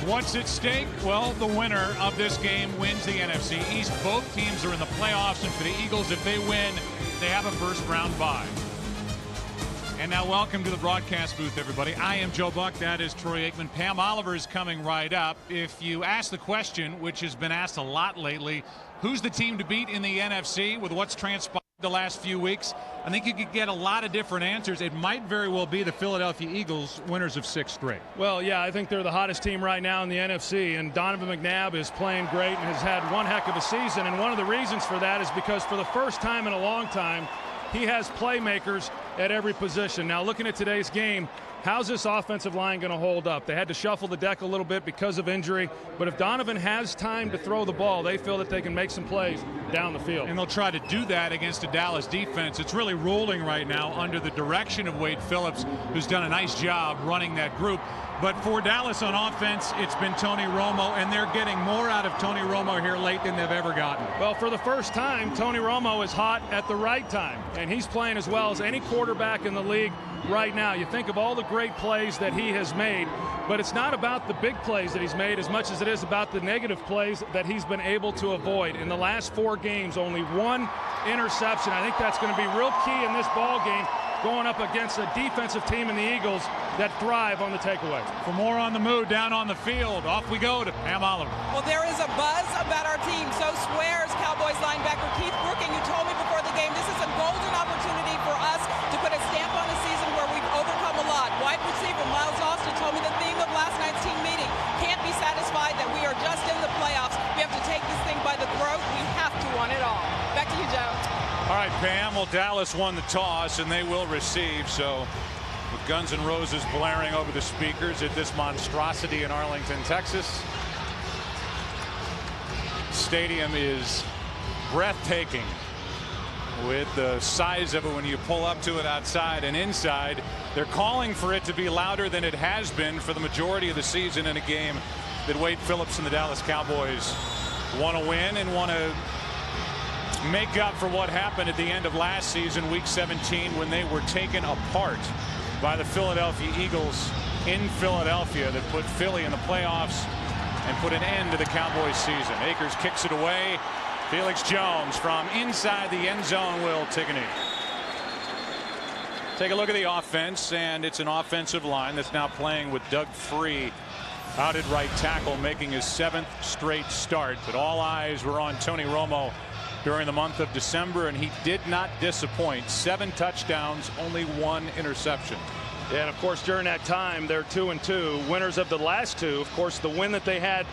What's at stake? Well, the winner of this game wins the NFC East. Both teams are in the playoffs, and for the Eagles, if they win, they have a first-round bye. And now welcome to the broadcast booth, everybody. I am Joe Buck. That is Troy Aikman. Pam Oliver is coming right up. If you ask the question, which has been asked a lot lately, who's the team to beat in the NFC with what's transpired the last few weeks, I think you could get a lot of different answers. It might very well be the Philadelphia Eagles, winners of 6 straight. Well, yeah, I think they're the hottest team right now in the NFC, and Donovan McNabb is playing great and has had one heck of a season, and one of the reasons for that is because for the first time in a long time, he has playmakers at every position. Now, looking at today's game, how's this offensive line going to hold up? They had to shuffle the deck a little bit because of injury, but if Donovan has time to throw the ball, they feel that they can make some plays down the field. And they'll try to do that against a Dallas defense. It's really rolling right now under the direction of Wade Phillips, who's done a nice job running that group. But for Dallas on offense, it's been Tony Romo, and they're getting more out of Tony Romo here late than they've ever gotten. Well, for the first time, Tony Romo is hot at the right time, and he's playing as well as any quarterback in the league right now. You think of all the great plays that he has made, but it's not about the big plays that he's made as much as it is about the negative plays that he's been able to avoid. In the last 4 games, only 1 interception. I think that's going to be real key in this ball game, going up against a defensive team in the Eagles that thrive on the takeaway. For more on the move down on the field, off we go to Pam Oliver. Well, there is a buzz about our team. So swears Cowboys linebacker Keith Brooking, who told me before the game this is a golden opportunity for us to put a stamp on a season where we've overcome a lot. Wide receiver Miles Austin told me the theme of last night's team meeting: can't be satisfied that we are just in the playoffs. We have to take this thing by the throat. We have to want it all. Back to you, Joe. All right, Pam. Well, Dallas won the toss, and they will receive. So with Guns N' Roses blaring over the speakers at this monstrosity in Arlington, Texas. Stadium is breathtaking with the size of it when you pull up to it outside and inside. They're calling for it to be louder than it has been for the majority of the season in a game that Wade Phillips and the Dallas Cowboys want to win and want to make up for what happened at the end of last season, week 17, when they were taken apart by the Philadelphia Eagles in Philadelphia, that put Philly in the playoffs and put an end to the Cowboys season. Akers kicks it away. Felix Jones from inside the end zone will take a knee. Take a look at the offense, and it's an offensive line that's now playing with Doug Free out at right tackle, making his 7th straight start. But all eyes were on Tony Romo during the month of December, and he did not disappoint. 7 touchdowns, only 1 interception. Yeah, and of course during that time they're 2-2, winners of the last 2. Of course, the win that they had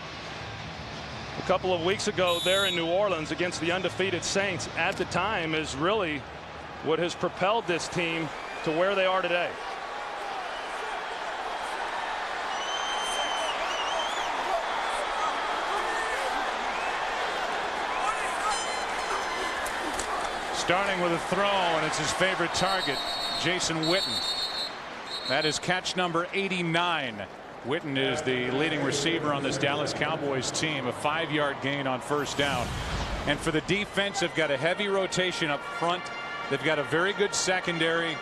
a couple of weeks ago there in New Orleans against the undefeated Saints at the time is really what has propelled this team to where they are today. Starting with a throw, and it's his favorite target, Jason Witten. That is catch number 89. Witten is the leading receiver on this Dallas Cowboys team. A 5-yard gain on first down. And for the defense, they've got a heavy rotation up front. They've got a very good secondary.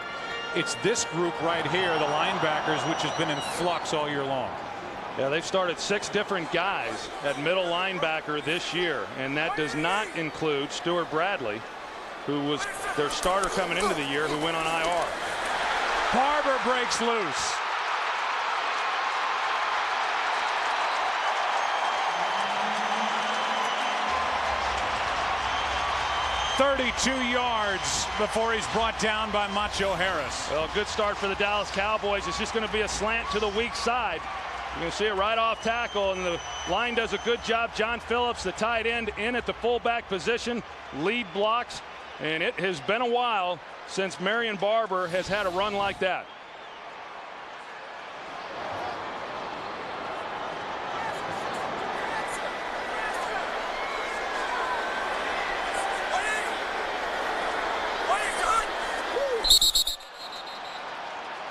It's this group right here, the linebackers, which has been in flux all year long. Yeah, they've started 6 different guys at middle linebacker this year, and that does not include Stuart Bradley, who was their starter coming into the year, who went on IR. Barber breaks loose. "32 yards before he's brought down by Macho Harris." Well, good start for the Dallas Cowboys. It's just going to be a slant to the weak side. You're going to see it right off tackle, and the line does a good job. John Phillips, the tight end, in at the fullback position, lead blocks. And it has been a while since Marion Barber has had a run like that.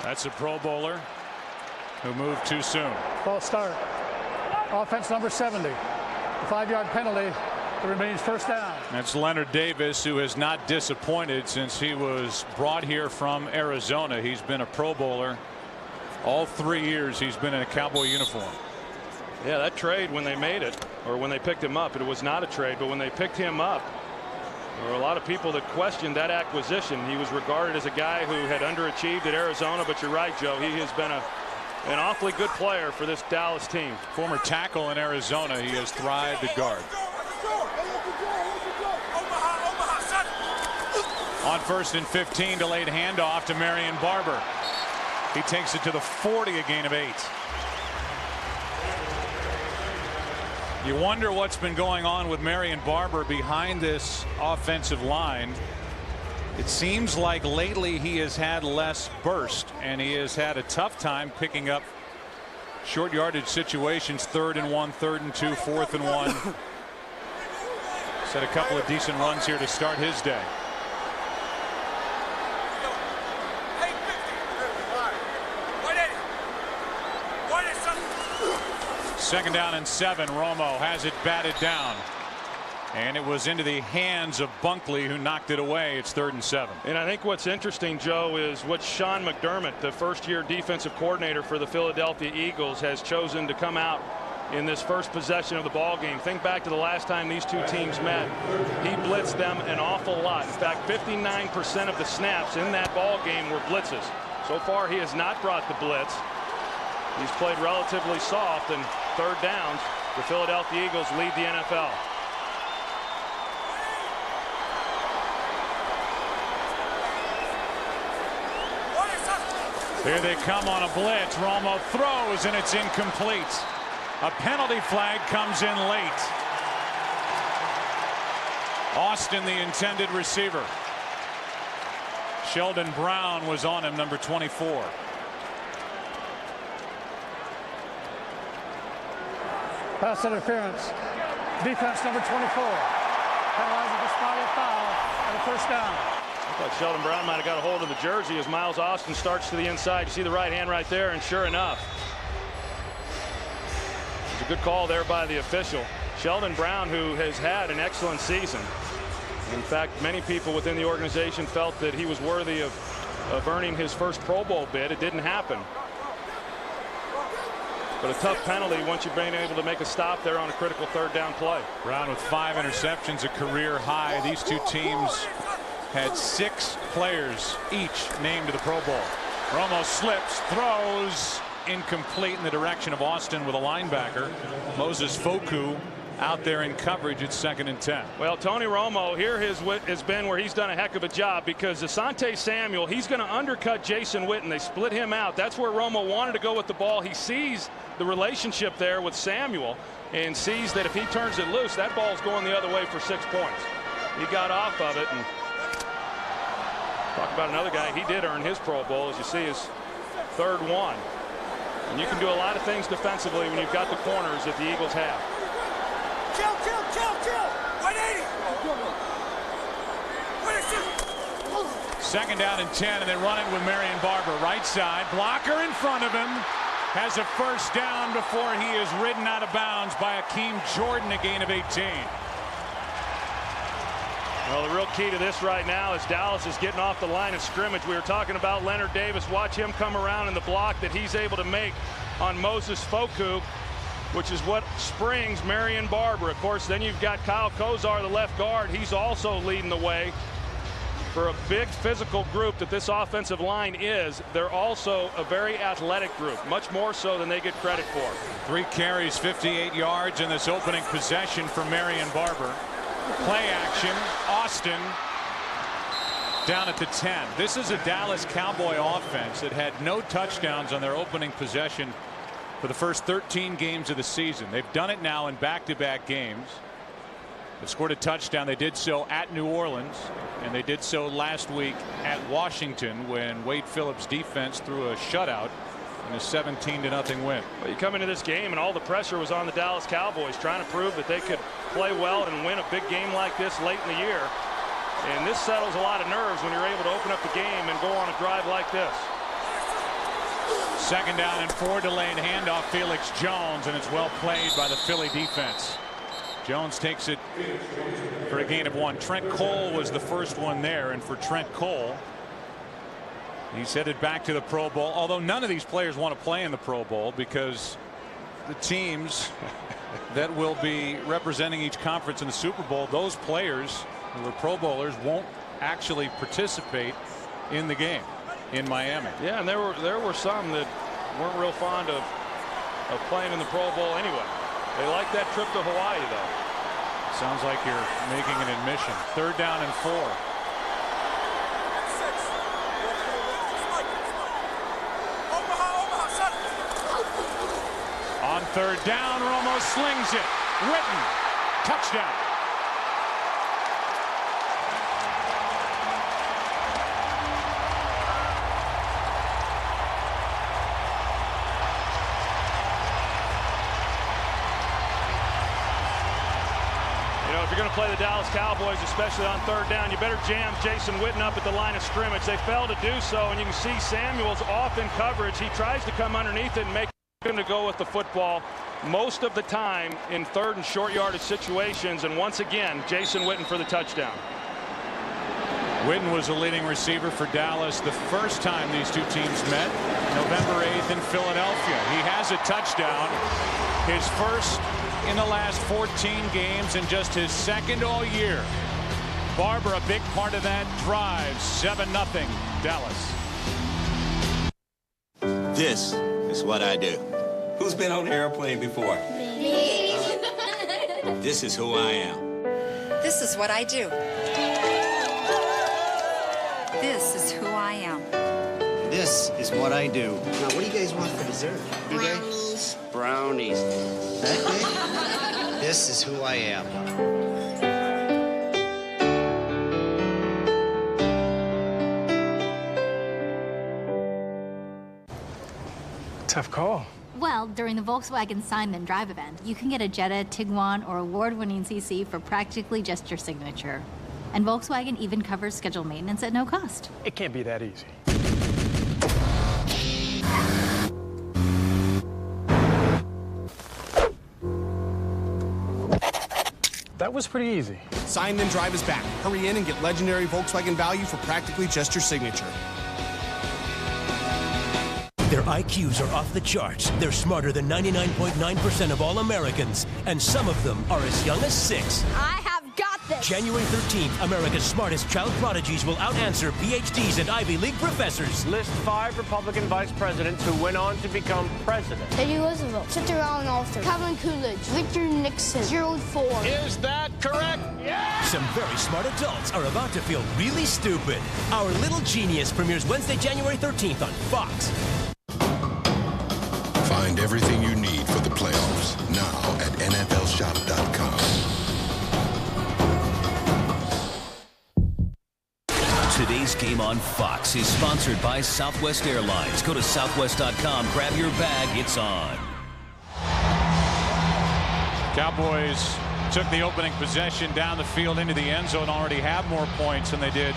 That's a Pro Bowler who moved too soon. False start. Offense number 70. A 5-yard penalty. It remains first down. That's Leonard Davis, who has not disappointed since he was brought here from Arizona. He's been a Pro Bowler all 3 years he's been in a Cowboy uniform. Yeah, that trade when they made it, or when they picked him up, it was not a trade, but when they picked him up, there were a lot of people that questioned that acquisition. He was regarded as a guy who had underachieved at Arizona, but you're right, Joe. He has been an awfully good player for this Dallas team. Former tackle in Arizona, he has thrived at guard. On 1st and 15, delayed handoff to Marion Barber. He takes it to the 40, a gain of 8. You wonder what's been going on with Marion Barber behind this offensive line. It seems like lately he has had less burst, and he has had a tough time picking up short yardage situations. 3rd and 1, 3rd and 2, 4th and 1. Set a couple of decent runs here to start his day. Second down and 7. Romo has it batted down, and it was into the hands of Bunkley, who knocked it away. It's 3rd and 7. And I think what's interesting, Joe, is what Sean McDermott, the first-year defensive coordinator for the Philadelphia Eagles, has chosen to come out in this first possession of the ball game. Think back to the last time these two teams met. He blitzed them an awful lot. In fact, 59% of the snaps in that ball game were blitzes. So far, he has not brought the blitz. He's played relatively soft, and 3rd downs, the Philadelphia Eagles lead the NFL. Here they come on a blitz. Romo throws, and it's incomplete. A penalty flag comes in late. Austin, the intended receiver. Sheldon Brown was on him, number 24. Pass interference. Defense number 24. Penalizing the spot of foul and a 1st down. I thought Sheldon Brown might have got a hold of the jersey as Miles Austin starts to the inside. You see the right hand right there, and sure enough, it's a good call there by the official. Sheldon Brown, who has had an excellent season. In fact, many people within the organization felt that he was worthy of earning his first Pro Bowl bid. It didn't happen. But a tough penalty once you've been able to make a stop there on a critical 3rd down play. Brown with 5 interceptions, a career high. These two teams had 6 players each named to the Pro Bowl. Romo slips, throws, incomplete in the direction of Austin with a linebacker. Moses Foku out there in coverage at 2nd and 10. Well, Tony Romo here has been where he's done a heck of a job, because Asante Samuel, he's going to undercut Jason Witten. They split him out. That's where Romo wanted to go with the ball. He sees the relationship there with Samuel and sees that if he turns it loose, that ball's going the other way for 6 points. He got off of it, and talk about another guy. He did earn his Pro Bowl, as you see, his 3rd one. And you can do a lot of things defensively when you've got the corners that the Eagles have. Chill. 180. Second down and 10, and they run it with Marion Barber. Right side, blocker in front of him. Has a 1st down before he is ridden out of bounds by Akeem Jordan, a gain of 18. Well, the real key to this right now is Dallas is getting off the line of scrimmage. We were talking about Leonard Davis. Watch him come around in the block that he's able to make on Moses Foku, which is what springs Marion Barber. Of course, then you've got Kyle Kozar, the left guard. He's also leading the way. For a big physical group that this offensive line is, they're also a very athletic group, much more so than they get credit for. 3 carries, 58 yards in this opening possession for Marion Barber. Play action, Austin down at the 10. This is a Dallas Cowboy offense that had no touchdowns on their opening possession for the first 13 games of the season. They've done it now in back-to-back games. They scored a touchdown. They did so at New Orleans, and they did so last week at Washington when Wade Phillips' defense threw a shutout in a 17-0 win. Well, you come into this game and all the pressure was on the Dallas Cowboys, trying to prove that they could play well and win a big game like this late in the year. And this settles a lot of nerves when you're able to open up the game and go on a drive like this. Second down and 4, delayed handoff, Felix Jones, and it's well played by the Philly defense. Jones takes it for a gain of 1. Trent Cole was the first one there, and for Trent Cole, he's headed back to the Pro Bowl, although none of these players want to play in the Pro Bowl because the teams that will be representing each conference in the Super Bowl, those players who are Pro Bowlers won't actually participate in the game in Miami. Yeah, and there were some that weren't real fond of playing in the Pro Bowl anyway. They like that trip to Hawaii, though. Sounds like you're making an admission. 3rd down and 4. On 3rd down, Romo slings it. Witten, touchdown. If you're going to play the Dallas Cowboys, especially on 3rd down, you better jam Jason Witten up at the line of scrimmage. They failed to do so, and you can see Samuels off in coverage. He tries to come underneath it and make him to go with the football most of the time in 3rd and short yardage situations. And once again, Jason Witten for the touchdown. Witten was the leading receiver for Dallas the first time these two teams met, November 8th in Philadelphia. He has a touchdown, his first in the last 14 games and just his 2nd all year. Barber a big part of that drive. 7-0 Dallas. This is what I do. Who's been on an airplane before? Me. This is who I am. This is what I do. This is who I am. This is what I do. Now, what do you guys want for dessert? Brownies. Brownies. This is who I am. Tough call. Well, during the Volkswagen Sign Then Drive event, you can get a Jetta, Tiguan, or award-winning CC for practically just your signature. And Volkswagen even covers scheduled maintenance at no cost. It can't be that easy. That was pretty easy. Sign Then Drive is back. Hurry in and get legendary Volkswagen value for practically just your signature. Their IQs are off the charts. They're smarter than 99.9% of all Americans. And some of them are as young as 6. I have got this. January 13th, America's smartest child prodigies will out-answer PhDs and Ivy League professors. List 5 Republican vice presidents who went on to become president. Teddy Roosevelt, Chester Allen Alston, Calvin Coolidge, Richard Nixon, Gerald Ford. Is that correct? Yeah! Some very smart adults are about to feel really stupid. Our Little Genius premieres Wednesday, January 13th on Fox. Find everything you need for the playoffs now at NFLShop.com. Today's game on Fox is sponsored by Southwest Airlines. Go to southwest.com, grab your bag, it's on. Cowboys took the opening possession down the field into the end zone, already have more points than they did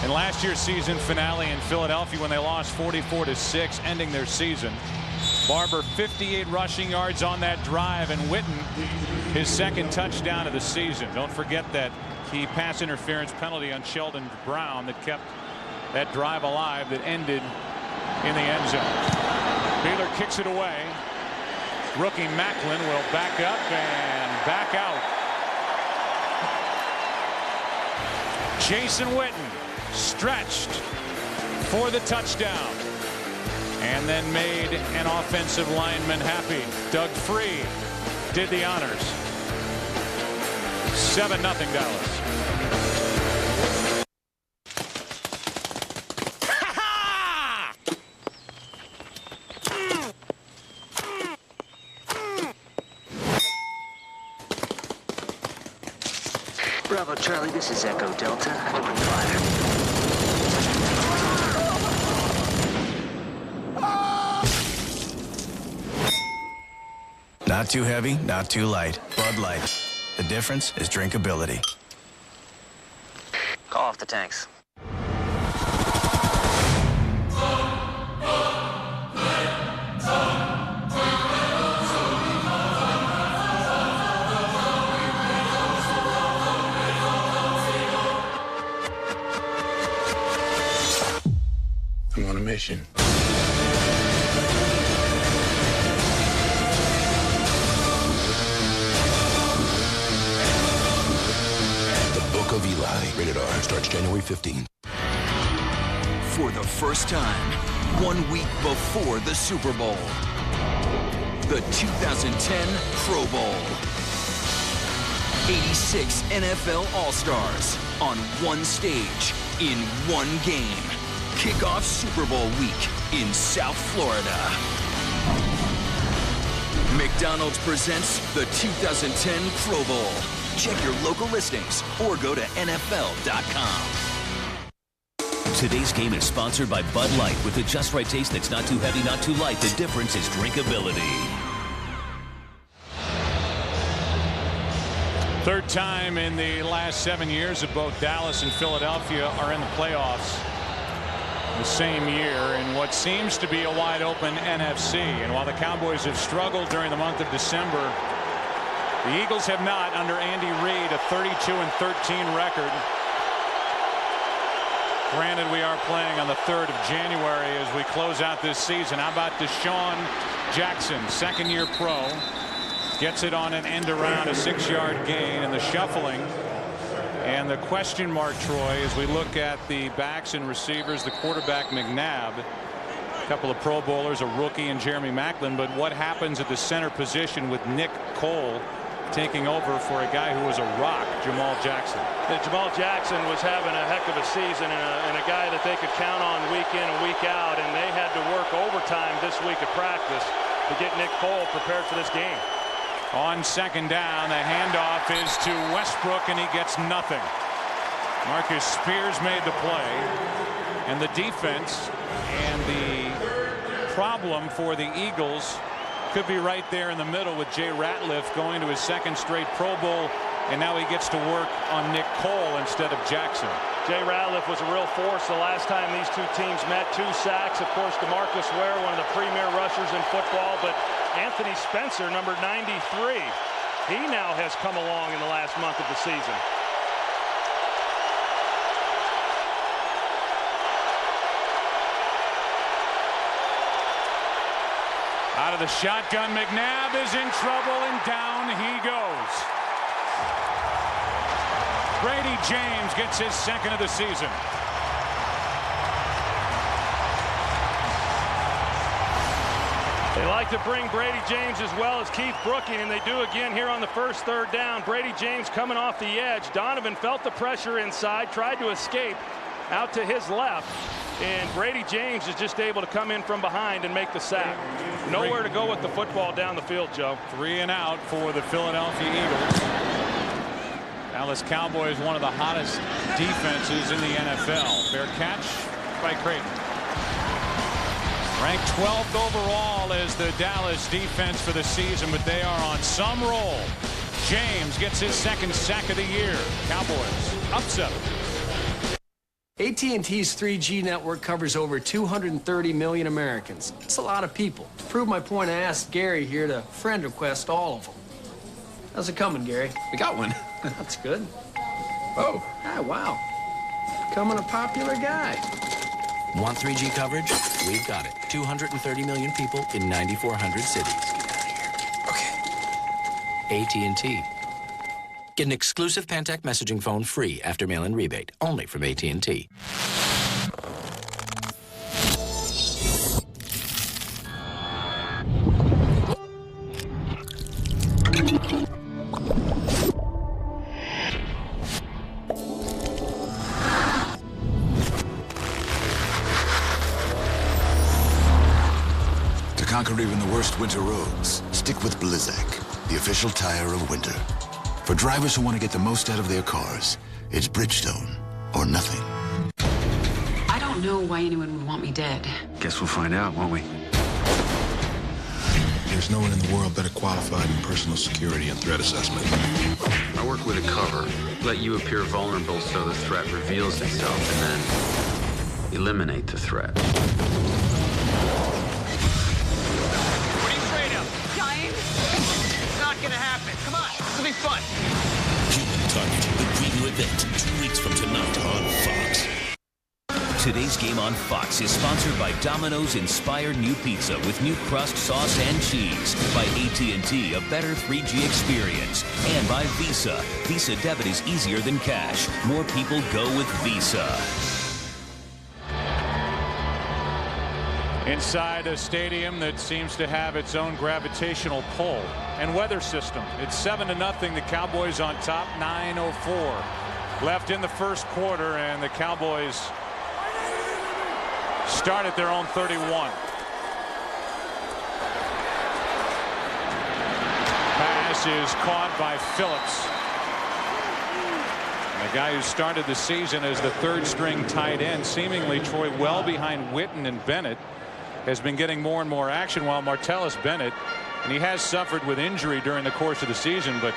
in last year's season finale in Philadelphia when they lost 44-6, ending their season. Barber 58 rushing yards on that drive, and Witten his 2nd touchdown of the season. Don't forget that key pass interference penalty on Sheldon Brown that kept that drive alive that ended in the end zone. Baylor kicks it away. Rookie Macklin will back up and back out. Jason Witten stretched for the touchdown and then made an offensive lineman happy. Doug Free did the honors. 7-0 Dallas. Bravo Charlie, this is Echo Delta. Doing fire. Not too heavy, not too light. Bud Light. The difference is drinkability. Call off the tanks. I'm on a mission. Rated R. Starts January 15th. For the first time, 1 week before the Super Bowl, the 2010 Pro Bowl. 86 NFL All-Stars on one stage in one game. Kickoff Super Bowl week in South Florida. McDonald's presents the 2010 Pro Bowl. Check your local listings or go to NFL.com. Today's game is sponsored by Bud Light with the just right taste that's not too heavy, not too light. The difference is drinkability. Third time in the last 7 years that both Dallas and Philadelphia are in the playoffs the same year in what seems to be a wide open NFC. And while the Cowboys have struggled during the month of December, the Eagles have not under Andy Reid, a 32-13 record. Granted, we are playing on the 3rd of January as we close out this season. How about Deshaun Jackson, second-year pro, gets it on an end around, a 6-yard gain, and the shuffling and the question mark, Troy, as we look at the backs and receivers, the quarterback McNabb, a couple of Pro Bowlers, a rookie, and Jeremy Maclin. But what happens at the center position with Nick Cole taking over for a guy who was a rock, Jamal Jackson? Jamal Jackson was having a heck of a season and a guy that they could count on week in and week out, and they had to work overtime this week at practice to get Nick Cole prepared for this game. On second down, the handoff is to Westbrook, and he gets nothing. Marcus Spears made the play, and the defense and the problem for the Eagles could be right there in the middle with Jay Ratliff going to his second straight Pro Bowl, and now he gets to work on Nick Cole instead of Jackson. Jay Ratliff was a real force the last time these two teams met. 2 sacks. Of course, DeMarcus Ware, one of the premier rushers in football, but Anthony Spencer, number 93, he now has come along in the last month of the season. Out of the shotgun, McNabb is in trouble, and down he goes. Brady James gets his second of the season. They like to bring Brady James as well as Keith Brooking, and they do again here on the first 3rd down. Brady James coming off the edge. Donovan felt the pressure inside, tried to escape out to his left, and Brady James is just able to come in from behind and make the sack. Nowhere to go with the football down the field, Joe. 3 and out for the Philadelphia Eagles. Dallas Cowboys, one of the hottest defenses in the NFL. Fair catch by Creighton. Ranked 12th overall as the Dallas defense for the season, but they are on some roll. James gets his second sack of the year. Cowboys up 7. AT&T's 3G network covers over 230 million Americans. It's a lot of people. To prove my point, I asked Gary here to friend request all of them. How's it coming, Gary? We got one. That's good. Oh. Ah, wow. Becoming a popular guy. Want 3G coverage? We've got it. 230 million people in 9,400 cities. Get out of here. Okay. AT&T. Get an exclusive Pantech messaging phone free after mail-in rebate. Only from AT&T. To conquer even the worst winter roads, stick with Blizzak, the official tire of winter. For drivers who want to get the most out of their cars, it's Bridgestone or nothing. I don't know why anyone would want me dead. Guess we'll find out, won't we? There's no one in the world better qualified in personal security and threat assessment. I work with a cover. Let you appear vulnerable so the threat reveals itself, and then eliminate the threat. What are you afraid of? Dying? It's not gonna happen. Come on, it'll be fun. Human Target, the preview event, 2 weeks from tonight on Fox. Today's Game on Fox is sponsored by Domino's Inspired New Pizza with new crust, sauce, and cheese. By AT&T, a better 3G experience. And by Visa. Visa debit is easier than cash. More people go with Visa. Inside a stadium that seems to have its own gravitational pull and weather system. It's 7-0. The Cowboys on top. 9:04 left in the first quarter, and the Cowboys start at their own 31. Pass is caught by Phillips. And the guy who started the season as the third-string tight end, seemingly Troy well behind Witten and Bennett, has been getting more and more action, while Martellus Bennett, and he has suffered with injury during the course of the season, but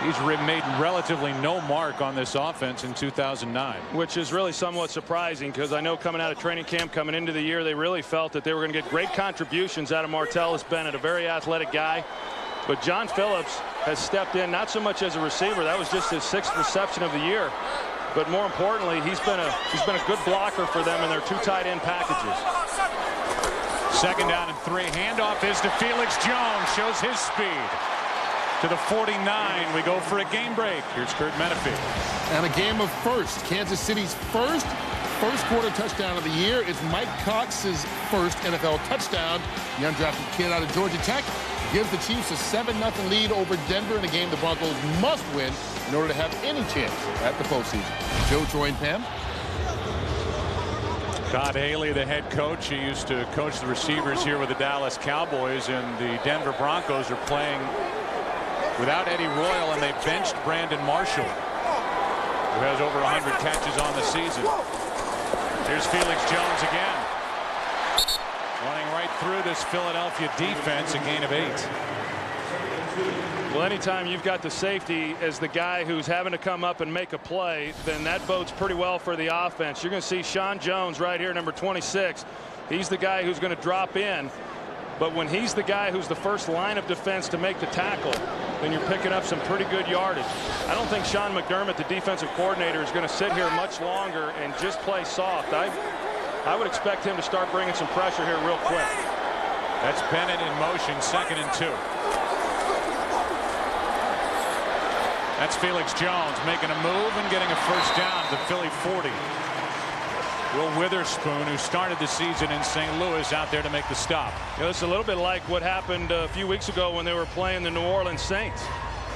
he's made relatively no mark on this offense in 2009. Which is really somewhat surprising, because I know coming out of training camp, coming into the year, they really felt that they were going to get great contributions out of Martellus Bennett, a very athletic guy. But John Phillips has stepped in, not so much as a receiver. That was just his 6th reception of the year. But more importantly, he's been a good blocker for them in their 2 tight end packages. 2nd down and 3. Handoff is to Felix Jones. Shows his speed. To the 49. We go for a game break. Here's Kurt Menefee. And a game of first. Kansas City's first quarter touchdown of the year is Mike Cox's first NFL touchdown. The undrafted kid out of Georgia Tech gives the Chiefs a 7-0 lead over Denver in a game the Broncos must win in order to have any chance at the postseason. Joe, Troy, and Pam. Todd Haley, the head coach, he used to coach the receivers here with the Dallas Cowboys, and the Denver Broncos are playing without Eddie Royal, and they benched Brandon Marshall, who has over 100 catches on the season. Here's Felix Jones again, running right through this Philadelphia defense, a gain of 8. Well, anytime you've got the safety as the guy who's having to come up and make a play, then that bodes pretty well for the offense. You're going to see Sean Jones right here, number 26. He's the guy who's going to drop in. But when he's the guy who's the first line of defense to make the tackle, then you're picking up some pretty good yardage. I don't think Sean McDermott, the defensive coordinator, is going to sit here much longer and just play soft. I would expect him to start bringing some pressure here real quick. That's Bennett in motion, 2nd and 2. That's Felix Jones making a move and getting a first down to Philly 40. Will Witherspoon, who started the season in St. Louis, out there to make the stop. You know, it's a little bit like what happened a few weeks ago when they were playing the New Orleans Saints.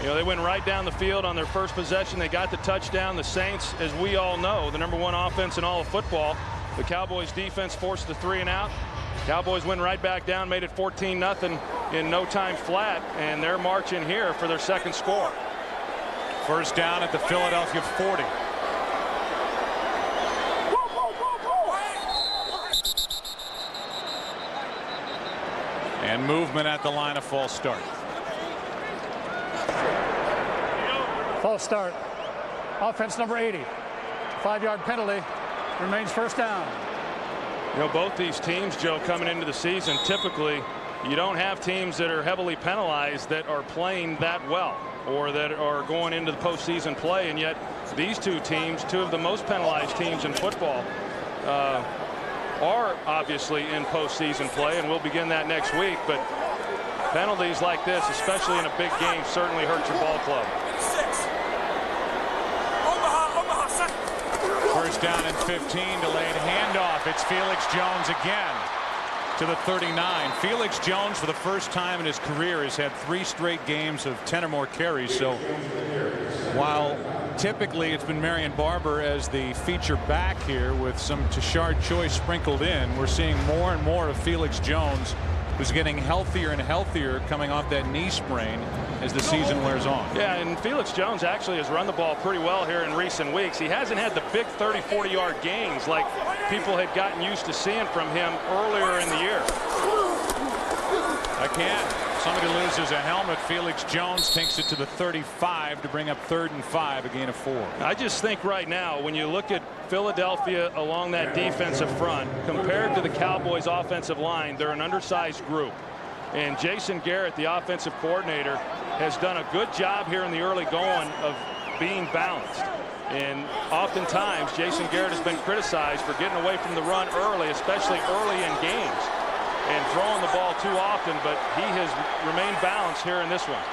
You know, they went right down the field on their first possession. They got the touchdown. The Saints, as we all know, the #1 offense in all of football. The Cowboys defense forced the 3 and out. Cowboys went right back down, made it 14-0 in no time flat, and they're marching here for their 2nd score. First down at the Philadelphia 40. And movement at the line of false start. False start. Offense number 80. 5-yard penalty. Remains first down. You know, both these teams, Joe, coming into the season, typically you don't have teams that are heavily penalized that are playing that well or that are going into the postseason play, and yet these 2 teams, 2 of the most penalized teams in football, are obviously in postseason play, and we'll begin that next week. But penalties like this, especially in a big game, certainly hurt your ball club. First down and 15, delayed handoff. It's Felix Jones again to the 39. Felix Jones, for the first time in his career, has had 3 straight games of 10 or more carries. So while typically it's been Marion Barber as the feature back here with some Tashard Choice sprinkled in, we're seeing more and more of Felix Jones, who's getting healthier and healthier coming off that knee sprain as the season wears on. Yeah, and Felix Jones actually has run the ball pretty well here in recent weeks. He hasn't had the big 30-40 yard gains like people had gotten used to seeing from him earlier in the year. Again, somebody loses a helmet. Felix Jones takes it to the 35 to bring up 3rd and 5, a gain of 4. I just think right now, when you look at Philadelphia along that defensive front compared to the Cowboys offensive line, they're an undersized group. And Jason Garrett, the offensive coordinator, has done a good job here in the early going of being balanced. And oftentimes, Jason Garrett has been criticized for getting away from the run early, especially early in games, and throwing the ball too often, but he has remained balanced here in this one.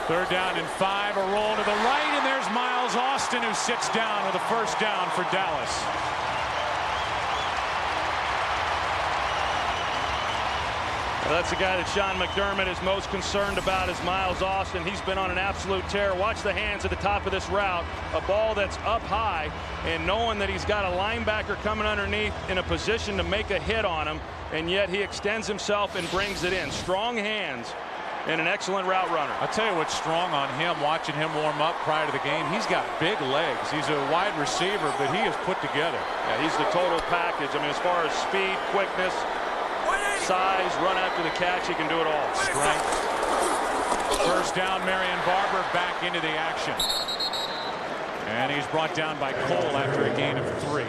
Third down and 5, a roll to the right, and there's Miles Austin, who sits down with a first down for Dallas. Well, that's the guy that Sean McDermott is most concerned about, is Miles Austin. He's been on an absolute tear. Watch the hands at the top of this route. A ball that's up high, and knowing that he's got a linebacker coming underneath in a position to make a hit on him, and yet he extends himself and brings it in. Strong hands and an excellent route runner. I'll tell you what's strong on him, watching him warm up prior to the game. He's got big legs. He's a wide receiver, but he is put together. Yeah, he's the total package. I mean, as far as speed, quickness, size, run after the catch, he can do it all. Strength. First down, Marion Barber back into the action. And he's brought down by Cole after a gain of 3.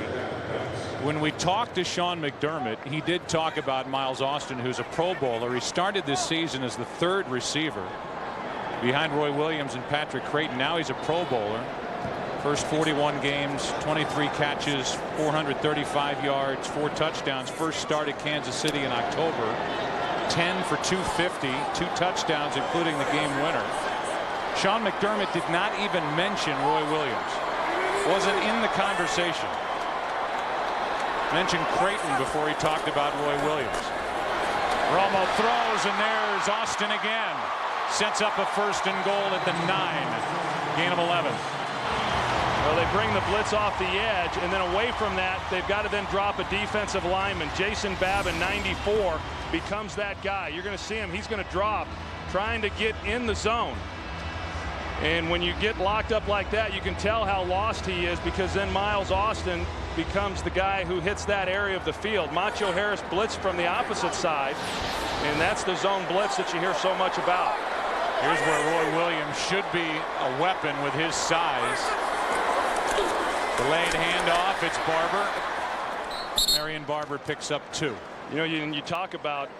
When we talked to Sean McDermott, he did talk about Miles Austin, who's a Pro Bowler. He started this season as the 3rd receiver behind Roy Williams and Patrick Creighton. Now he's a Pro Bowler. First 41 games, 23 catches, 435 yards, 4 touchdowns. First start at Kansas City in October. 10 for 250, 2 touchdowns, including the game winner. Sean McDermott did not even mention Roy Williams. Wasn't in the conversation. Mentioned Creighton before he talked about Roy Williams. Romo throws, and there's Austin again. Sets up a 1st and goal at the 9. Gain of 11. Well, they bring the blitz off the edge, and then away from that, they've got to then drop a defensive lineman. Jason Babin, 94, becomes that guy. You're going to see him. He's going to drop, trying to get in the zone. And when you get locked up like that, you can tell how lost he is, because then Miles Austin becomes the guy who hits that area of the field. Macho Harris blitz from the opposite side, and that's the zone blitz that you hear so much about. Here's where Roy Williams should be a weapon with his size. Delayed handoff. It's Barber. Marion Barber picks up 2. You know, you talk about,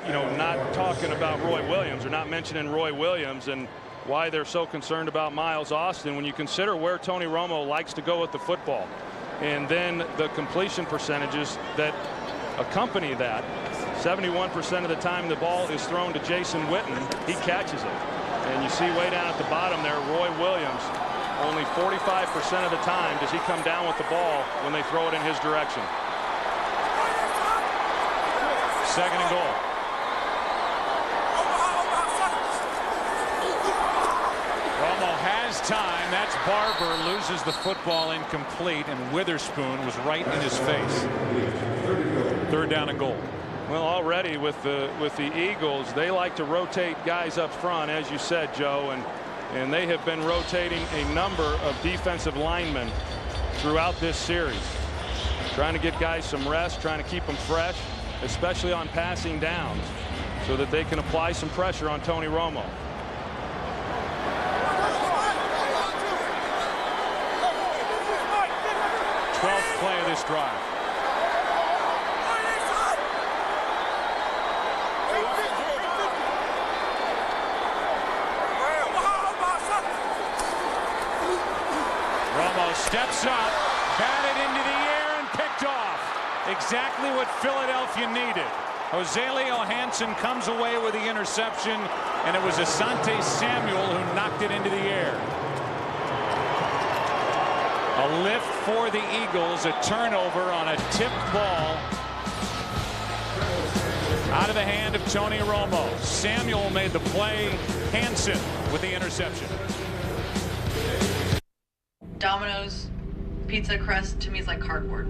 not talking about Roy Williams, or not mentioning Roy Williams, and why they're so concerned about Miles Austin when you consider where Tony Romo likes to go with the football. And then the completion percentages that accompany that. 71% of the time the ball is thrown to Jason Witten. He catches it. And you see way down at the bottom there, Roy Williams, only 45% of the time does he come down with the ball when they throw it in his direction. 2nd and goal. Romo has time. That's Barber, loses the football incomplete, and Witherspoon was right in his face. 3rd down and goal. Well, already with the Eagles, they like to rotate guys up front, as you said, Joe, and they have been rotating a number of defensive linemen throughout this series, trying to get guys some rest, trying to keep them fresh, especially on passing downs, so that they can apply some pressure on Tony Romo. 12th play of this drive. Romo steps up, batted into the air, and picked off. Exactly what Philadelphia needed. Joselio Hansen comes away with the interception, and it was Asante Samuel who knocked it into the air. A lift for the Eagles, a turnover on a tipped ball out of the hand of Tony Romo. Samuel made the play, Hansen with the interception. Domino's pizza crust to me is like cardboard.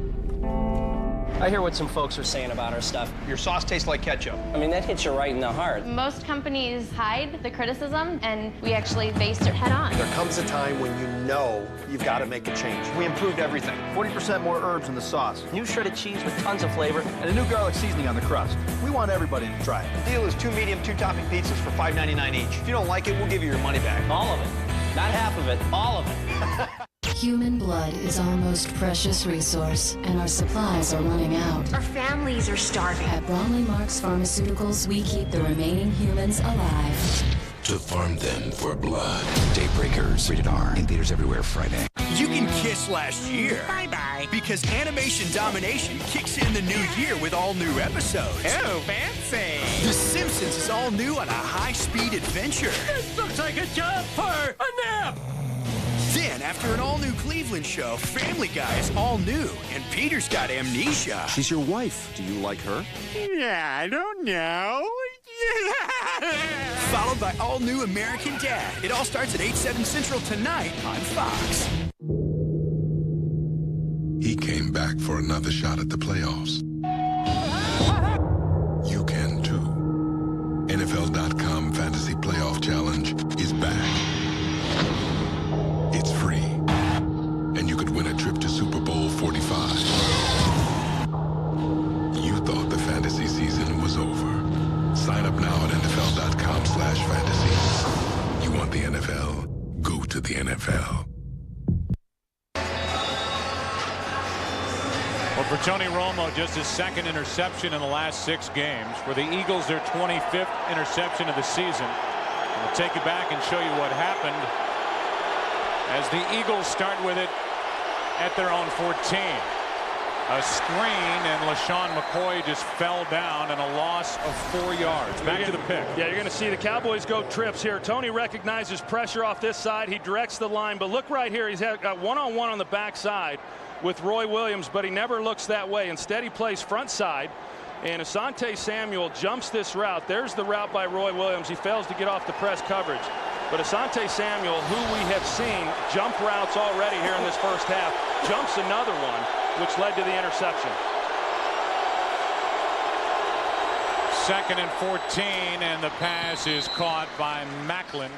I hear what some folks are saying about our stuff. Your sauce tastes like ketchup. I mean, that hits you right in the heart. Most companies hide the criticism, and we actually face it head on. There comes a time when you know you've got to make a change. We improved everything. 40% more herbs in the sauce. New shredded cheese with tons of flavor. And a new garlic seasoning on the crust. We want everybody to try it. The deal is 2 medium, 2 topping pizzas for $5.99 each. If you don't like it, we'll give you your money back. All of it. Not half of it, all of it. Human blood is our most precious resource, and our supplies are running out. Our families are starving. At Bromley Marks Pharmaceuticals, we keep the remaining humans alive. To farm them for blood. Daybreakers, rated R, in theaters everywhere Friday. You can kiss last year. Bye-bye. Because Animation Domination kicks in the new year with all new episodes. Oh, fancy. The Simpsons is all new on a high-speed adventure. This looks like a job for a nap. Then, after an all-new Cleveland show, Family Guy is all new, and Peter's got amnesia. She's your wife. Do you like her? Yeah, I don't know. Followed by all-new American Dad. It all starts at 8/7 Central tonight on Fox. He came back for another shot at the playoffs. You can too. NFL.com Fantasy Playoff Challenge is back. It's free. And you could win a trip to Super Bowl 45. You thought the fantasy season was over. Sign up now at NFL.com/fantasy. You want the NFL? Go to the NFL. Well, for Tony Romo, just his second interception in the last 6 games. For the Eagles, their 25th interception of the season. And we'll take you back and show you what happened as the Eagles start with it at their own 14. A screen, and LaShawn McCoy just fell down, and a loss of 4 yards. Back to the pick. Yeah, you're going to see the Cowboys go trips here. Tony recognizes pressure off this side. He directs the line, but look right here. He's got one-on-one on the backside with Roy Williams, but he never looks that way. Instead, he plays front side, and Asante Samuel jumps this route. There's the route by Roy Williams. He fails to get off the press coverage. But Asante Samuel, who we have seen jump routes already here in this first half, jumps another one, which led to the interception. 2nd and 14, and the pass is caught by Macklin.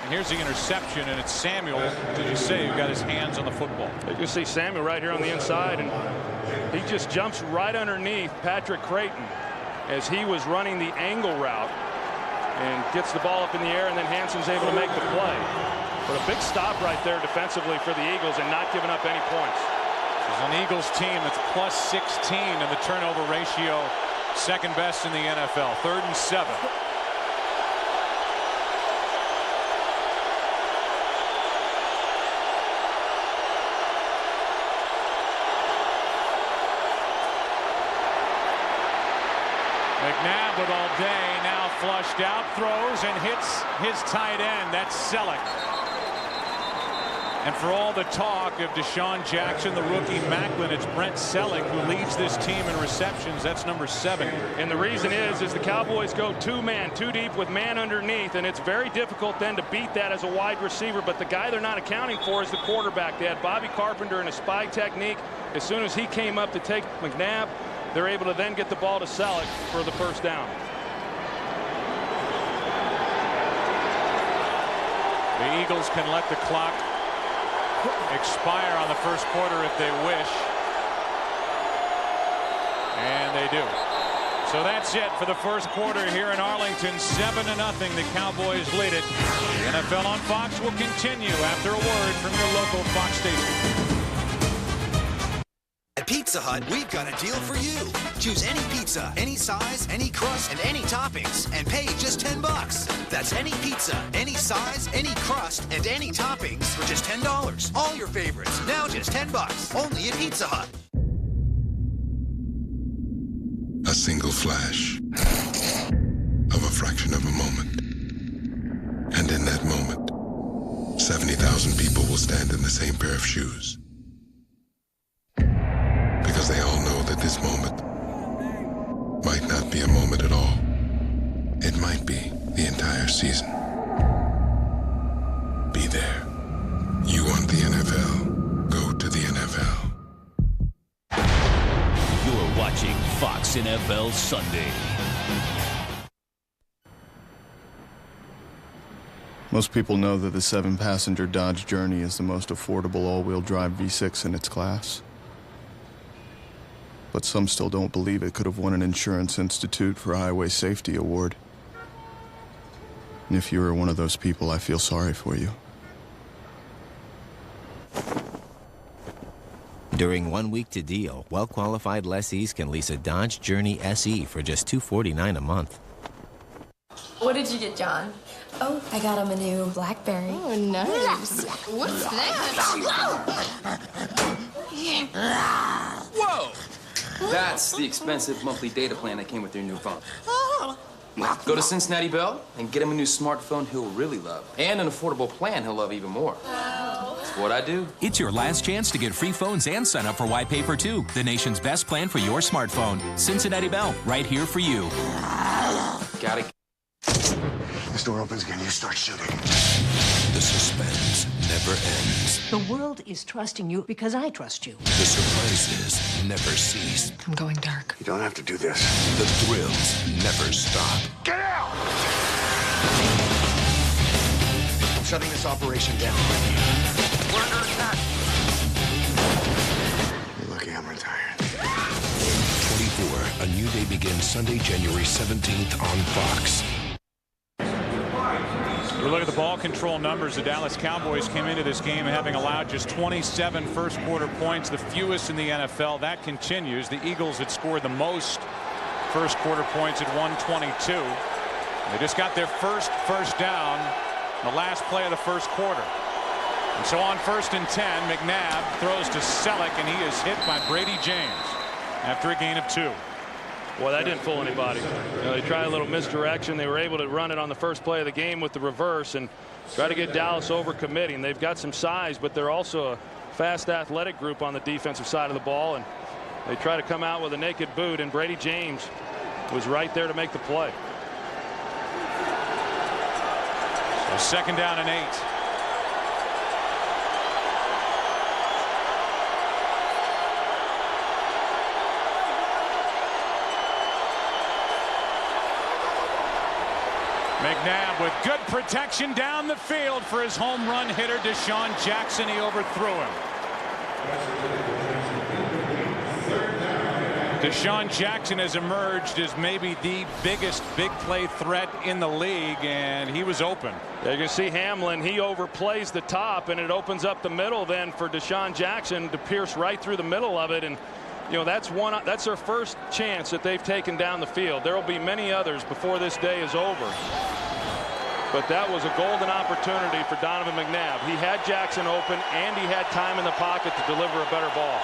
And here's the interception, and it's Samuel, did you say, who got his hands on the football. You can see Samuel right here on the inside, and he just jumps right underneath Patrick Creighton as he was running the angle route and gets the ball up in the air, and then Hanson's able to make the play. But a big stop right there defensively for the Eagles and not giving up any points. This is an Eagles team that's plus 16 in the turnover ratio, second best in the NFL. 3rd and 7. McNabb with all day, now flushed out, throws and hits his tight end. That's Selleck. And for all the talk of Deshaun Jackson, the rookie Macklin, it's Brent Selleck who leads this team in receptions. That's number 7. And the reason is the Cowboys go 2-man, 2 deep with man underneath, and it's very difficult then to beat that as a wide receiver. But the guy they're not accounting for is the quarterback. They had Bobby Carpenter in a spy technique. As soon as he came up to take McNabb, they're able to then get the ball to Selleck for the first down. The Eagles can let the clock expire on the first quarter if they wish. And they do. So that's it for the first quarter here in Arlington. 7-0. The Cowboys lead it. The NFL on Fox will continue after a word from your local Fox station. At Pizza Hut, we've got a deal for you. Choose any pizza, any size, any crust, and any toppings, and pay just $10. That's any pizza, any size, any crust, and any toppings for just $10. All your favorites, now just $10. Only at Pizza Hut. A single flash of a fraction of a moment. And in that moment, 70,000 people will stand in the same pair of shoes. Because they all know that this moment might not be a moment at all. It might be the entire season. Be there. You want the NFL? Go to the NFL. You're watching Fox NFL Sunday. Most people know that the 7-passenger Dodge Journey is the most affordable all-wheel drive V6 in its class. But some still don't believe it could have won an Insurance Institute for Highway Safety award. And if you were one of those people, I feel sorry for you. During 1 week to deal, well-qualified lessees can lease a Dodge Journey SE for just $249 a month. What did you get, John? Oh, I got him a new BlackBerry. Oh, nice. What's that? Whoa! That's the expensive monthly data plan that came with your new phone. Go to Cincinnati Bell and get him a new smartphone he'll really love. And an affordable plan he'll love even more. That's what I do. It's your last chance to get free phones and sign up for Why Pay for Two, the nation's best plan for your smartphone. Cincinnati Bell, right here for you. Got it. This door opens again, you start shooting. The suspense never ends. The world is trusting you because I trust you. The surprises never cease. I'm going dark. You don't have to do this. The thrills never stop. Get out! I'm shutting this operation down. We're under attack. You're lucky I'm retired. 24, a new day begins Sunday, January 17th on Fox. We look at the ball control numbers. The Dallas Cowboys came into this game having allowed just 27 first quarter points, the fewest in the NFL. That continues. The Eagles had scored the most first quarter points at 122. They just got their first down the last play of the first quarter. And so on 1st and 10, McNabb throws to Selleck, and he is hit by Brady James after a gain of 2. Well, that didn't fool anybody. They tried a little misdirection. They were able to run it on the first play of the game with the reverse and try to get Dallas over committing. They've got some size, but they're also a fast athletic group on the defensive side of the ball, and they try to come out with a naked boot, and Brady James was right there to make the play. So 2nd down and 8. McNabb with good protection down the field for his home run hitter, Deshaun Jackson. He overthrew him. Deshaun Jackson has emerged as maybe the biggest big play threat in the league, and he was open. There you can see Hamlin. He overplays the top, and it opens up the middle then for Deshaun Jackson to pierce right through the middle of it. And you know, that's their first chance that they've taken down the field. There will be many others before this day is over. But that was a golden opportunity for Donovan McNabb. He had Jackson open, and he had time in the pocket to deliver a better ball.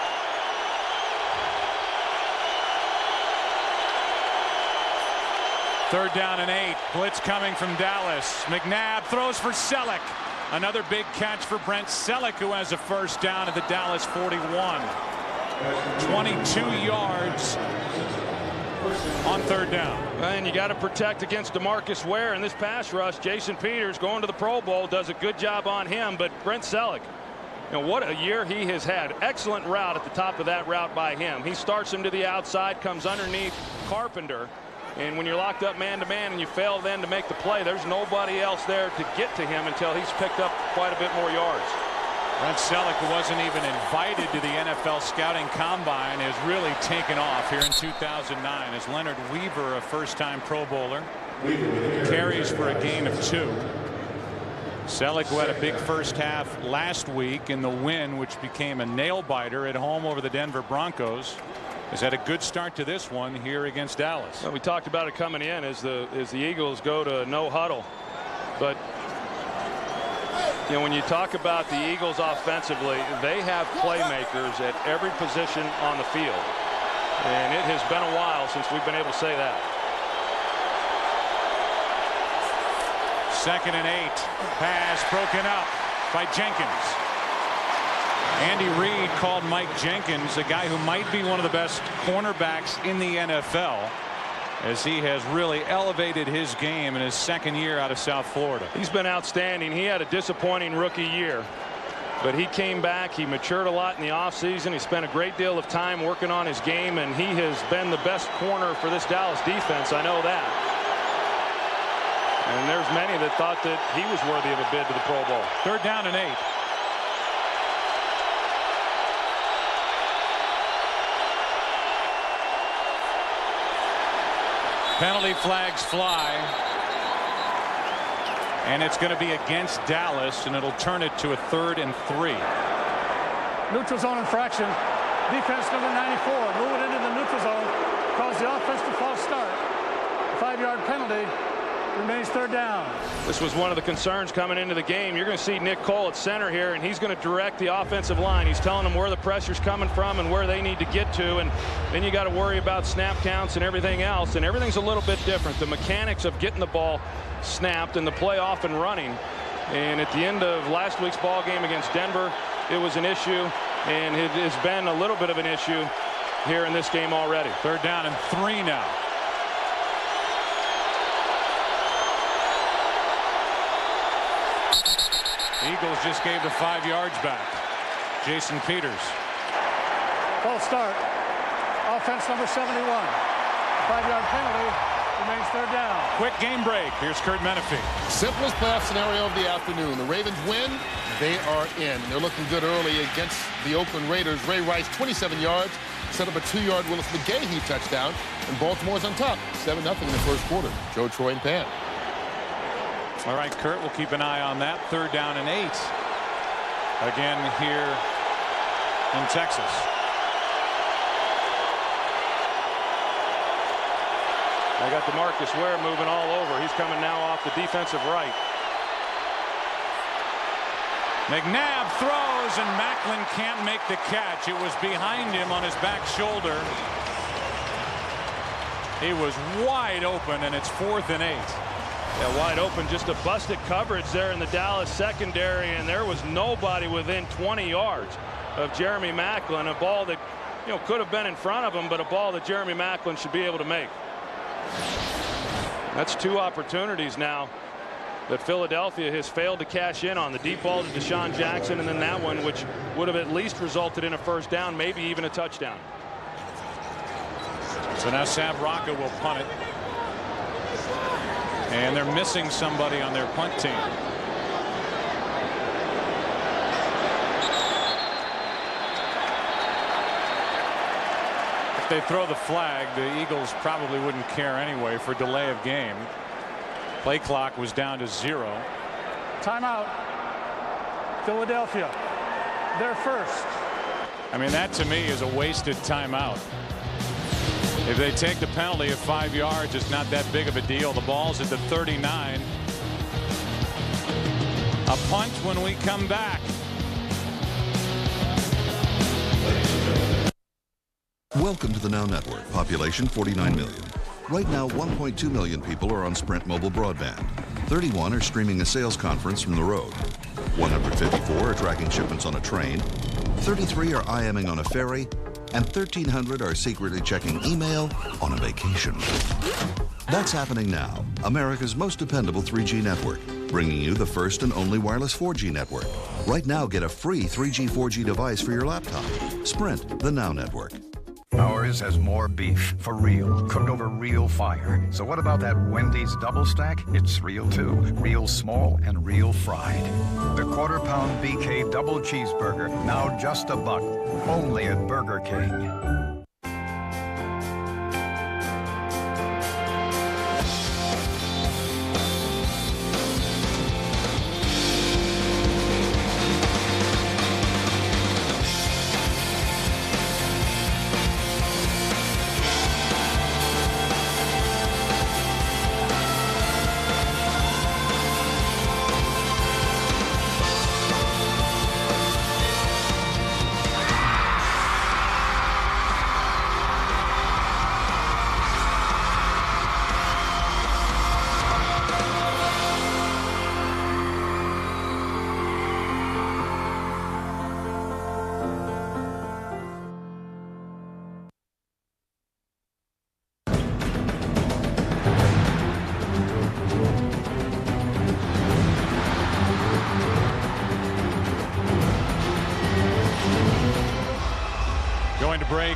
Third down and 8. Blitz coming from Dallas. McNabb throws for Selleck. Another big catch for Brent Selleck, who has a first down at the Dallas 41. 22 yards on third down. And you got to protect against DeMarcus Ware in this pass rush. Jason Peters, going to the Pro Bowl, does a good job on him. But Brent Selleck, you know, what a year he has had. Excellent route at the top of that route by him. He starts him to the outside, comes underneath Carpenter. And when you're locked up man-to-man and you fail then to make the play, there's nobody else there to get to him until he's picked up quite a bit more yards. Brent Selleck, who wasn't even invited to the NFL scouting combine, has really taken off here in 2009 as Leonard Weaver, a first-time Pro Bowler, carries for a gain of 2. Selleck, who had a big first half last week in the win, which became a nail-biter at home over the Denver Broncos, has had a good start to this one here against Dallas. Well, we talked about it coming in as the Eagles go to no huddle. But you know, when you talk about the Eagles offensively, they have playmakers at every position on the field. And it has been a while since we've been able to say that. 2nd and 8. Pass broken up by Jenkins. Andy Reid called Mike Jenkins a guy who might be one of the best cornerbacks in the NFL, as he has really elevated his game in his 2nd year out of South Florida. He's been outstanding. He had a disappointing rookie year, but he came back. He matured a lot in the offseason. He spent a great deal of time working on his game, and he has been the best corner for this Dallas defense. I know that. And there's many that thought that he was worthy of a bid to the Pro Bowl. 3rd down and 8. Penalty flags fly, and it's going to be against Dallas, and it'll turn it to a 3rd and 3. Neutral zone infraction. Defense number 94 moving into the neutral zone. Calls the offense to false start. 5-yard penalty. Remains third down. This was one of the concerns coming into the game. You're going to see Nick Cole at center here, and he's going to direct the offensive line. He's telling them where the pressure's coming from and where they need to get to, and then you got to worry about snap counts and everything else, and everything's a little bit different. The mechanics of getting the ball snapped and the play off and running. And at the end of last week's ball game against Denver, it was an issue, and it has been a little bit of an issue here in this game already. Third down and 3 now. Eagles just gave the 5 yards back. Jason Peters. False start. Offense number 71. 5-yard penalty. Remains third down. Quick game break. Here's Kurt Menefee. Simplest playoff scenario of the afternoon. The Ravens win. They are in. They're looking good early against the Oakland Raiders. Ray Rice, 27 yards. Set up a 2-yard Willis McGahee touchdown. And Baltimore's on top. 7-0 in the first quarter. Joe, Troy, and Pan. All right, Kurt, we'll keep an eye on that. Third down and 8. Again here in Texas. They got DeMarcus Ware moving all over. He's coming now off the defensive right. McNabb throws, and Macklin can't make the catch. It was behind him on his back shoulder. He was wide open, and it's 4th and 8. Yeah, wide open, just a busted coverage there in the Dallas secondary, and there was nobody within 20 yards of Jeremy Macklin. A ball that, could have been in front of him, but a ball that Jeremy Macklin should be able to make. That's 2 opportunities now that Philadelphia has failed to cash in on. The deep ball to Deshaun Jackson, and then that one, which would have at least resulted in a first down, maybe even a touchdown. So now Sam Rocca will punt it. And they're missing somebody on their punt team. If they throw the flag, the Eagles probably wouldn't care anyway for delay of game. Play clock was down to 0. Timeout. Philadelphia. They're first. I mean, that to me is a wasted timeout. If they take the penalty of 5 yards, it's not that big of a deal. The ball's at the 39. A punt when we come back. Welcome to the Now Network. Population 49 million. Right now, 1.2 million people are on Sprint mobile broadband. 31 are streaming a sales conference from the road. 154 are tracking shipments on a train. 33 are IMing on a ferry. And 1,300 are secretly checking email on a vacation. That's happening now. America's most dependable 3G network, bringing you the first and only wireless 4G network. Right now, get a free 3G, 4G device for your laptop. Sprint, the Now Network. Ours has more beef, for real, cooked over real fire. So what about that Wendy's double stack? It's real too. Real small and real fried. The quarter-pound BK double cheeseburger, now just $1, only at Burger King.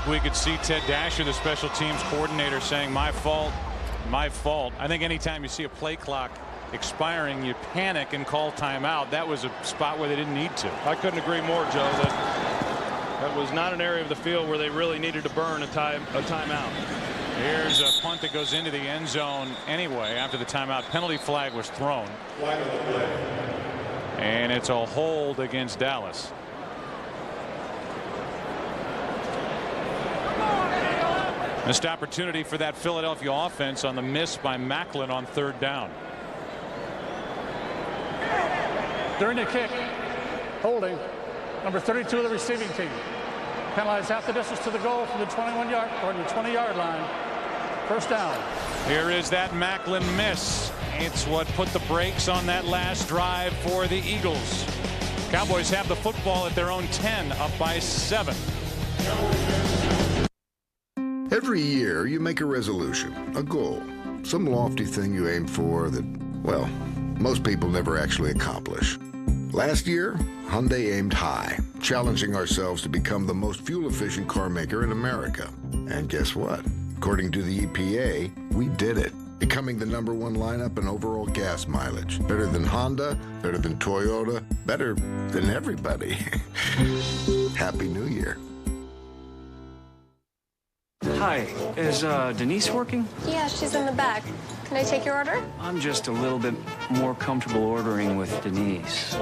We could see Ted Dasher, the special teams coordinator, saying, "My fault, my fault." I think anytime you see a play clock expiring, you panic and call timeout. That was a spot where they didn't need to. I couldn't agree more, Joe. That was not an area of the field where they really needed to burn a timeout. Here's a punt that goes into the end zone anyway after the timeout. Penalty flag was thrown. And it's a hold against Dallas. Missed opportunity for that Philadelphia offense on the miss by Macklin on 3rd down. During the kick, holding number 32 of the receiving team. Penalized half the distance to the goal from the 21-yard or the 20-yard line. 1st down. Here is that Macklin miss. It's what put the brakes on that last drive for the Eagles. Cowboys have the football at their own 10, up by 7. Every year you make a resolution, a goal, some lofty thing you aim for that, well, most people never actually accomplish. Last year, Hyundai aimed high, challenging ourselves to become the most fuel-efficient car maker in America. And guess what? According to the EPA, we did it, becoming the #1 lineup in overall gas mileage. Better than Honda, better than Toyota, better than everybody. Happy New Year. Hi, is Denise working? Yeah, she's in the back. Can I take your order? I'm just a little bit more comfortable ordering with Denise.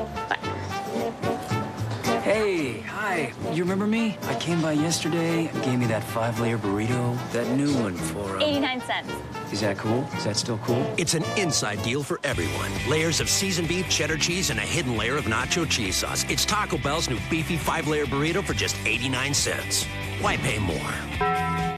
Hey, hi. You remember me? I came by yesterday and gave me that 5-layer burrito. That new one for 89 cents. Is that cool? Is that still cool? It's an inside deal for everyone. Layers of seasoned beef, cheddar cheese, and a hidden layer of nacho cheese sauce. It's Taco Bell's new beefy 5-layer burrito for just 89 cents. Why pay more?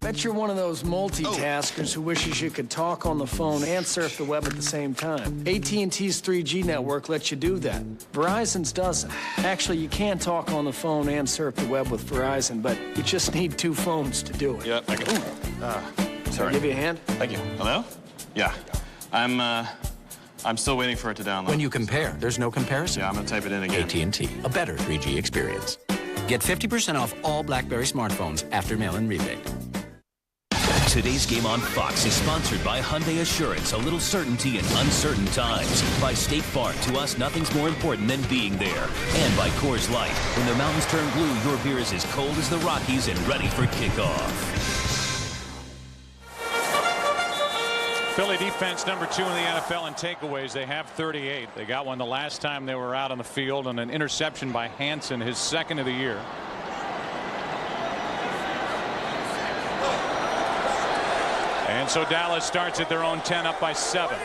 Bet you're one of those multitaskers who wishes you could talk on the phone and surf the web at the same time. AT&T's 3G network lets you do that. Verizon's doesn't. Actually, you can talk on the phone and surf the web with Verizon, but you just need 2 phones to do it. Yep, I can. Sorry. Give you a hand? Thank you. Hello? Yeah. I'm still waiting for it to download. When you compare, there's no comparison. Yeah, I'm gonna type it in again. AT&T, a better 3G experience. Get 50% off all BlackBerry smartphones after mail-in rebate. Today's game on Fox is sponsored by Hyundai Assurance, a little certainty in uncertain times. By State Farm, to us, nothing's more important than being there. And by Coors Light, when the mountains turn blue, your beer is as cold as the Rockies and ready for kickoff. Philly defense #2 in the NFL in takeaways. They have 38. They got one the last time they were out on the field on an interception by Hansen, his 2nd of the year. And so Dallas starts at their own 10, up by 7.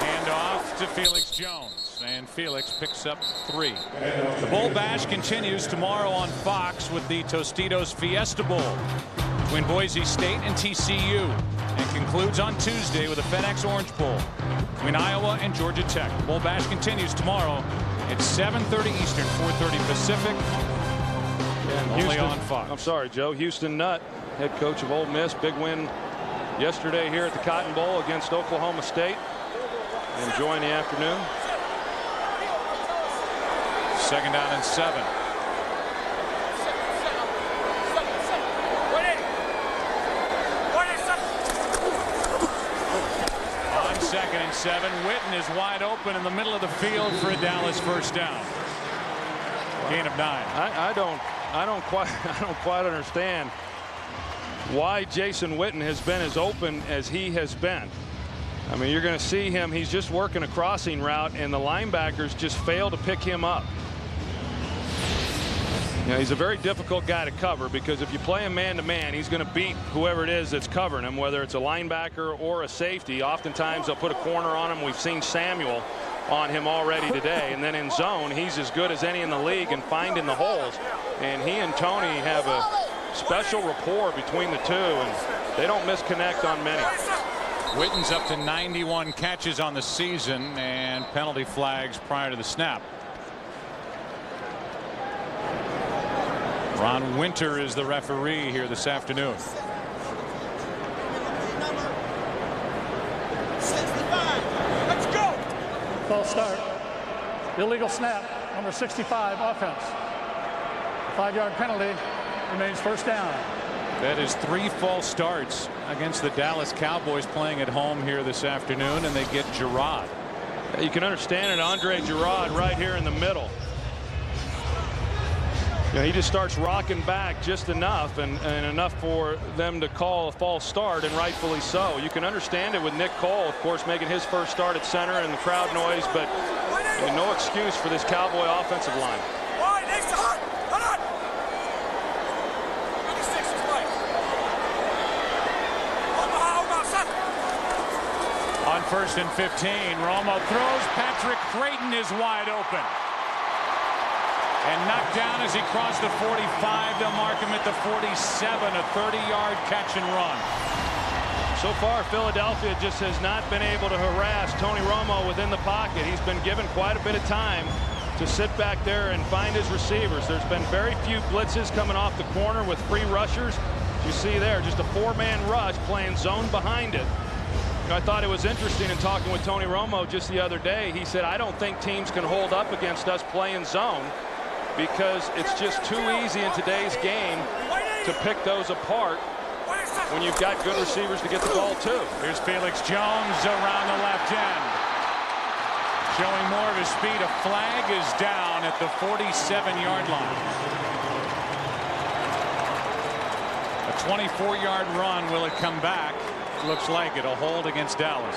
Hand off to Felix Jones, and Felix picks up 3. The Bowl Bash continues tomorrow on Fox with the Tostitos Fiesta Bowl between Boise State and TCU, and concludes on Tuesday with a FedEx Orange Bowl between Iowa and Georgia Tech. The Bowl Bash continues tomorrow at 7:30 Eastern, 4:30 Pacific. Only on Fox. I'm sorry, Joe. Houston Nutt, head coach of Ole Miss, big win yesterday here at the Cotton Bowl against Oklahoma State. Enjoying the afternoon. 2nd down and 7. On 2nd and 7, Witten is wide open in the middle of the field for a Dallas 1st down. Gain of 9. I don't quite understand why Jason Witten has been as open as he has been. I mean, you're going to see him. He's just working a crossing route, and the linebackers just fail to pick him up. You know, he's a very difficult guy to cover, because if you play him man-to-man, he's going to beat whoever it is that's covering him, whether it's a linebacker or a safety. Oftentimes they'll put a corner on him. We've seen Samuel on him already today. And then in zone, he's as good as any in the league in finding the holes. And he and Tony have a special rapport between the two, and they don't misconnect on many. Witten's up to 91 catches on the season, and penalty flags prior to the snap. Ron Winter is the referee here this afternoon. Let's go. False start. Illegal snap. Number 65 offense. 5-yard penalty. Remains 1st down. That is 3 false starts against the Dallas Cowboys playing at home here this afternoon, and they get Gerard. You can understand it. Andre Gerard right here in the middle. You know, he just starts rocking back just enough, and enough for them to call a false start, and rightfully so. You can understand it with Nick Cole, of course, making his first start at center and the crowd noise, but no excuse for this Cowboy offensive line. On 1st and 15, Romo throws. Patrick Creighton is wide open. And knocked down as he crossed the 45. They'll mark him at the 47, a 30-yard catch and run. So far, Philadelphia just has not been able to harass Tony Romo within the pocket. He's been given quite a bit of time to sit back there and find his receivers. There's been very few blitzes coming off the corner with free rushers. You see there, just a 4-man rush playing zone behind it. I thought it was interesting in talking with Tony Romo just the other day. He said, I don't think teams can hold up against us playing zone because it's just too easy in today's game to pick those apart when you've got good receivers to get the ball to. Here's Felix Jones around the left end. Showing more of his speed. A flag is down at the 47-yard line. A 24-yard run. Will it come back? Looks like it. A hold against Dallas.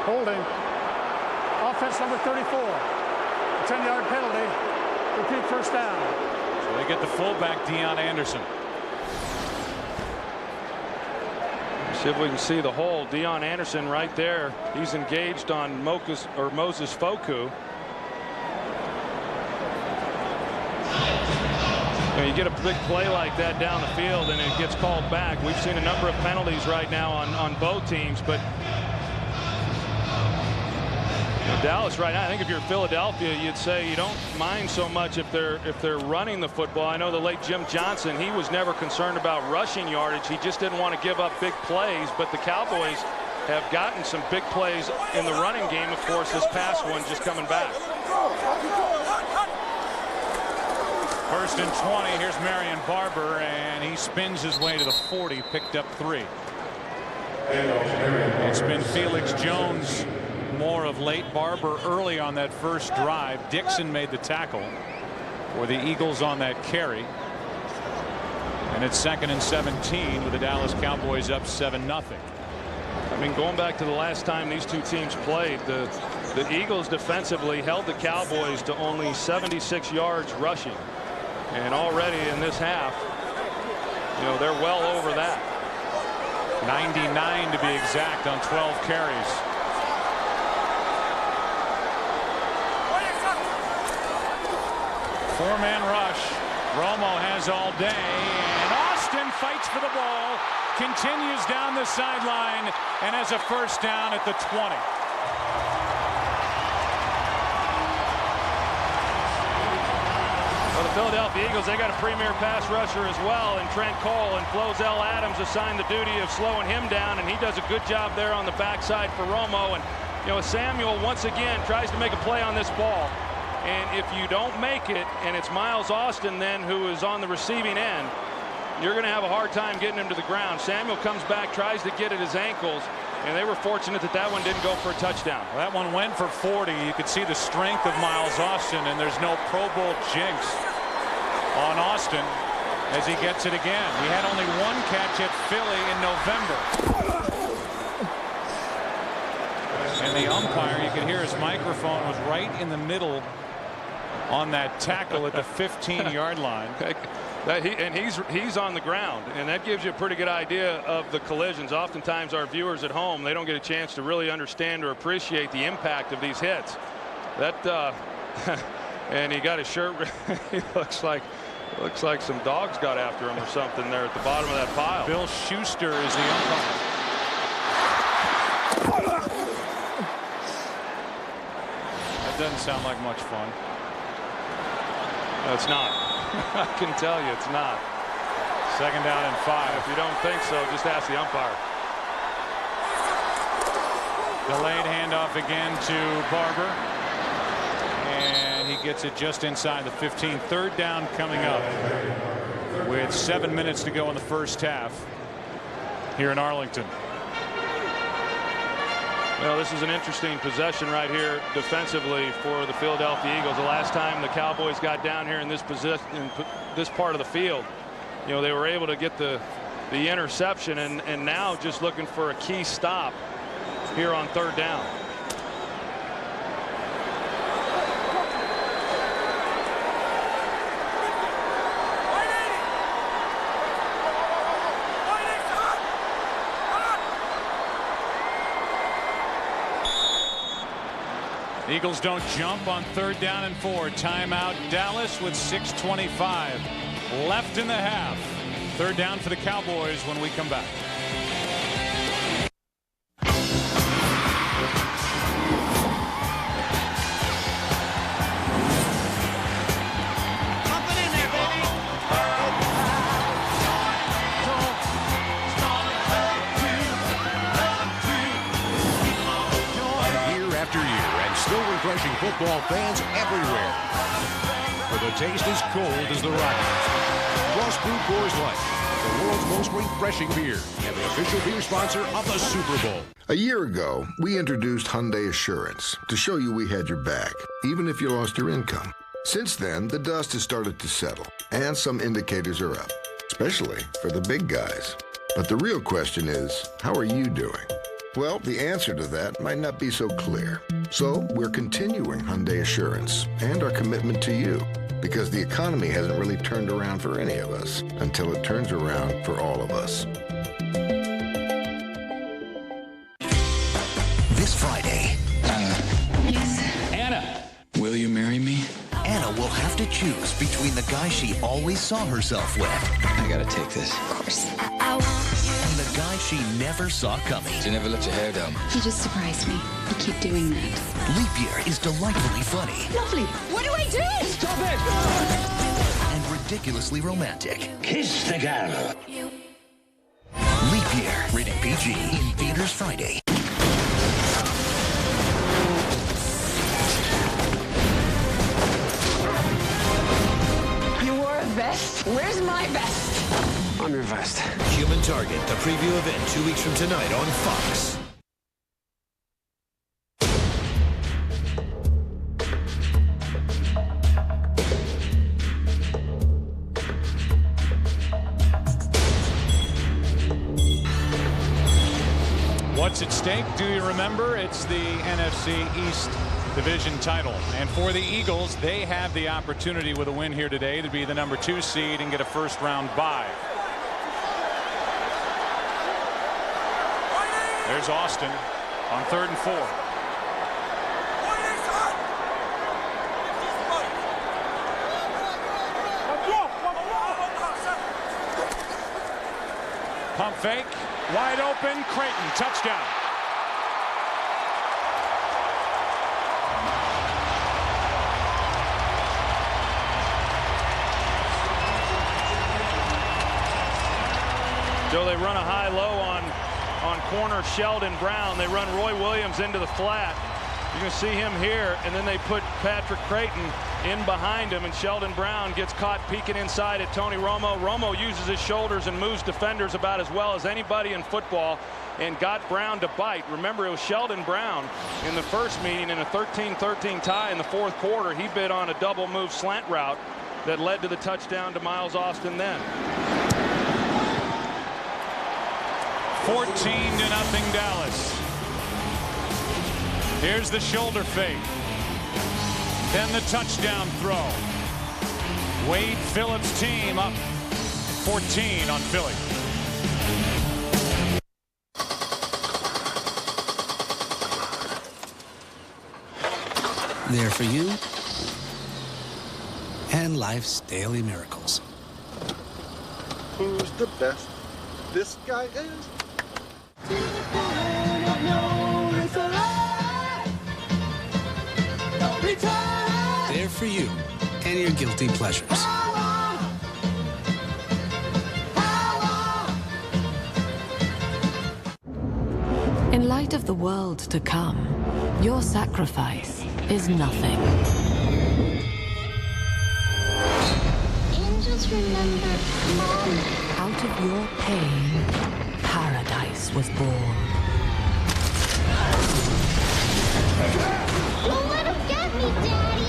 Holding. Offense number 34. A 10-yard penalty. Repeat first down. So they get the fullback, Deion Anderson. See if we can see the hold. Deion Anderson right there. He's engaged on Moses Foku. You get a big play like that down the field and it gets called back. We've seen a number of penalties right now on both teams, but Dallas right now, I think if you're Philadelphia, you'd say you don't mind so much if they're running the football. I know the late Jim Johnson, he was never concerned about rushing yardage. He just didn't want to give up big plays, but the Cowboys have gotten some big plays in the running game. Of course, this past one just coming back. 1st and 20. Here's Marion Barber, and he spins his way to the 40, picked up 3. It's been Felix Jones more of late. Barber early on that first drive. Dixon made the tackle for the Eagles on that carry. And it's 2nd and 17 with the Dallas Cowboys up 7-0. I mean, going back to the last time these two teams played, the Eagles defensively held the Cowboys to only 76 yards rushing. And already in this half, they're well over that. 99 to be exact on 12 carries. Four-man rush. Romo has all day, and Austin fights for the ball, continues down the sideline, and has a first down at the 20. Well, the Philadelphia Eagles, they got a premier pass rusher as well in Trent Cole, and Flozell Adams assigned the duty of slowing him down, and he does a good job there on the backside for Romo. And Samuel once again tries to make a play on this ball, and if you don't make it, and it's Miles Austin then who is on the receiving end, you're going to have a hard time getting him to the ground. Samuel comes back, tries to get at his ankles, and they were fortunate that one didn't go for a touchdown. Well, that one went for 40. You could see the strength of Miles Austin, and there's no Pro Bowl jinx on Austin as he gets it again. He had only one catch at Philly in November. And the umpire, you can hear his microphone was right in the middle on that tackle at the 15-yard line. He's on the ground, and that gives you a pretty good idea of the collisions. Oftentimes our viewers at home, they don't get a chance to really understand or appreciate the impact of these hits. And he got his shirt. He looks like some dogs got after him or something there at the bottom of that pile. Bill Schuster is the umpire. That doesn't sound like much fun. No, it's not. I can tell you it's not. 2nd down and 5. If you don't think so, just ask the umpire. Delayed handoff again to Barber. And he gets it just inside the 15. 3rd down coming up with 7 minutes to go in the first half here in Arlington. Well, this is an interesting possession right here defensively for the Philadelphia Eagles. The last time the Cowboys got down here in this part of the field, they were able to get the interception, and now just looking for a key stop here on 3rd down. Eagles don't jump on 3rd down and 4. Timeout Dallas with 6:25 left in the half. 3rd down for the Cowboys when we come back. Refreshing football fans everywhere. For the taste as cold as the Rockies. Cross Brew Coors Light, the world's most refreshing beer, and the official beer sponsor of the Super Bowl. A year ago, we introduced Hyundai Assurance to show you we had your back, even if you lost your income. Since then, the dust has started to settle, and some indicators are up, especially for the big guys. But the real question is, how are you doing? Well, the answer to that might not be so clear. So we're continuing Hyundai Assurance and our commitment to you, because the economy hasn't really turned around for any of us until it turns around for all of us. This Friday. Yes. Anna. Will you marry me? Anna will have to choose between the guy she always saw herself with. I gotta take this. Of course. And the guy she never saw coming. You never let your hair down. You just surprised me. You keep doing that. Leap Year is delightfully funny. Lovely. What do I do? Stop it! And ridiculously romantic. Kiss the girl. Leap Year, rated PG, in theaters Friday. You wore a vest? Where's my vest? I'm your vest. Human Target, the preview event 2 weeks from tonight on Fox. What's at stake? Do you remember? It's the NFC East division title. And for the Eagles, they have the opportunity with a win here today to be the number 2 seed and get a first-round bye. There's Austin on 3rd and 4. Pump fake, wide open, Creighton, touchdown. So they run a high-low on corner Sheldon Brown. They run Roy Williams into the flat. You can see him here, and then they put Patrick Creighton in behind him, and Sheldon Brown gets caught peeking inside at Tony Romo. Romo uses his shoulders and moves defenders about as well as anybody in football and got Brown to bite. Remember, it was Sheldon Brown in the first meeting in a 13-13 tie in the 4th quarter. He bid on a double move slant route that led to the touchdown to Miles Austin then. 14-0 Dallas. Here's the shoulder fake. Then the touchdown throw. Wade Phillips' team up 14 on Philly. There for you and life's daily miracles. Who's the best? This guy is. There for you and your guilty pleasures. In light of the world to come, your sacrifice is nothing. Angels remember Mom. Out of your pain, paradise was born. Don't let him get me, Daddy!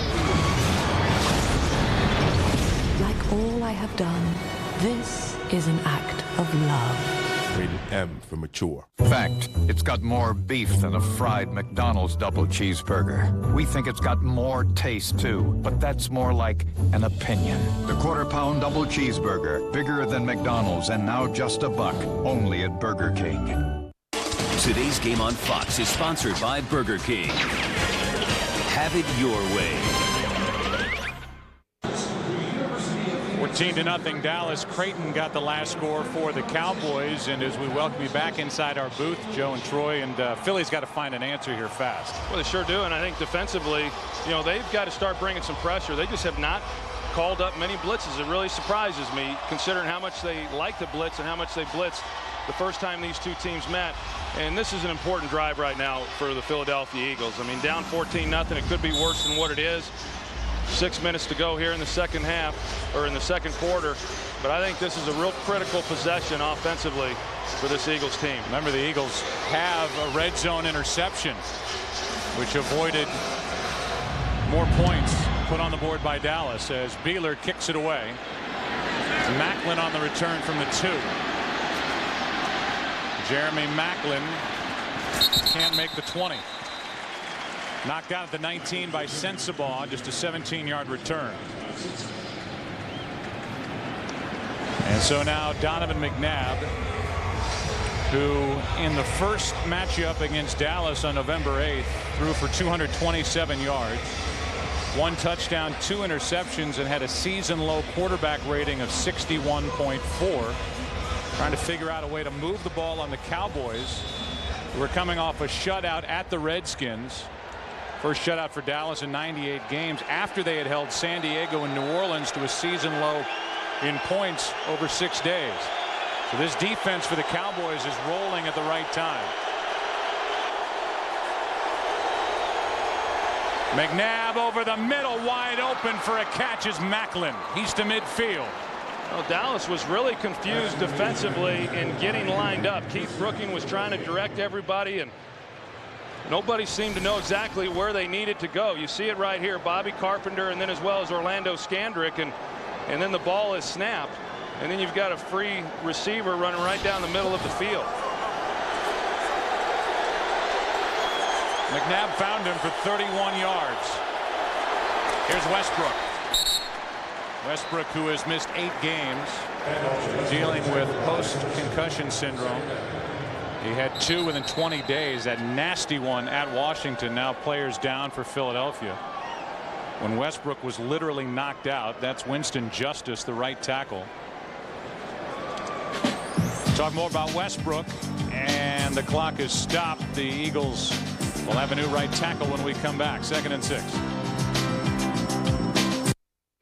Like all I have done, this is an act of love. Rated M for mature. Fact, it's got more beef than a fried McDonald's double cheeseburger. We think it's got more taste too, but that's more like an opinion. The quarter-pound double cheeseburger, bigger than McDonald's and now just $1, only at Burger King. Today's game on Fox is sponsored by Burger King. have it your way. 14-0 Dallas. Creighton got the last score for the Cowboys, and as we welcome you back inside our booth, Joe and Troy, and Philly's got to find an answer here fast. Well, they sure do, and I think defensively, you know, they've got to start bringing some pressure. They just have not called up many blitzes. It really surprises me, considering how much they like to blitz and how much they blitzed the first time these two teams met. And this is an important drive right now for the Philadelphia Eagles. I mean, down 14-0, it could be worse than what it is. 6 minutes to go here in the second half, or in the second quarter. But I think this is a real critical possession offensively for this Eagles team. Remember, the Eagles have a red zone interception, which avoided more points put on the board by Dallas as Beeler kicks it away. Macklin on the return from the 2. Jeremy Macklin can't make the 20. Knocked out at the 19 by Sensabaugh, just a 17-yard return. And so now Donovan McNabb, who in the first matchup against Dallas on November 8th threw for 227 yards, 1 touchdown, 2 interceptions, and had a season-low quarterback rating of 61.4. Trying to figure out a way to move the ball on the Cowboys, who were coming off a shutout at the Redskins. First shutout for Dallas in 98 games after they had held San Diego and New Orleans to a season low in points over 6 days. So this defense for the Cowboys is rolling at the right time. McNabb over the middle, wide open for a catch is Macklin. He's to midfield. Well, Dallas was really confused defensively in getting lined up. Keith Brooking was trying to direct everybody, and nobody seemed to know exactly where they needed to go. You see it right here, Bobby Carpenter, and then as well as Orlando Scandrick, and then the ball is snapped, and then you've got a free receiver running right down the middle of the field. McNabb found him for 31 yards. Here's Westbrook. Westbrook, who has missed 8 games, dealing with post-concussion syndrome. He had 2 within 20 days. That nasty one at Washington. Now players down for Philadelphia. When Westbrook was literally knocked out, that's Winston Justice, the right tackle. Talk more about Westbrook, and the clock is stopped. The Eagles will have a new right tackle when we come back. 2nd and 6.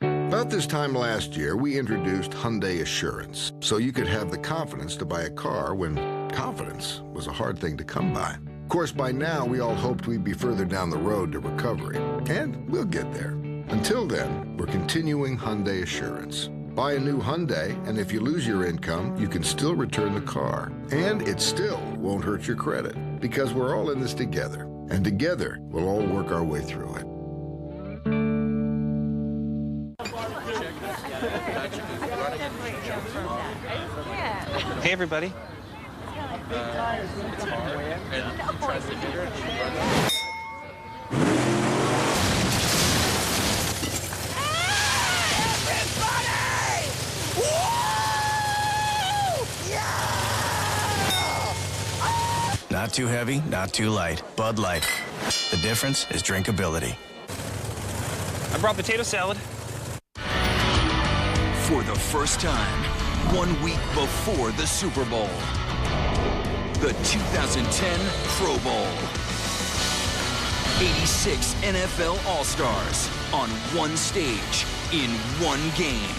About this time last year, we introduced Hyundai Assurance, so you could have the confidence to buy a car when confidence was a hard thing to come by. Of course, by now, we all hoped we'd be further down the road to recovery, and we'll get there. Until then, we're continuing Hyundai Assurance. Buy a new Hyundai, and if you lose your income, you can still return the car. And it still won't hurt your credit, because we're all in this together, and together, we'll all work our way through it. Hey, everybody. Not too heavy, not too light. Bud Light. The difference is drinkability. I brought potato salad. For the first time, 1 week before the Super Bowl, the 2010 Pro Bowl. 86 NFL All-Stars on one stage in one game.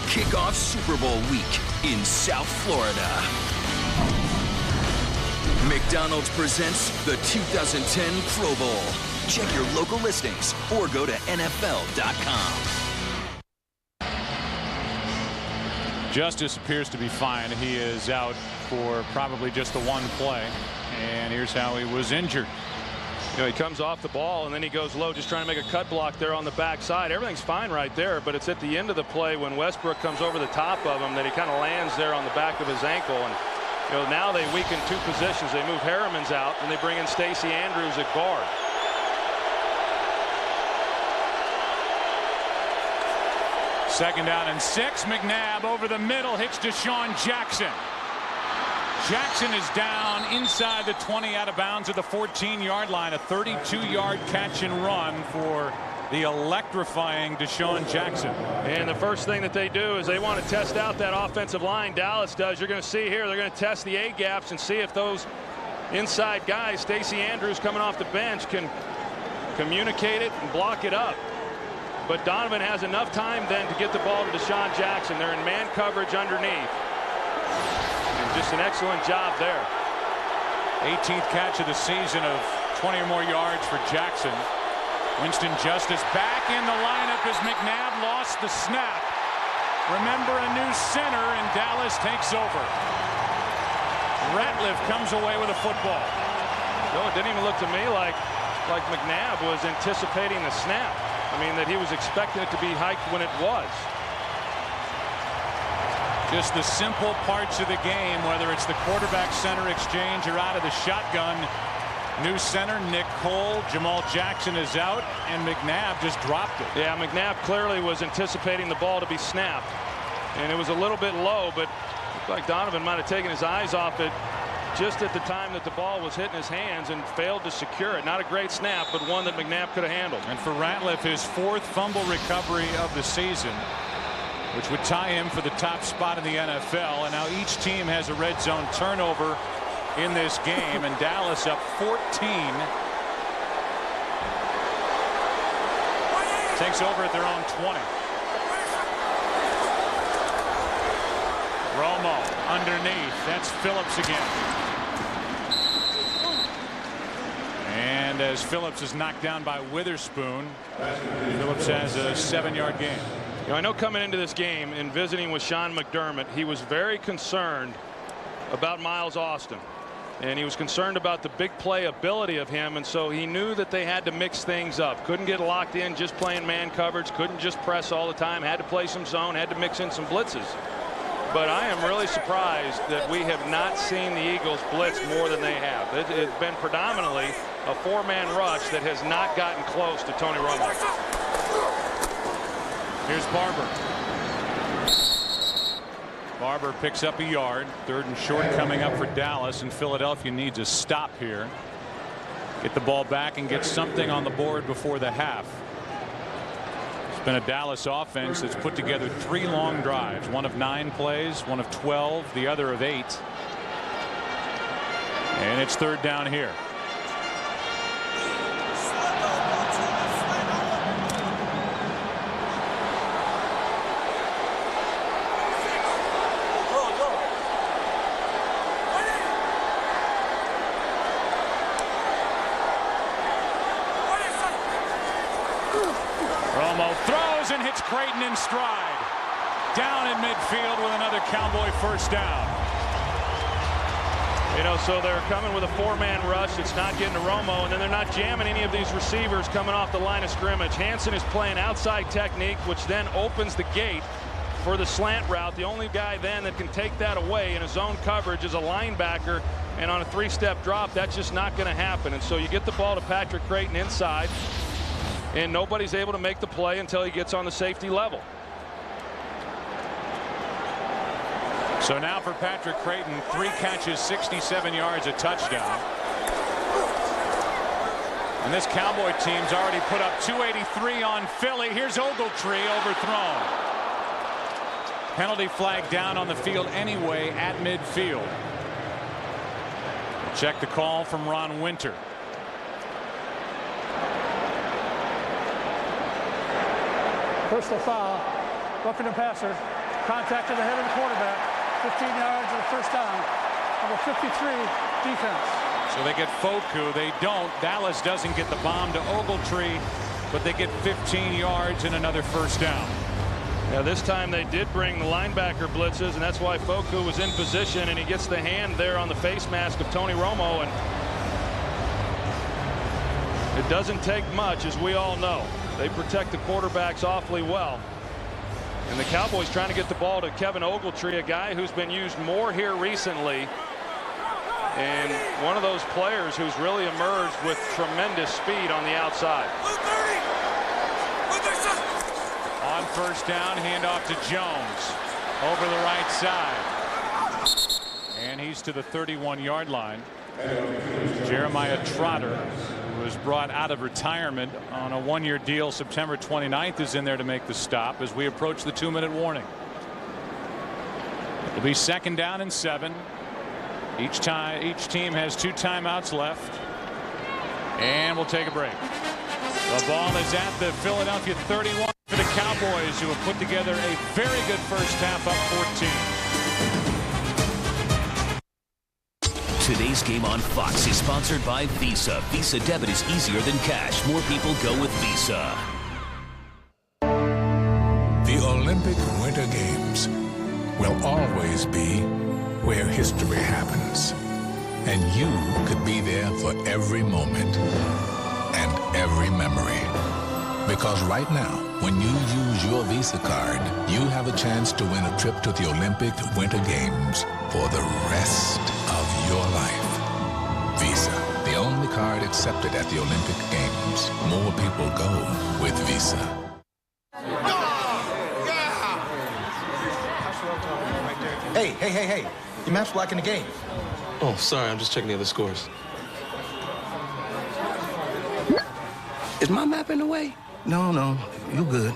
Kickoff Super Bowl week in South Florida. McDonald's presents the 2010 Pro Bowl. Check your local listings or go to NFL.com. Justice appears to be fine. He is out for probably just the one play. And here's how he was injured. You know, he comes off the ball and then he goes low, just trying to make a cut block there on the backside. Everything's fine right there, but it's at the end of the play when Westbrook comes over the top of him that he kind of lands there on the back of his ankle. And you know, now they weaken 2 positions. They move Harriman's out and they bring in Stacey Andrews at guard. Second down and 6. McNabb over the middle, hits Deshaun Jackson. Jackson is down inside the 20, out of bounds at the 14-yard line. A 32-yard catch and run for the electrifying Deshaun Jackson. And the first thing that they do is they want to test out that offensive line. Dallas does. You're going to see here, they're going to test the A gaps and see if those inside guys, Stacey Andrews coming off the bench, can communicate it and block it up. But Donovan has enough time then to get the ball to Deshaun Jackson. They're in man coverage underneath. And just an excellent job there. 18th catch of the season of 20 or more yards for Jackson. Winston Justice back in the lineup as McNabb lost the snap. Remember, a new center, and Dallas takes over. Ratliff comes away with a football. No, it didn't even look to me like McNabb was anticipating the snap. I mean, that he was expecting it to be hiked when it was. Just the simple parts of the game, whether it's the quarterback-center exchange or out of the shotgun. New center, Nick Cole. Jamal Jackson is out, and McNabb just dropped it. Yeah, McNabb clearly was anticipating the ball to be snapped. And it was a little bit low, but it looked like Donovan might have taken his eyes off it just at the time that the ball was hitting his hands and failed to secure it. Not a great snap, but one that McNabb could have handled. And for Ratliff, his 4th fumble recovery of the season, which would tie him for the top spot in the NFL. And now each team has a red zone turnover in this game, and Dallas up 14. Takes over at their own 20. Romo underneath. That's Phillips again. And as Phillips is knocked down by Witherspoon, Phillips has a 7-yard gain. You know, I know coming into this game and visiting with Sean McDermott, he was very concerned about Miles Austin. And he was concerned about the big play ability of him, and so he knew that they had to mix things up. Couldn't get locked in just playing man coverage, couldn't just press all the time, had to play some zone, had to mix in some blitzes. But I am really surprised that we have not seen the Eagles blitz more than they have. It's been predominantly a 4-man rush that has not gotten close to Tony Romo. Here's Barber. Barber picks up a yard. 3rd and short coming up for Dallas, and Philadelphia needs a stop here. Get the ball back and get something on the board before the half. It's been a Dallas offense that's put together 3 long drives, one of 9 plays, one of 12, the other of 8. And it's 3rd down here. And hits Creighton in stride. Down in midfield with another Cowboy first down. You know, so they're coming with a 4-man rush. It's not getting to Romo, and then they're not jamming any of these receivers coming off the line of scrimmage. Hansen is playing outside technique, which then opens the gate for the slant route. The only guy then that can take that away in a zone coverage is a linebacker, and on a 3-step drop, that's just not going to happen. And so you get the ball to Patrick Creighton inside, and nobody's able to make the play until he gets on the safety level. So now for Patrick Creighton, 3 catches, 67 yards, a touchdown. And this Cowboy team's already put up 283 on Philly. Here's Ogletree overthrown. Penalty flag down on the field anyway at midfield. Check the call from Ron Winter. Personal foul, roughing the passer, contact to the head of the quarterback, 15 yards and a first down. Number 53, defense. So they get Foku. They don't. Dallas doesn't get the bomb to Ogletree, but they get 15 yards and another first down. Yeah, this time they did bring the linebacker blitzes, and that's why Foku was in position, and he gets the hand there on the face mask of Tony Romo, and it doesn't take much, as we all know. They protect the quarterbacks awfully well. And the Cowboys trying to get the ball to Kevin Ogletree, a guy who's been used more here recently, and one of those players who's really emerged with tremendous speed on the outside. On first down, handoff to Jones over the right side. And he's to the 31-yard line. Jeremiah Trotter, who was brought out of retirement on a one-year deal September 29th, is in there to make the stop as we approach the 2-minute warning. It'll be 2nd down and 7. Each team has 2 timeouts left. And we'll take a break. The ball is at the Philadelphia 31 for the Cowboys, who have put together a very good first half, up 14. Today's game on Fox is sponsored by Visa. Visa debit is easier than cash. More people go with Visa. The Olympic Winter Games will always be where history happens. And you could be there for every moment and every memory. Because right now, when you use your Visa card, you have a chance to win a trip to the Olympic Winter Games for the rest of your life. Visa, the only card accepted at the Olympic Games. More people go with Visa. Hey. Your map's blocking the game. Oh, sorry. I'm just checking the other scores. Is my map in the way? No. You good.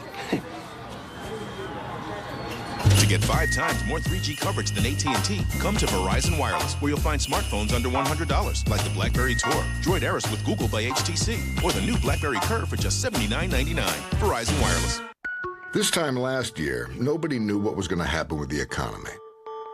To get 5 times more 3G coverage than AT&T, come to Verizon Wireless, where you'll find smartphones under $100, like the BlackBerry Tour, Droid Aeris with Google by HTC, or the new BlackBerry Curve for just $79.99. Verizon Wireless. This time last year, nobody knew what was going to happen with the economy.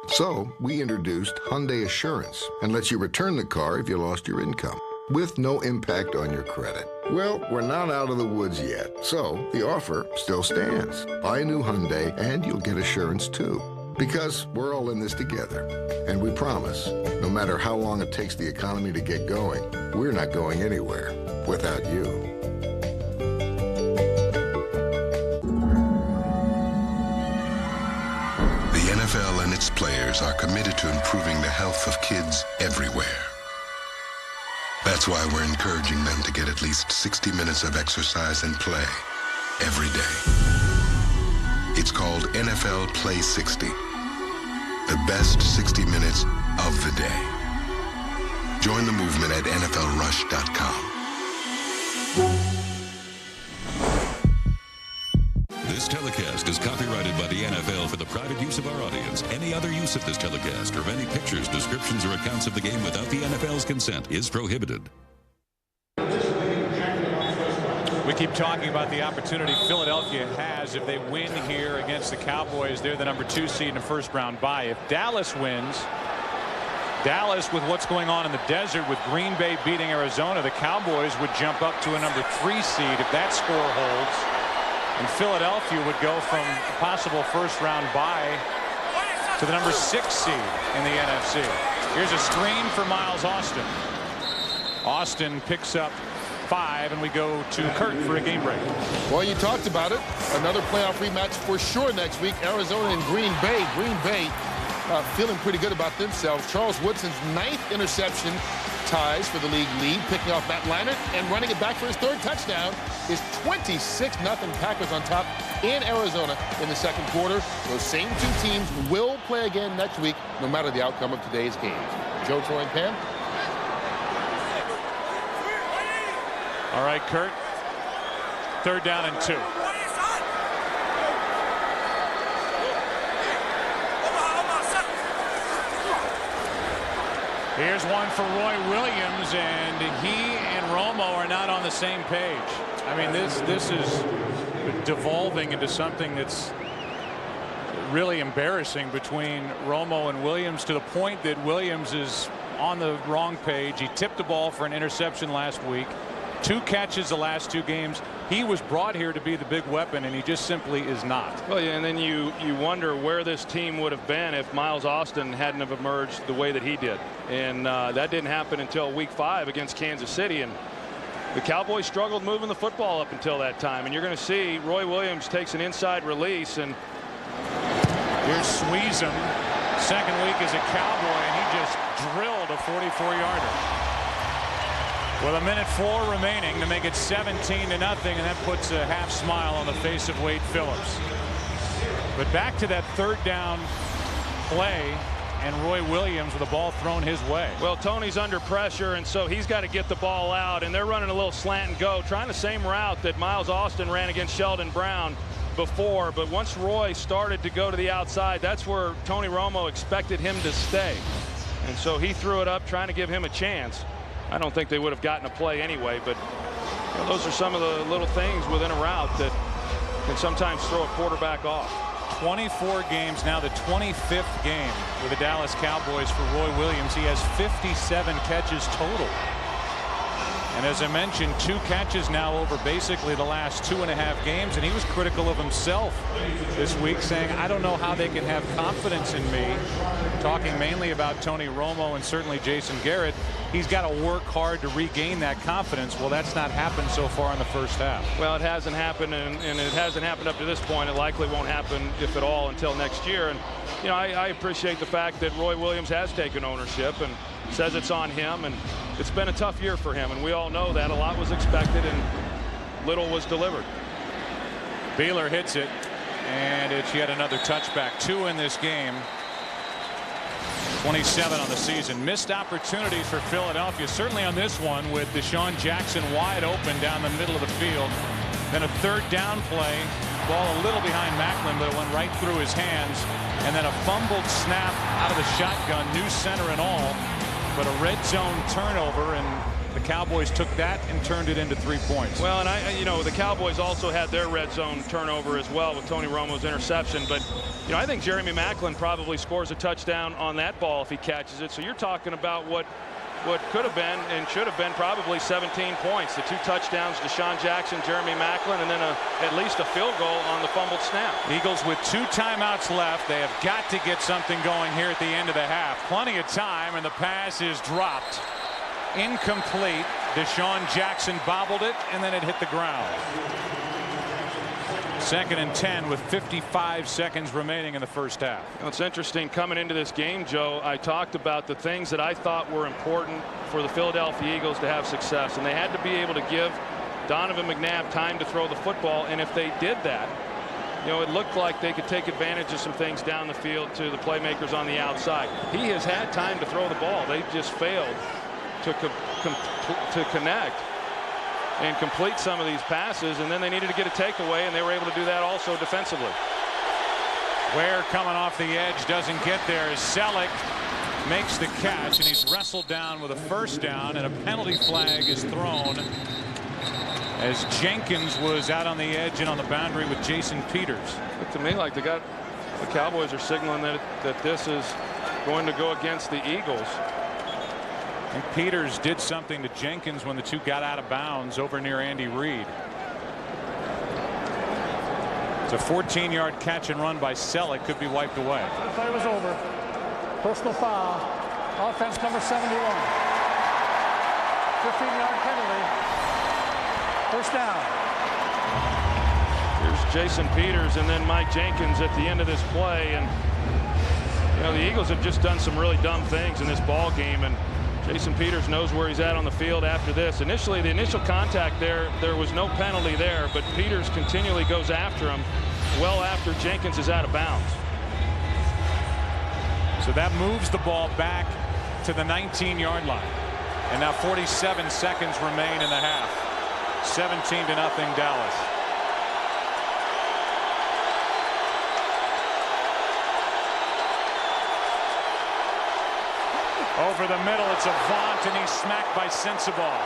So we introduced Hyundai Assurance and lets you return the car if you lost your income, with no impact on your credit. Well, we're not out of the woods yet, so the offer still stands. Buy a new Hyundai and you'll get assurance too. Because we're all in this together. And we promise, no matter how long it takes the economy to get going, we're not going anywhere without you. The NFL and its players are committed to improving the health of kids everywhere. That's why we're encouraging them to get at least 60 minutes of exercise and play every day. It's called NFL Play 60. The best 60 minutes of the day. Join the movement at NFLRush.com. This telecast is copyrighted by the NFL for the private use of our audience. Any other use of this telecast or of any pictures, descriptions, or accounts of the game without the NFL's consent is prohibited. We keep talking about the opportunity Philadelphia has if they win here against the Cowboys. They're the number 2 seed in a first-round bye. If Dallas wins, Dallas, with what's going on in the desert with Green Bay beating Arizona, the Cowboys would jump up to a number 3 seed if that score holds. And Philadelphia would go from a possible first-round bye to the number 6 seed in the NFC. Here's a screen for Miles Austin. Austin picks up 5, and we go to Kurt for a game break. Well, you talked about it. Another playoff rematch for sure next week. Arizona and Green Bay. Green Bay feeling pretty good about themselves. Charles Woodson's 9th interception ties for the league lead, picking off Matt Leinart and running it back for his 3rd touchdown. Is 26-0 Packers on top in Arizona in the 2nd quarter. Those same 2 teams will play again next week, no matter the outcome of today's games. Joe, Troy, and Pam. All right, Kurt. 3rd down and 2. Here's one for Roy Williams, and he and Romo are not on the same page. I mean, this is devolving into something that's really embarrassing between Romo and Williams, to the point that Williams is on the wrong page. He tipped the ball for an interception last week. 2 catches the last 2 games. He was brought here to be the big weapon, and he just simply is not. Well, yeah, and then you wonder where this team would have been if Miles Austin hadn't have emerged the way that he did. And that didn't happen until week 5 against Kansas City. And the Cowboys struggled moving the football up until that time. And you're going to see Roy Williams takes an inside release. And here's Sweezum. 2nd week as a Cowboy, and he just drilled a 44-yarder. With 1:04 remaining to make it 17-0, and that puts a half smile on the face of Wade Phillips. But back to that 3rd down play. and Roy Williams with the ball thrown his way. Well, Tony's under pressure, and so he's got to get the ball out, and they're running a little slant and go, trying the same route that Miles Austin ran against Sheldon Brown before. But once Roy started to go to the outside, that's where Tony Romo expected him to stay. And so he threw it up, trying to give him a chance. I don't think they would have gotten a play anyway, but you know, those are some of the little things within a route that can sometimes throw a quarterback off. 24 games now, the 25th game with the Dallas Cowboys for Roy Williams. He has 57 catches total. And as I mentioned, 2 catches now over basically the last 2.5 games. And he was critical of himself this week, saying, I don't know how they can have confidence in me. Talking mainly about Tony Romo and certainly Jason Garrett. He's got to work hard to regain that confidence. Well, that's not happened so far in the first half. Well, it hasn't happened, and it hasn't happened up to this point. It likely won't happen, if at all, until next year. And, you know, I appreciate the fact that Roy Williams has taken ownership and says it's on him. And it's been a tough year for him, and we all know that. A lot was expected, and little was delivered. Beeler hits it, and it's yet another touchback. 2 in this game. 27 on the season. Missed opportunities for Philadelphia, certainly on this one, with Deshaun Jackson wide open down the middle of the field. Then a 3rd down play, ball a little behind Macklin, but it went right through his hands. And then a fumbled snap out of the shotgun, new center and all, but a red zone turnover, and the Cowboys took that and turned it into 3 points. Well, and you know, the Cowboys also had their red zone turnover as well with Tony Romo's interception. But, you know, I think Jeremy Macklin probably scores a touchdown on that ball if he catches it. So you're talking about what could have been and should have been probably 17 points. The 2 touchdowns, Deshaun Jackson, Jeremy Macklin, and then at least a field goal on the fumbled snap. Eagles with 2 timeouts left. They have got to get something going here at the end of the half. Plenty of time, and the pass is dropped. Incomplete. Deshaun Jackson bobbled it, and then it hit the ground. 2nd and 10 with 55 seconds remaining in the first half. Well, it's interesting coming into this game, Joe. I talked about the things that I thought were important for the Philadelphia Eagles to have success, and they had to be able to give Donovan McNabb time to throw the football. And if they did that, you know, it looked like they could take advantage of some things down the field to the playmakers on the outside. He has had time to throw the ball. They just failed to connect and complete some of these passes, and then they needed to get a takeaway, and they were able to do that also defensively. Ware coming off the edge, doesn't get there as Selleck makes the catch, and he's wrestled down with a 1st down, and a penalty flag is thrown as Jenkins was out on the edge and on the boundary with Jason Peters. Looked to me like the Cowboys are signaling that this is going to go against the Eagles. And Peters did something to Jenkins when the 2 got out of bounds over near Andy Reid. It's a 14-yard catch and run by Selleck, could be wiped away. The play was over. Personal foul. Offense number 71. 15-yard penalty. 1st down. Here's Jason Peters and then Mike Jenkins at the end of this play. And you know, the Eagles have just done some really dumb things in this ball game, and Jason Peters knows where he's at on the field after this. Initially, the initial contact there was no penalty there, but Peters continually goes after him well after Jenkins is out of bounds. So that moves the ball back to the 19-yard line. And now 47 seconds remain in the half. 17-0 Dallas. Over the middle, it's Avant, and he's smacked by Sensabaugh.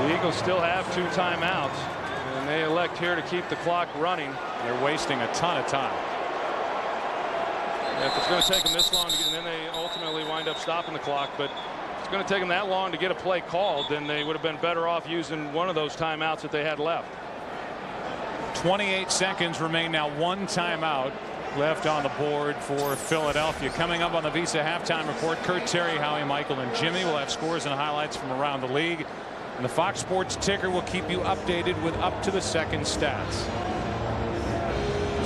The Eagles still have 2 timeouts, and they elect here to keep the clock running. They're wasting a ton of time. Yeah, if it's going to take them this long to get, and then they ultimately wind up stopping the clock, but if it's going to take them that long to get a play called, then they would have been better off using one of those timeouts that they had left. 28 seconds remain now. 1 timeout left on the board for Philadelphia. Coming up on the Visa halftime report, Kurt, Terry, Howie, Michael, and Jimmy will have scores and highlights from around the league. And the Fox Sports ticker will keep you updated with up-to-the-second stats.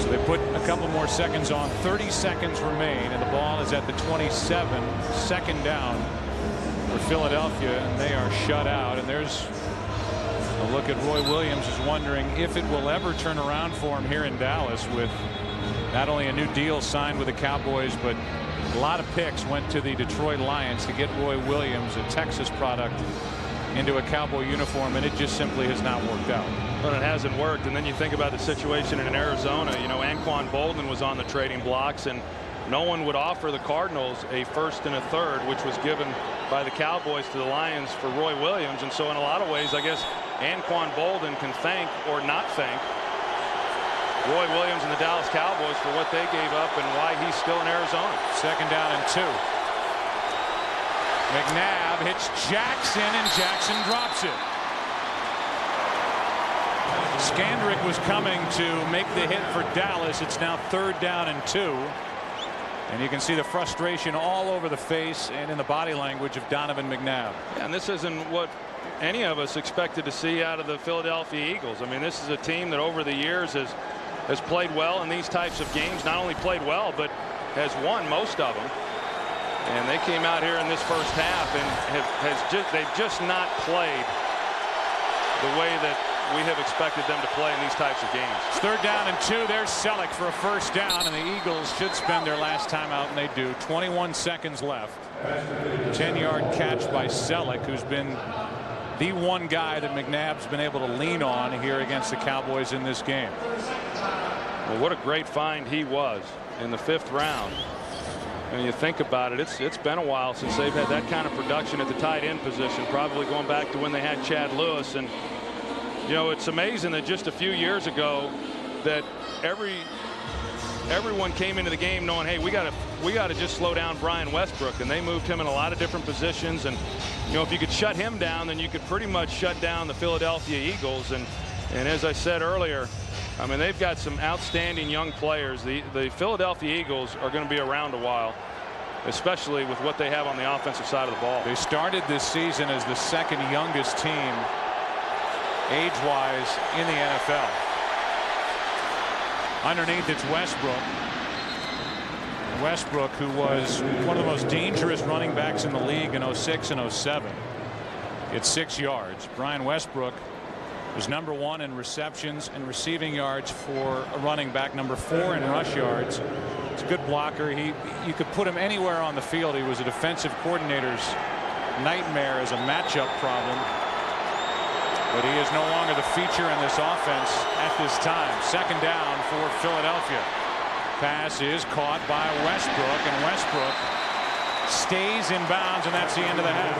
So they put a couple more seconds on. 30 seconds remain, and the ball is at the 27. 2nd down for Philadelphia, and they are shut out. And there's a look at Roy Williams is wondering if it will ever turn around for him here in Dallas, with not only a new deal signed with the Cowboys, but a lot of picks went to the Detroit Lions to get Roy Williams, a Texas product, into a Cowboy uniform, and it just simply has not worked out. But it hasn't worked. And then you think about the situation in Arizona. You know, Anquan Bolden was on the trading blocks, and no one would offer the Cardinals a first and a third, which was given by the Cowboys to the Lions for Roy Williams. And so in a lot of ways, I guess Anquan Bolden can thank or not thank Roy Williams and the Dallas Cowboys for what they gave up and why he's still in Arizona. 2nd down and 2. McNabb hits Jackson, and Jackson drops it. Skandrick was coming to make the hit for Dallas. It's now 3rd down and 2. And you can see the frustration all over the face and in the body language of Donovan McNabb. Yeah, and this isn't what any of us expected to see out of the Philadelphia Eagles. I mean, this is a team that over the years has played well in these types of games. Not only played well, but has won most of them. And they came out here in this first half and they've just not played the way that we have expected them to play in these types of games. It's 3rd down and 2. There's Selleck for a 1st down, and the Eagles should spend their last timeout, and they do. 21 seconds left. 10-yard catch by Selleck, who's been the one guy that McNabb's been able to lean on here against the Cowboys in this game. Well, what a great find he was in the 5th round. And you think about it, it's been a while since they've had that kind of production at the tight end position, probably going back to when they had Chad Lewis. And you know, it's amazing that just a few years ago that everyone came into the game knowing, hey, we got to just slow down Brian Westbrook, and they moved him in a lot of different positions. And you know, if you could shut him down, then you could pretty much shut down the Philadelphia Eagles. And as I said earlier, I mean, they've got some outstanding young players. The Philadelphia Eagles are going to be around a while, especially with what they have on the offensive side of the ball. They started this season as the 2nd youngest team age-wise in the NFL. Underneath, it's Westbrook. Westbrook, who was one of the most dangerous running backs in the league in 06 and 07. It's 6 yards. Brian Westbrook was number 1 in receptions and receiving yards for a running back, number 4 in rush yards. He's a good blocker. You could put him anywhere on the field. He was a defensive coordinator's nightmare as a matchup problem. But he is no longer the feature in this offense at this time. 2nd down for Philadelphia. Pass is caught by Westbrook, and Westbrook stays in bounds, and that's the end of the half.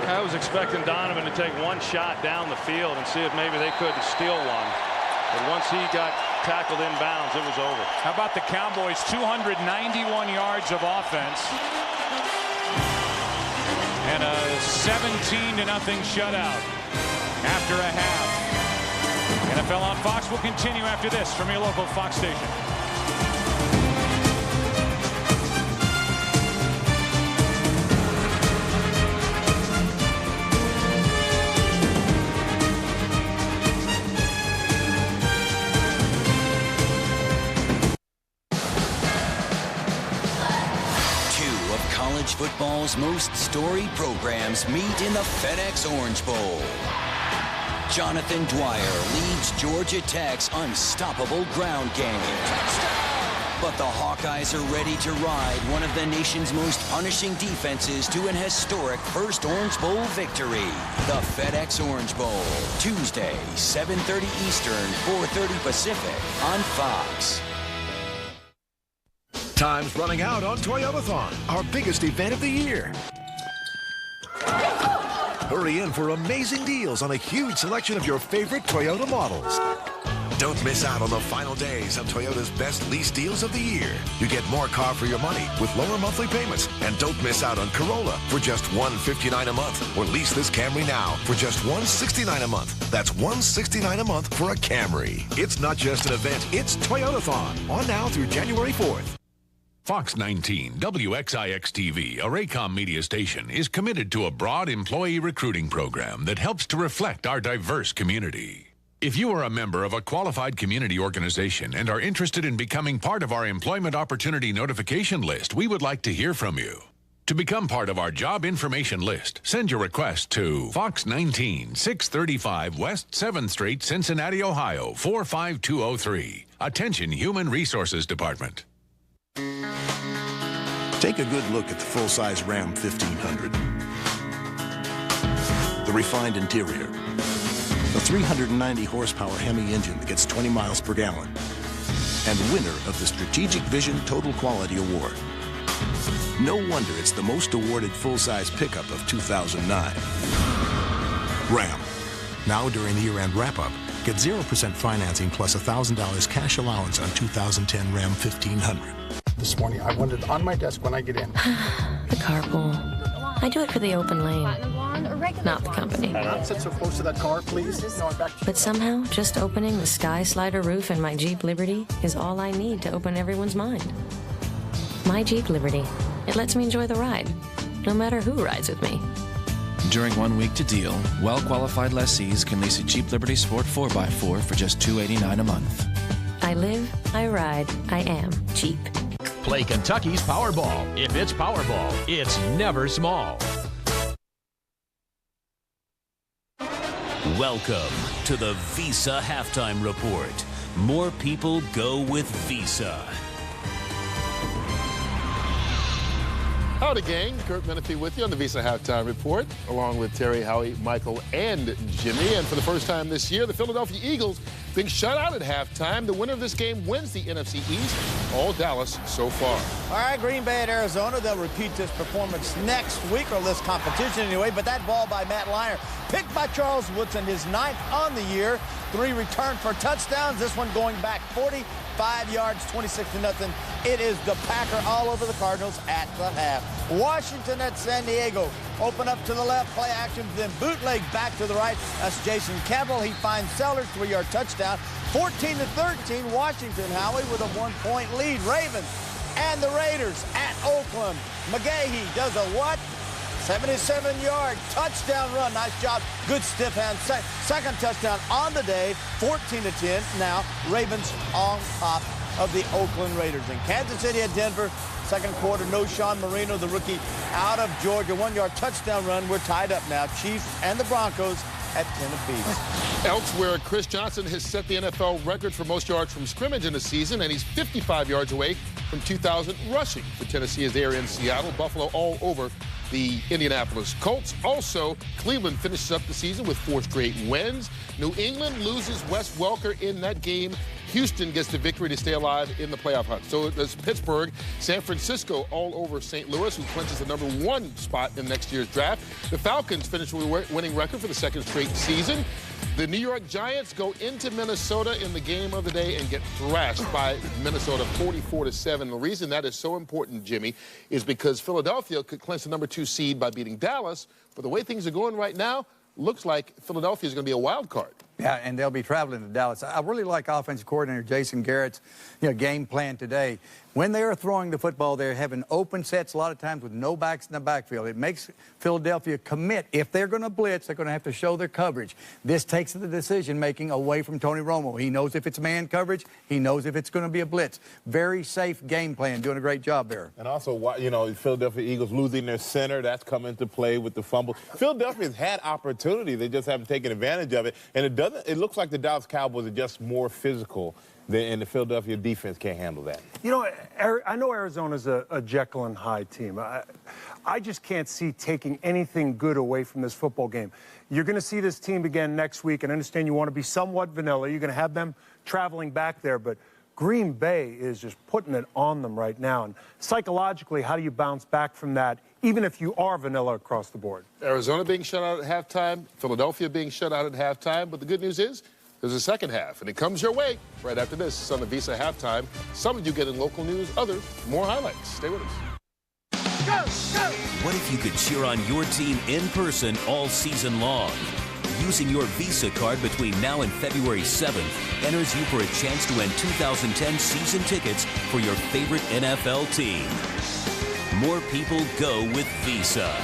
I was expecting Donovan to take one shot down the field and see if maybe they couldn't steal one. But once he got tackled in bounds, it was over. How about the Cowboys? 291 yards of offense and a 17-0 shutout after a half. NFL on Fox will continue after this from your local Fox station. Football's most storied programs meet in the FedEx Orange Bowl. Jonathan Dwyer leads Georgia Tech's unstoppable ground game. But the Hawkeyes are ready to ride one of the nation's most punishing defenses to an historic first Orange Bowl victory. The FedEx Orange Bowl, Tuesday, 7:30 Eastern, 4:30 Pacific on Fox. Time's running out on Toyotathon, our biggest event of the year. Hurry in for amazing deals on a huge selection of your favorite Toyota models. Don't miss out on the final days of Toyota's best lease deals of the year. You get more car for your money with lower monthly payments. And don't miss out on Corolla for just $159 a month. Or lease this Camry now for just $169 a month. That's $169 a month for a Camry. It's not just an event, it's Toyotathon. On now through January 4th. Fox 19, WXIX-TV, a Raycom media station, is committed to a broad employee recruiting program that helps to reflect our diverse community. If you are a member of a qualified community organization and are interested in becoming part of our employment opportunity notification list, we would like to hear from you. To become part of our job information list, send your request to Fox 19, 635 West 7th Street, Cincinnati, Ohio, 45203. Attention Human Resources Department. Take a good look at the full-size Ram 1500. The refined interior. The 390 horsepower Hemi engine that gets 20 miles per gallon. And winner of the Strategic Vision Total Quality Award. No wonder it's the most awarded full-size pickup of 2009. Ram. Now during the year-end wrap-up, get 0% financing plus $1,000 cash allowance on 2010 Ram 1500. This morning, I wanted on my desk when I get in. The carpool. I do it for the open lane, not the company. Don't sit so close to that car, please. No, I'm back. But somehow, just opening the sky slider roof in my Jeep Liberty is all I need to open everyone's mind. My Jeep Liberty. It lets me enjoy the ride, no matter who rides with me. During 1 week to deal, well-qualified lessees can lease a Jeep Liberty Sport 4x4 for just $289 a month. I live, I ride, I am Jeep. Play Kentucky's Powerball. If it's Powerball, it's never small. Welcome to the Visa Halftime Report. More people go with Visa. Howdy, gang. Kurt Menefee with you on the Visa Halftime Report, along with Terry, Howie, Michael, and Jimmy. And for the first time this year, the Philadelphia Eagles being shut out at halftime. The winner of this game wins the NFC East. All Dallas so far. All right, Green Bay at Arizona. They'll repeat this performance next week, or this competition anyway. But that ball by Matt Leinart, picked by Charles Woodson, his 9th on the year. 3 returned for touchdowns. This one going back 45 yards, 26-0. It is the Packer all over the Cardinals at the half. Washington at San Diego. Open up to the left, play action, then bootleg back to the right. That's Jason Campbell. He finds Sellers, 3-yard touchdown. 14-13, Washington, Howie, with a 1-point lead. Ravens and the Raiders at Oakland. McGahee does a what? 77-yard touchdown run. Nice job. Good stiff hand. Second touchdown on the day. 14-10. Now, Ravens on top of the Oakland Raiders. In Kansas City at Denver, second quarter, no Sean Marino, the rookie out of Georgia. 1-yard touchdown run. We're tied up now. Chiefs and the Broncos at 10 apiece. Elsewhere, Chris Johnson has set the NFL record for most yards from scrimmage in a season, and he's 55 yards away from 2,000 rushing for Tennessee as they are in Seattle. Buffalo all over the Indianapolis Colts. Also, Cleveland finishes up the season with 4 straight wins. New England loses Wes Welker in that game. Houston gets the victory to stay alive in the playoff hunt. So does Pittsburgh. San Francisco all over St. Louis, who clinches the #1 spot in next year's draft. The Falcons finish with a winning record for the 2nd straight season. The New York Giants go into Minnesota in the game of the day and get thrashed by Minnesota 44-7. The reason that is so important, Jimmy, is because Philadelphia could clinch the #2 seed by beating Dallas. But the way things are going right now, looks like Philadelphia is going to be a wild card. Yeah, and they'll be traveling to Dallas. I really like offensive coordinator Jason Garrett's game plan today. When they are throwing the football, they're having open sets a lot of times with no backs in the backfield. It makes Philadelphia commit. If they're going to blitz, they're going to have to show their coverage. This takes the decision-making away from Tony Romo. He knows if it's man coverage. He knows if it's going to be a blitz. Very safe game plan. Doing a great job there. And also, Philadelphia Eagles losing their center. That's come into play with the fumble. Philadelphia's had opportunity. They just haven't taken advantage of it. And it looks like the Dallas Cowboys are just more physical, and the Philadelphia defense can't handle that. I know Arizona's a Jekyll and Hyde team. I just can't see taking anything good away from this football game. You're going to see this team again next week, and I understand you want to be somewhat vanilla. You're going to have them traveling back there, but Green Bay is just putting it on them right now. And psychologically, how do you bounce back from that, even if you are vanilla across the board? Arizona being shut out at halftime, Philadelphia being shut out at halftime, but the good news is there's a second half, and it comes your way right after this on the Visa Halftime. Some of you get in local news, others more highlights. Stay with us. Go, go! What if you could cheer on your team in person all season long? Using your Visa card between now and February 7th enters you for a chance to win 2010 season tickets for your favorite NFL team. More people go with Visa.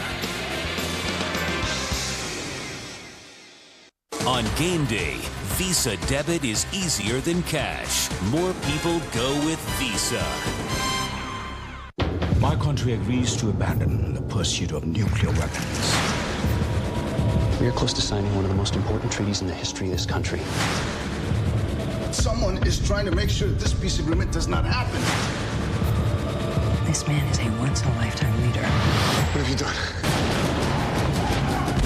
On game day, Visa debit is easier than cash. More people go with Visa. my country agrees to abandon the pursuit of nuclear weapons. We are close to signing one of the most important treaties in the history of this country. Someone is trying to make sure that this peace agreement does not happen. This man is a once-in-a-lifetime leader. What have you done?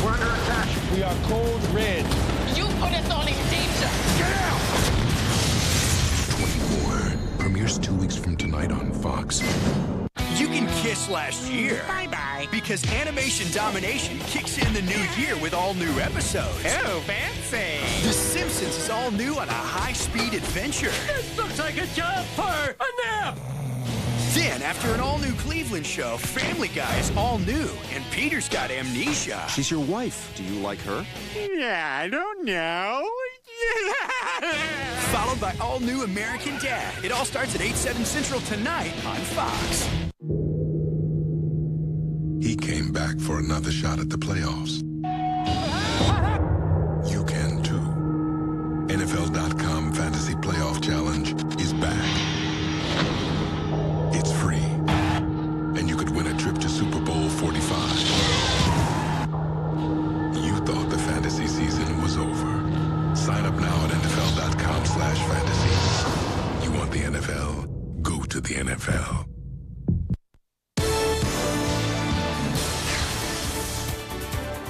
We're under attack. We are code red. You put us all in danger. Get out! 24 premieres 2 weeks from tonight on Fox. You can kiss last year. Bye-bye. Because Animation Domination kicks in the new year with all new episodes. Oh, fancy. The Simpsons is all new on a high-speed adventure. This looks like a job for a nap. Then, after an all-new Cleveland show, Family Guy is all new, and Peter's got amnesia. She's your wife. Do you like her? Yeah, I don't know. Followed by all-new American Dad. It all starts at 8/7 Central tonight on Fox. He came back for another shot at the playoffs. You can too. NFL.com Fantasy Playoff Challenge is back. It's free. And you could win a trip to Super Bowl 45. You thought the fantasy season was over. Sign up now at NFL.com/fantasy. You want the NFL? Go to the NFL.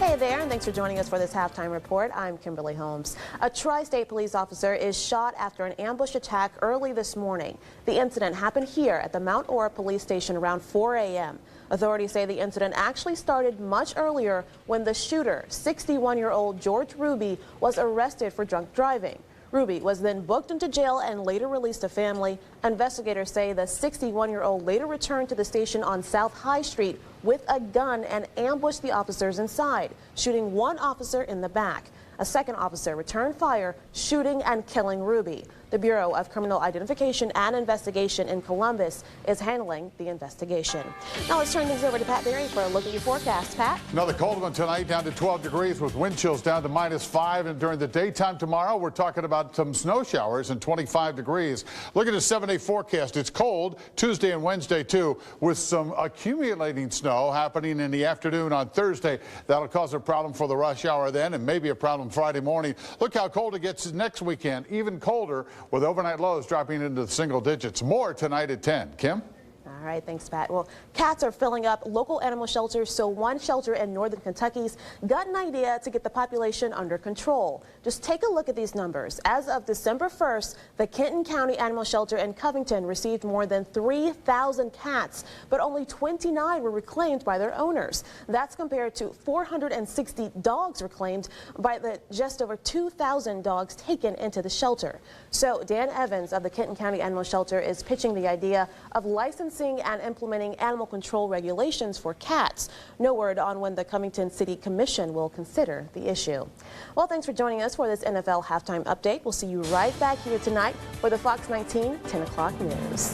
Hey there, and thanks for joining us for this halftime report. I'm Kimberly Holmes. A tri-state police officer is shot after an ambush attack early this morning. The incident happened here at the Mount Ora police station around 4 a.m. Authorities say the incident actually started much earlier when the shooter, 61-year-old George Ruby, was arrested for drunk driving. Ruby was then booked into jail and later released to family. Investigators say the 61-year-old later returned to the station on South High Street with a gun and ambushed the officers inside, shooting one officer in the back. A second officer returned fire, shooting and killing Ruby. The Bureau of Criminal Identification and Investigation in Columbus is handling the investigation. Now let's turn things over to Pat Berry for a look at your forecast. Pat? Another cold one tonight, down to 12 degrees with wind chills down to -5. And during the daytime tomorrow, we're talking about some snow showers and 25 degrees. Look at the 7-day forecast. It's cold Tuesday and Wednesday, too, with some accumulating snow happening in the afternoon on Thursday. That'll cause a problem for the rush hour then, and maybe a problem Friday morning. Look how cold it gets next weekend, even colder, with overnight lows dropping into the single digits. More tonight at 10. Kim? All right, thanks, Pat. Well, cats are filling up local animal shelters, so one shelter in northern Kentucky's got an idea to get the population under control. Just take a look at these numbers. As of December 1st, the Kenton County Animal Shelter in Covington received more than 3,000 cats, but only 29 were reclaimed by their owners. That's compared to 460 dogs reclaimed by the just over 2,000 dogs taken into the shelter. So Dan Evans of the Kenton County Animal Shelter is pitching the idea of licensing and implementing animal control regulations for cats. No word on when the Covington City Commission will consider the issue. Well, thanks for joining us for this NFL halftime update. We'll see you right back here tonight for the Fox 19 10 o'clock news.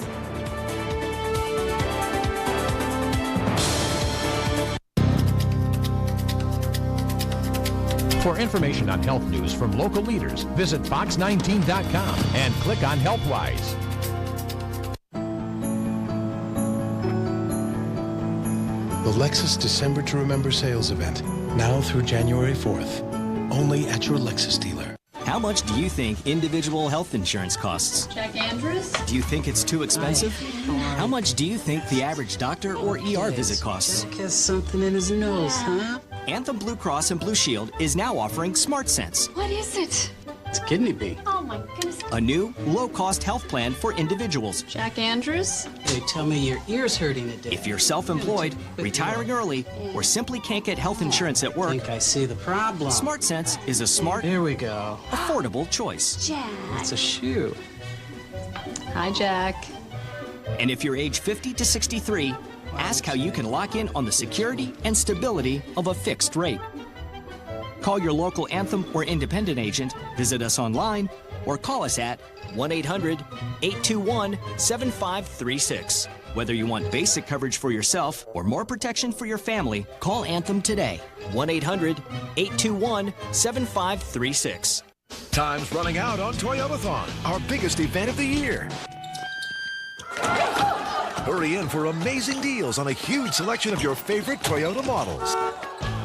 For information on health news from local leaders, visit fox19.com and click on HealthWise. The Lexus December to Remember sales event, now through January 4th, only at your Lexus dealer. How much do you think individual health insurance costs? Jack Andrews? Do you think it's too expensive? How much do you think the average doctor or ER visit costs? Jack has something in his nose, huh? Anthem Blue Cross and Blue Shield is now offering Smart Sense. What is it? It's kidney bean. Oh my goodness. A new, low-cost health plan for individuals. Jack Andrews? They tell me your ear's hurting today. If you're self-employed, retiring early, or simply can't get health insurance at work, I think I see the problem. Smart Sense is a smart, here we go, affordable choice. Jack. It's a shoe. Hi, Jack. And if you're age 50 to 63, ask how you can lock in on the security and stability of a fixed rate. Call your local Anthem or independent agent, visit us online, or call us at 1-800-821-7536. Whether you want basic coverage for yourself or more protection for your family, call Anthem today. 1-800-821-7536. Time's running out on Toyotathon, our biggest event of the year. Hurry in for amazing deals on a huge selection of your favorite Toyota models.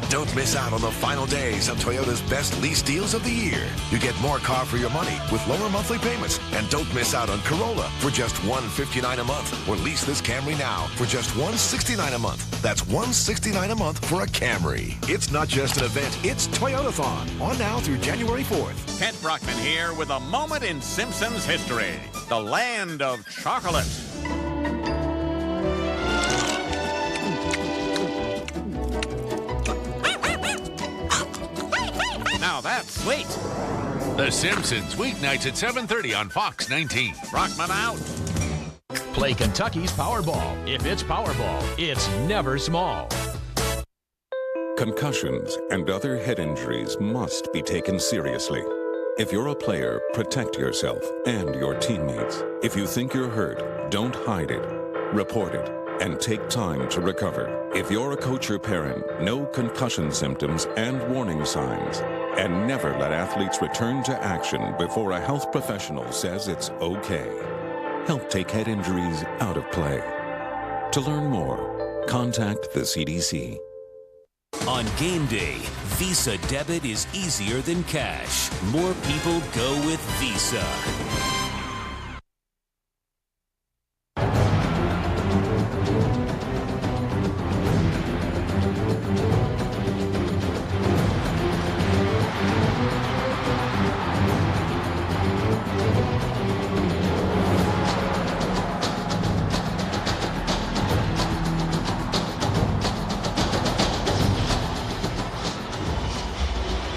Don't miss out on the final days of Toyota's best lease deals of the year. You get more car for your money with lower monthly payments. And don't miss out on Corolla for just $159 a month. Or lease this Camry now for just $169 a month. That's $169 a month for a Camry. It's not just an event, it's Toyotathon. On now through January 4th. Kent Brockman here with a moment in Simpsons history. The land of chocolate. Now that's sweet. The Simpsons, weeknights at 7:30 on Fox 19. Brockman out. Play Kentucky's Powerball. If it's Powerball, it's never small. Concussions and other head injuries must be taken seriously. If you're a player, protect yourself and your teammates. If you think you're hurt, don't hide it. Report it and take time to recover. If you're a coach or parent, know concussion symptoms and warning signs. And never let athletes return to action before a health professional says it's okay. Help take head injuries out of play. To learn more, contact the CDC. On game day, Visa debit is easier than cash. More people go with Visa.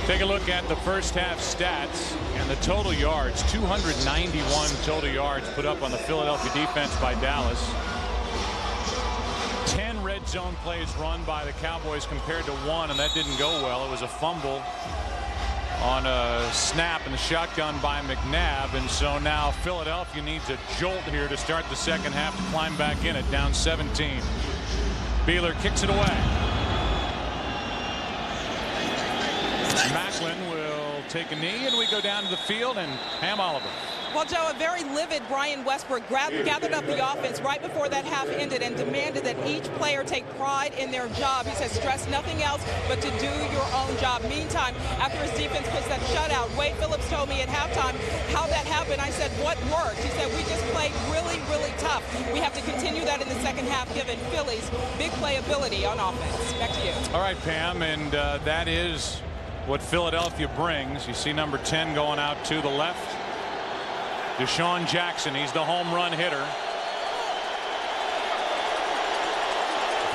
Take a look at the first half stats and the total yards. 291 total yards put up on the Philadelphia defense by Dallas. 10 red zone plays run by the Cowboys compared to 1, and that didn't go well. It was a fumble on a snap in the shotgun by McNabb, and so now Philadelphia needs a jolt here to start the second half to climb back in it, down 17. Beeler kicks it away. Macklin will take a knee, and we go down to the field, and Ham Oliver. Well, Joe, a very livid Brian Westbrook gathered up the offense right before that half ended and demanded that each player take pride in their job. He said, stress nothing else but to do your own job. Meantime, after his defense pitched that shutout, Wade Phillips told me at halftime how that happened. I said, what worked? He said, we just played really, really tough. We have to continue that in the second half, given Philly's big playability on offense. Back to you. All right, Pam, and that is what Philadelphia brings. You see number 10 going out to the left. Deshaun Jackson, he's the home run hitter.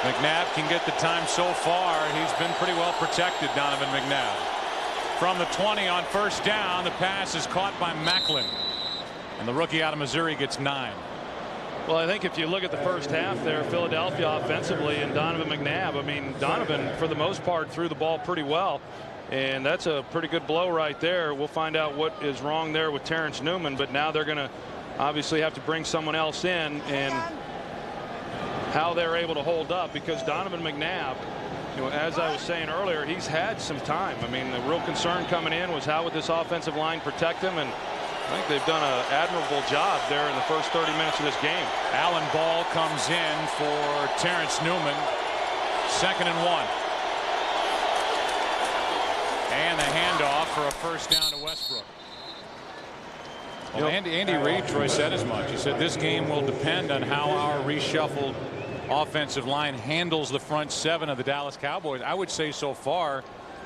McNabb can get the time so far. He's been pretty well protected, Donovan McNabb. From the 20 on first down, the pass is caught by Macklin. And the rookie out of Missouri gets 9. Well, I think if you look at the first half there, Philadelphia offensively and Donovan McNabb, I mean, Donovan, for the most part, threw the ball pretty well. And that's a pretty good blow right there. We'll find out what is wrong there with Terrence Newman, but now they're going to obviously have to bring someone else in, and how they're able to hold up, because Donovan McNabb, you know, as I was saying earlier, he's had some time. I mean, the real concern coming in was how would this offensive line protect him, and I think they've done an admirable job there in the first 30 minutes of this game. Allen Ball comes in for Terrence Newman. 2nd and 1. And the handoff for a first down to Westbrook. Well, Andy Reid, Troy, said as much. He said this game will depend on how our reshuffled offensive line handles the front 7 of the Dallas Cowboys. I would say so far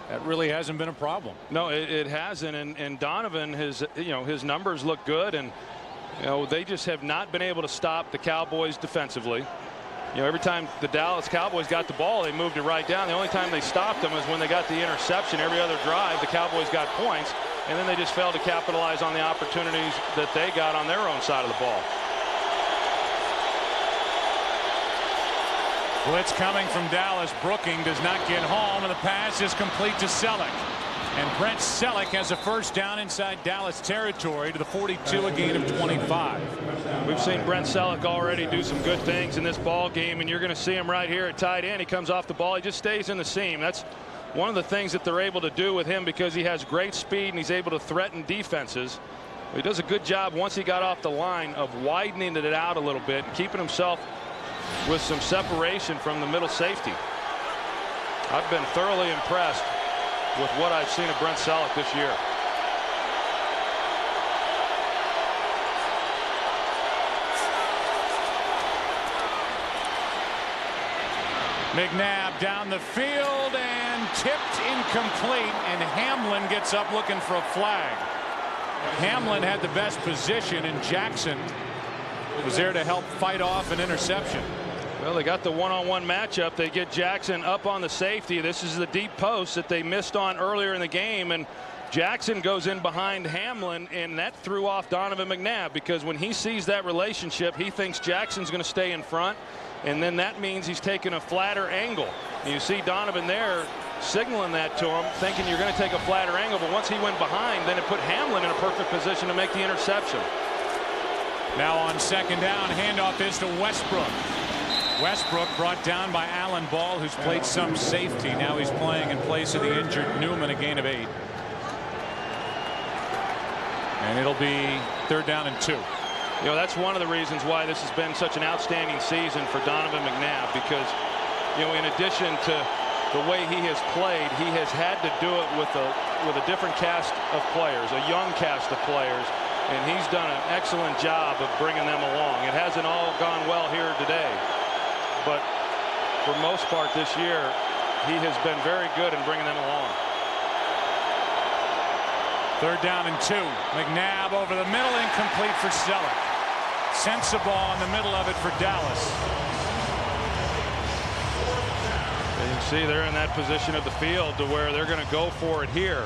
that really hasn't been a problem. No, it hasn't. And Donovan, his numbers look good, and they just have not been able to stop the Cowboys defensively. Every time the Dallas Cowboys got the ball, they moved it right down. The only time they stopped them was when they got the interception. Every other drive, the Cowboys got points, and then they just failed to capitalize on the opportunities that they got on their own side of the ball. Blitz coming from Dallas. Brooking does not get home, and the pass is complete to Selleck. And Brent Selleck has a first down inside Dallas territory to the 42, a gain of 25. We've seen Brent Selleck already do some good things in this ball game, and you're going to see him right here at tight end. He comes off the ball. He just stays in the seam. That's one of the things that they're able to do with him, because he has great speed and he's able to threaten defenses. He does a good job once he got off the line of widening it out a little bit and keeping himself with some separation from the middle safety. I've been thoroughly impressed with what I've seen of Brent Selleck this year. McNabb down the field and tipped incomplete, and Hamlin gets up looking for a flag. Hamlin had the best position, and Jackson was there to help fight off an interception. Well, they got the one-on-one matchup. They get Jackson up on the safety. This is the deep post that they missed on earlier in the game, and Jackson goes in behind Hamlin, and that threw off Donovan McNabb, because when he sees that relationship, he thinks Jackson's going to stay in front, and then that means he's taking a flatter angle. And you see Donovan there signaling that to him, thinking you're going to take a flatter angle, but once he went behind, then it put Hamlin in a perfect position to make the interception. Now on second down, handoff is to Westbrook. Westbrook brought down by Alan Ball, who's played some safety. Now he's playing in place of the injured Newman, a gain of 8. And it'll be 3rd down and 2. You know, that's one of the reasons why this has been such an outstanding season for Donovan McNabb, because, you know, in addition to the way he has played, he has had to do it with a different cast of players, a young cast of players, and he's done an excellent job of bringing them along. It hasn't all gone well here today, but for most part this year, he has been very good in bringing them along. 3rd down and 2. McNabb over the middle, incomplete for Selleck. Sends the ball in the middle of it for Dallas. You can see they're in that position of the field to where they're going to go for it here.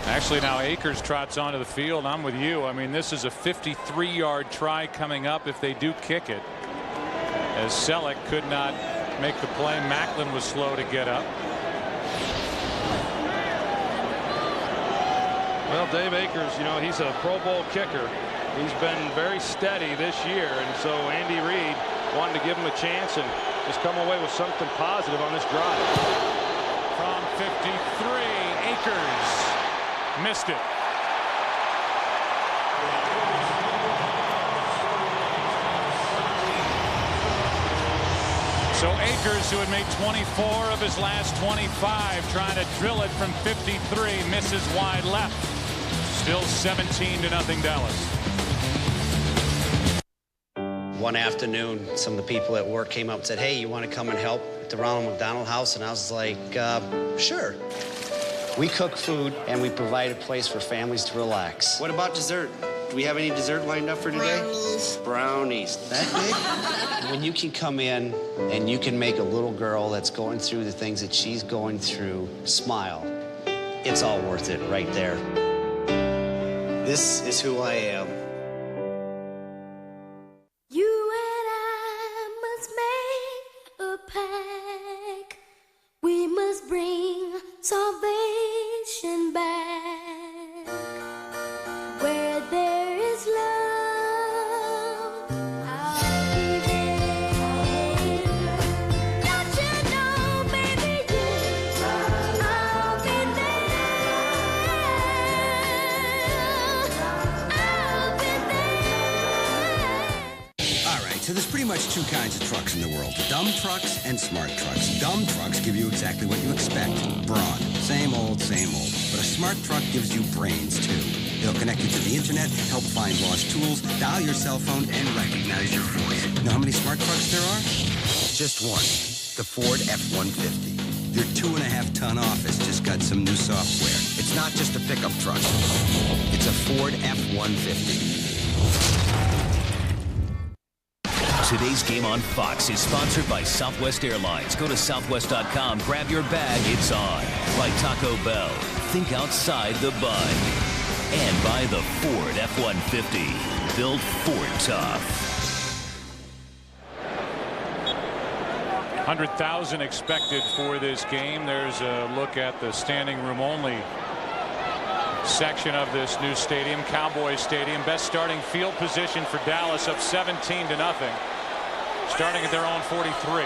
Actually, now Akers trots onto the field. I'm with you. I mean, this is a 53-yard try coming up if they do kick it, as Selleck could not make the play. Macklin was slow to get up. Well, Dave Akers, you know, he's a Pro Bowl kicker. He's been very steady this year, and so Andy Reid wanted to give him a chance and just come away with something positive on this drive. From 53, Akers missed it. So Akers, who had made 24 of his last 25, trying to drill it from 53, misses wide left. Still 17-0 Dallas. One afternoon, some of the people at work came up and said, "Hey, you want to come and help at the Ronald McDonald House?" And I was like, sure. We cook food and we provide a place for families to relax. What about dessert? Do we have any dessert lined up for today? Brownies. Brownies. That big? When you can come in and you can make a little girl that's going through the things that she's going through smile, it's all worth it right there. This is who I am. You and I must make a pact. We must bring salvation back. Where there is love, I'll be there. Don't you know, baby, I'll be there. I'll be there. All right, so there's pretty much 2 kinds of trucks in the world: dumb trucks and smart trucks. Dumb trucks give you exactly what you expect: brawn, same old, same old. But a smart truck gives you brains too. It'll connect you to the internet, help find lost tools, dial your cell phone, and recognize your voice. Know how many smart trucks there are? Just one: the Ford F-150. Your 2.5-ton office just got some new software. It's not just a pickup truck. It's a Ford F-150. Today's game on Fox is sponsored by Southwest Airlines. Go to southwest.com, grab your bag, it's on. By Taco Bell, think outside the bun. And by the Ford F-150, built Ford tough. 100,000 expected for this game. There's a look at the standing room only section of this new stadium, Cowboys Stadium. Best starting field position for Dallas, up 17-0. Starting at their own 43.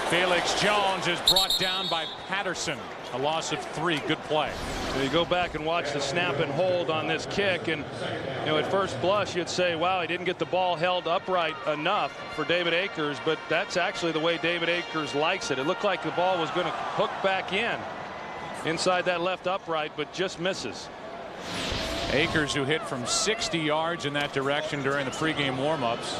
Felix Jones is brought down by Patterson. A loss of 3. Good play. So you go back and watch the snap and hold on this kick, and at first blush you'd say, wow, he didn't get the ball held upright enough for David Akers, but that's actually the way David Akers likes it. It looked like the ball was going to hook back inside that left upright, but just misses. Akers, who hit from 60 yards in that direction during the pregame warmups,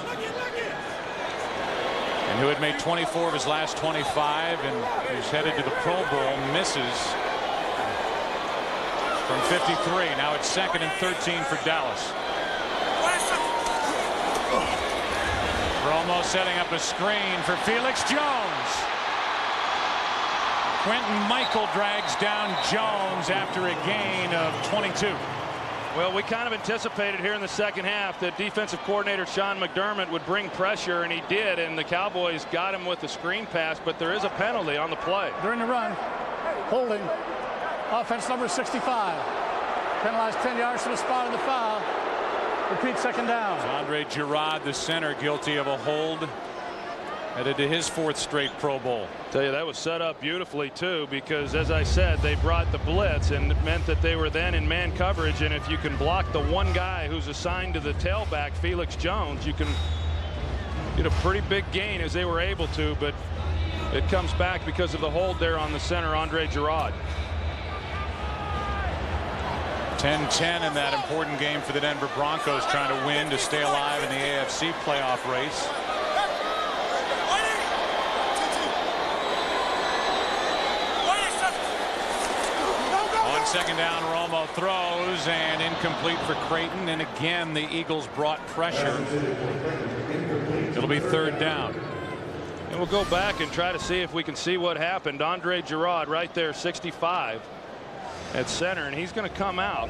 and who had made 24 of his last 25 and is headed to the Pro Bowl, misses from 53. Now it's 2nd and 13 for Dallas. Romo setting up a screen for Felix Jones. Quentin Michael drags down Jones after a gain of 22. Well, we kind of anticipated here in the second half that defensive coordinator Sean McDermott would bring pressure, and he did, and the Cowboys got him with the screen pass, but there is a penalty on the play. During the run, holding, offense number 65. Penalized 10 yards from the spot of the foul. Repeat, 2nd down. Andre Girard, the center, guilty of a hold. Headed to his 4th straight Pro Bowl. Tell you, that was set up beautifully too, because as I said, they brought the blitz, and it meant that they were then in man coverage, and if you can block the one guy who's assigned to the tailback, Felix Jones, you can get a pretty big gain, as they were able to, but it comes back because of the hold there on the center, Andre Girard. 10-10 in that important game for the Denver Broncos, trying to win to stay alive in the AFC playoff race. On 2nd down, Romo throws, and incomplete for Creighton, and again the Eagles brought pressure. It'll be 3rd down. And we'll go back and try to see if we can see what happened. Andre Girard right there, 65 at center, and he's going to come out,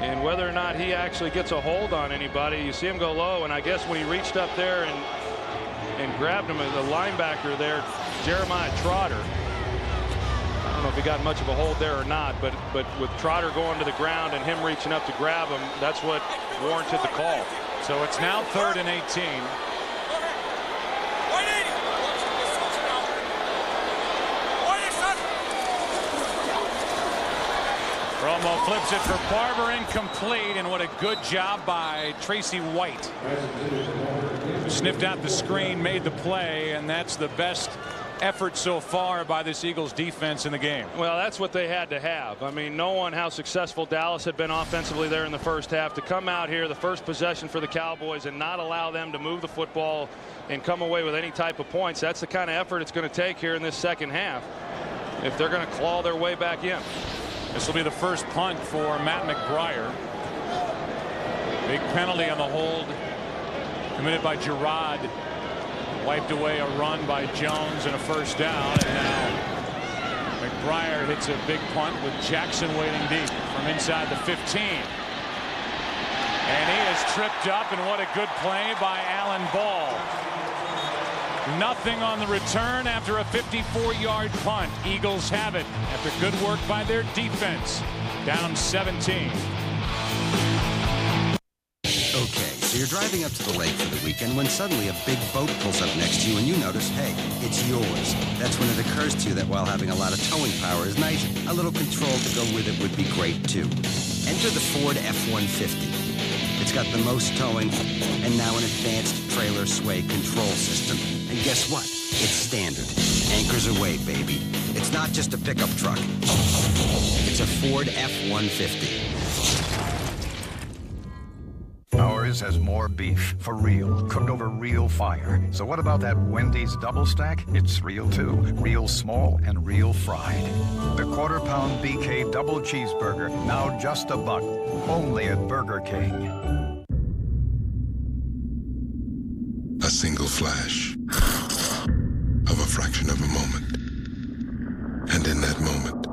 and whether or not he actually gets a hold on anybody, you see him go low, and I guess when he reached up there and grabbed him as a linebacker there, Jeremiah Trotter, I don't know if he got much of a hold there or not, but with Trotter going to the ground and him reaching up to grab him, that's what warranted the call. So it's now 3rd and 18. Romo flips it for Barber, incomplete, and what a good job by Tracy White. Sniffed out the screen, made the play, and that's the best effort so far by this Eagles defense in the game. Well, that's what they had to have. I mean, knowing how successful Dallas had been offensively there in the first half, to come out here, the first possession for the Cowboys, and not allow them to move the football and come away with any type of points, that's the kind of effort it's going to take here in this second half if they're going to claw their way back in. This will be the first punt for Matt McBriar. Big penalty on the hold committed by Girard. Wiped away a run by Jones and a 1st down, and now McBriar hits a big punt with Jackson waiting deep from inside the 15. And he is tripped up, and what a good play by Alan Ball. Nothing on the return after a 54-yard punt. Eagles have it after good work by their defense. Down 17. Okay, so you're driving up to the lake for the weekend when suddenly a big boat pulls up next to you and you notice, hey, it's yours. That's when it occurs to you that while having a lot of towing power is nice, a little control to go with it would be great too. Enter the Ford F-150. It's got the most towing and now an advanced trailer sway control system. And guess what? It's standard. Anchors away, baby. It's not just a pickup truck. It's a Ford F-150. Ours has more beef, for real, cooked over real fire. So what about that Wendy's double stack? It's real too. Real small and real fried. The quarter-pound BK double cheeseburger, now just $1, only at Burger King. A single flash of a fraction of a moment. And in that moment,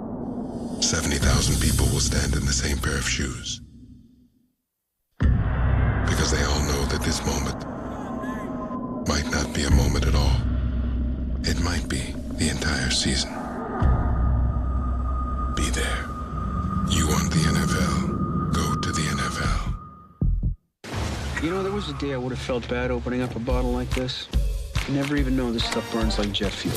70,000 people will stand in the same pair of shoes. Because they all know that this moment might not be a moment at all. It might be the entire season. Be there. You want the NFL? Go to the NFL. You know, there was a day I would have felt bad opening up a bottle like this. You never even know this stuff burns like jet fuel.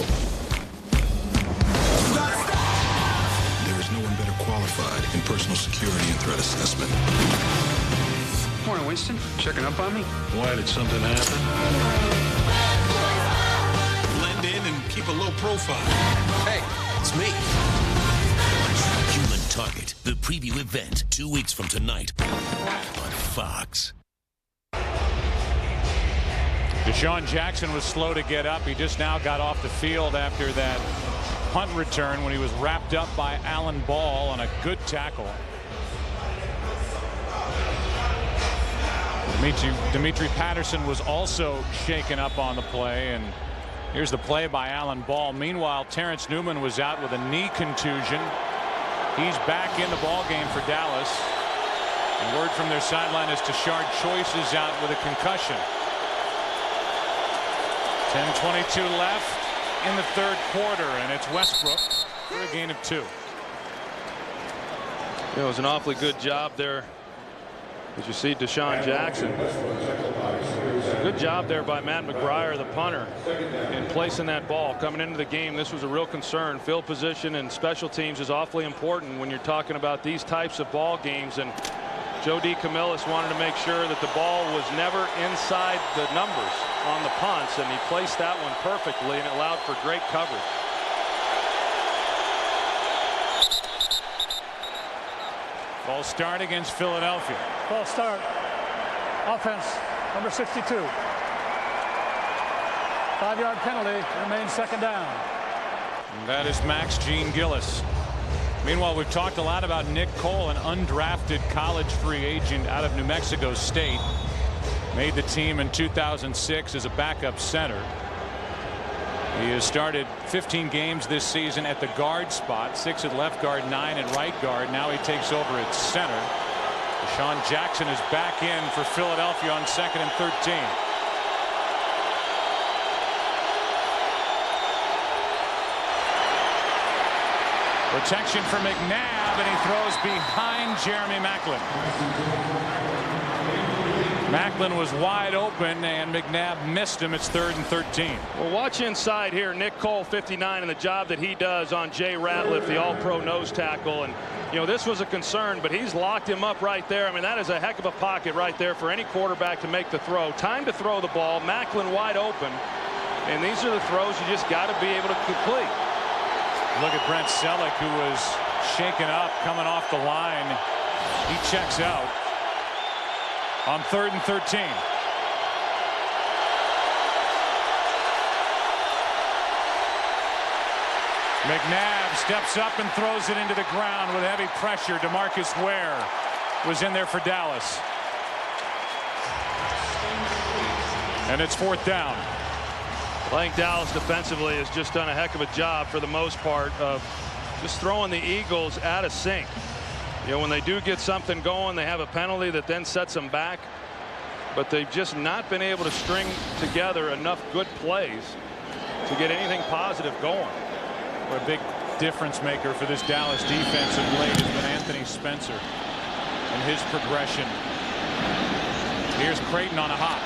There is no one better qualified in personal security and threat assessment. Morning, Winston. Checking up on me? Why, did something happen? Blend in and keep a low profile. Hey, it's me. Human Target, the preview event, 2 weeks from tonight on Fox. Deshaun Jackson was slow to get up. He just now got off the field after that punt return when he was wrapped up by Alan Ball on a good tackle. Dimitri Patterson was also shaken up on the play, and here's the play by Alan Ball. Meanwhile, Terrence Newman was out with a knee contusion. He's back in the ball game for Dallas. And word from their sideline is Tashard Choice is out with a concussion. 10:22 left in the third quarter, and it's Westbrook for a gain of 2. It was an awfully good job there. As you see, Deshaun Jackson. Good job there by Matt McBriar, the punter, in placing that ball. Coming into the game, this was a real concern. Field position and special teams is awfully important when you're talking about these types of ball games. And Joe DeCamillis wanted to make sure that the ball was never inside the numbers on the punts, and he placed that one perfectly, and it allowed for great coverage. False start against Philadelphia. False start. Offense, number 62. 5-yard penalty, remains second down. And that is Max Gene Gillis. Meanwhile, we've talked a lot about Nick Cole, an undrafted college free agent out of New Mexico State. Made the team in 2006 as a backup center. He has started 15 games this season at the guard spot, 6 at left guard, 9 at right guard. Now he takes over at center. Deshaun Jackson is back in for Philadelphia on 2nd and 13. Protection for McNabb, and he throws behind Jeremy Maclin. Maclin was wide open, and McNabb missed him. It's 3rd and 13. Well, watch inside here. Nick Cole, 59, and the job that he does on Jay Ratliff, the all-pro nose tackle. And, you know, this was a concern, but he's locked him up right there. I mean, that is a heck of a pocket right there for any quarterback to make the throw. Time to throw the ball. Maclin wide open. And these are the throws you just got to be able to complete. Look at Brent Selleck, who was shaken up coming off the line. He checks out on 3rd and 13. McNabb steps up and throws it into the ground with heavy pressure. DeMarcus Ware was in there for Dallas. And it's 4th down. I think Dallas defensively has just done a heck of a job for the most part of just throwing the Eagles out of sync. You know, when they do get something going, they have a penalty that then sets them back. But they've just not been able to string together enough good plays to get anything positive going. What a big difference maker for this Dallas defense of late has been Anthony Spencer and his progression. Here's Creighton on a hop.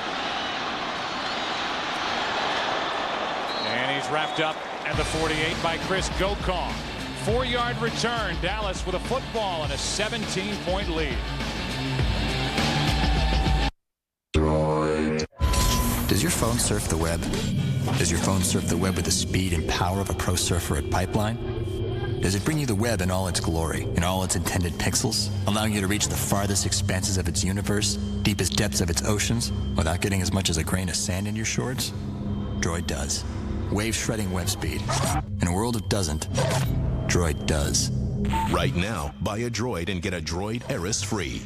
And he's wrapped up at the 48 by Chris Gokong. 4-yard return. Dallas with a football and a 17-point lead. Does your phone surf the web? Does your phone surf the web with the speed and power of a pro surfer at Pipeline? Does it bring you the web in all its glory, in all its intended pixels, allowing you to reach the farthest expanses of its universe, deepest depths of its oceans, without getting as much as a grain of sand in your shorts? Droid does. Wave-shredding web speed. In a world of doesn't, Droid does. Right now, buy a Droid and get a Droid Eris free.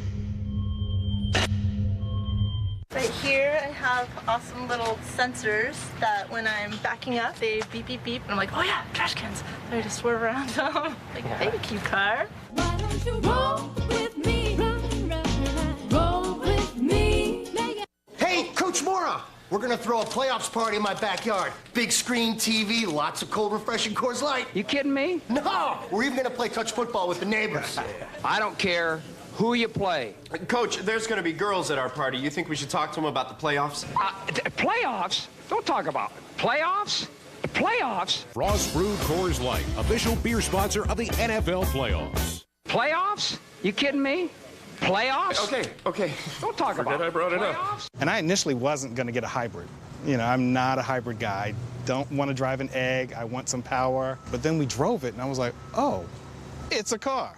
Right here I have awesome little sensors that when I'm backing up, they beep, beep, beep. And I'm like, oh yeah, trash cans. So I just swerve around them. Like, thank you, car. Why don't you roll with me? Roll with me. Hey, Coach Mora! We're gonna throw a playoffs party in my backyard. Big screen TV, lots of cold, refreshing Coors Light. You kidding me? No! We're even gonna play touch football with the neighbors. I don't care who you play. Coach, there's going to be girls at our party. You think we should talk to them about the playoffs? Playoffs? Don't talk about it. Playoffs? The playoffs? Frost Brewed Coors Light, official beer sponsor of the NFL playoffs. Playoffs? You kidding me? Playoffs? Okay. Don't talk about it. I brought it up. And I initially wasn't going to get a hybrid. You know, I'm not a hybrid guy. I don't want to drive an egg. I want some power. But then we drove it, and I was like, oh, it's a car.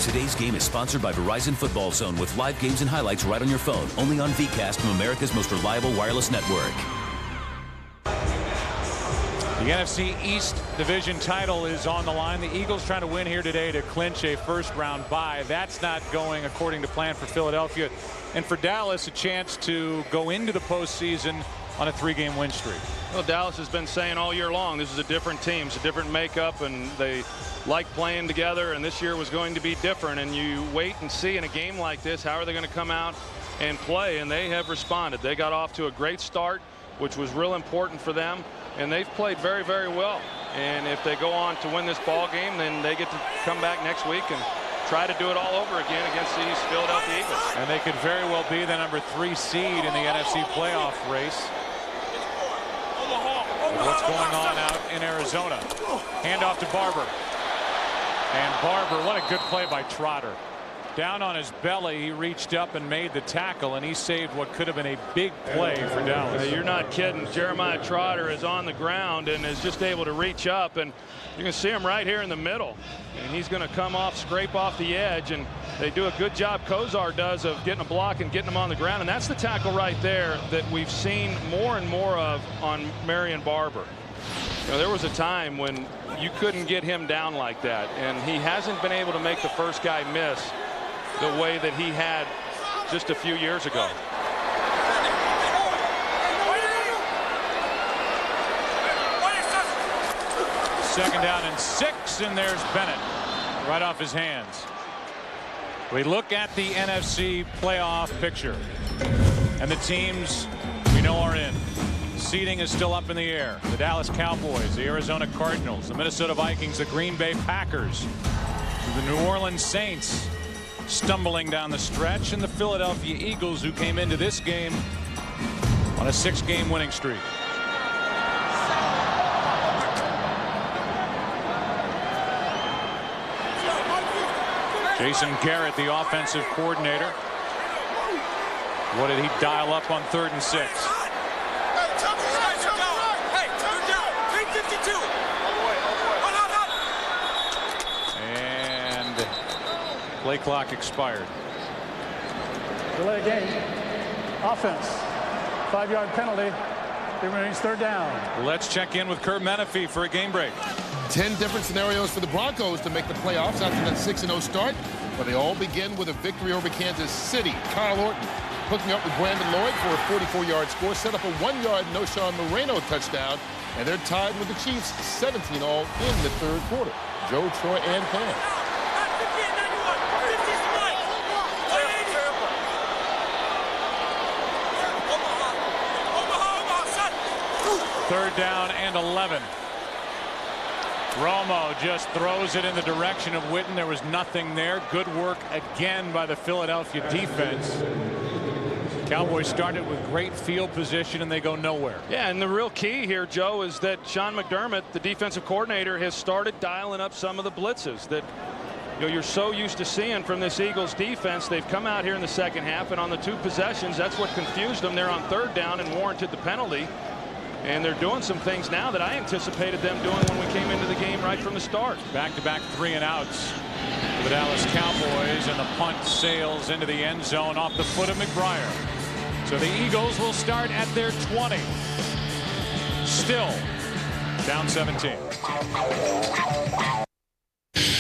Today's game is sponsored by Verizon Football Zone with live games and highlights right on your phone. Only on VCast from America's most reliable wireless network. The NFC East division title is on the line. The Eagles trying to win here today to clinch a first-round bye. That's not going according to plan for Philadelphia. And for Dallas, a chance to go into the postseason on a 3-game win streak. Well, Dallas has been saying all year long this is a different team, it's a different makeup, and they like playing together, and this year was going to be different. And you wait and see in a game like this, how are they going to come out and play? And they have responded. They got off to a great start, which was real important for them, and they've played very, very well. And if they go on to win this ball game, then they get to come back next week and try to do it all over again against these Philadelphia Eagles. And they could very well be the number 3 seed in the NFC playoff race. What's going on out in Arizona? Handoff to Barber. And Barber, what a good play by Trotter. Down on his belly, he reached up and made the tackle, and he saved what could have been a big play for Dallas. You're not kidding. Jeremiah Trotter is on the ground and is just able to reach up, and you can see him right here in the middle. And he's going to come off, scrape off the edge, and they do a good job, Kozar does, of getting a block and getting him on the ground. And that's the tackle right there that we've seen more and more of on Marion Barber. You know, there was a time when you couldn't get him down like that, and he hasn't been able to make the first guy miss the way that he had just a few years ago. Second down and 6, and there's Bennett right off his hands. We look at the NFC playoff picture, and the teams we know are in. Seeding is still up in the air. The Dallas Cowboys, the Arizona Cardinals, the Minnesota Vikings, the Green Bay Packers, the New Orleans Saints stumbling down the stretch, and the Philadelphia Eagles, who came into this game on a 6-game winning streak. Jason Garrett, the offensive coordinator. What did he dial up on 3rd and 6? And play clock expired. Delay game. Offense. 5-yard penalty. It remains 3rd down. Let's check in with Kurt Menefee for a game break. 10 different scenarios for the Broncos to make the playoffs after that 6-0 start, but they all begin with a victory over Kansas City. Kyle Orton hooking up with Brandon Lloyd for a 44-yard score, set up a 1-yard No-Sean Moreno touchdown, and they're tied with the Chiefs 17-all in the 3rd quarter. Joe, Troy, and Pam. Third down and 11. Romo just throws it in the direction of Witten. There was nothing there. Good work again by the Philadelphia defense. Cowboys started with great field position, and they go nowhere. Yeah, and the real key here, Joe, is that Sean McDermott, the defensive coordinator, has started dialing up some of the blitzes that you're so used to seeing from this Eagles defense. They've come out here in the second half, and on the 2 possessions, that's what confused them. They're on 3rd down and warranted the penalty. And they're doing some things now that I anticipated them doing when we came into the game right from the start. Back-to-back 3-and-outs for the Dallas Cowboys, and the punt sails into the end zone off the foot of McBriar. So the Eagles will start at their 20. Still down 17.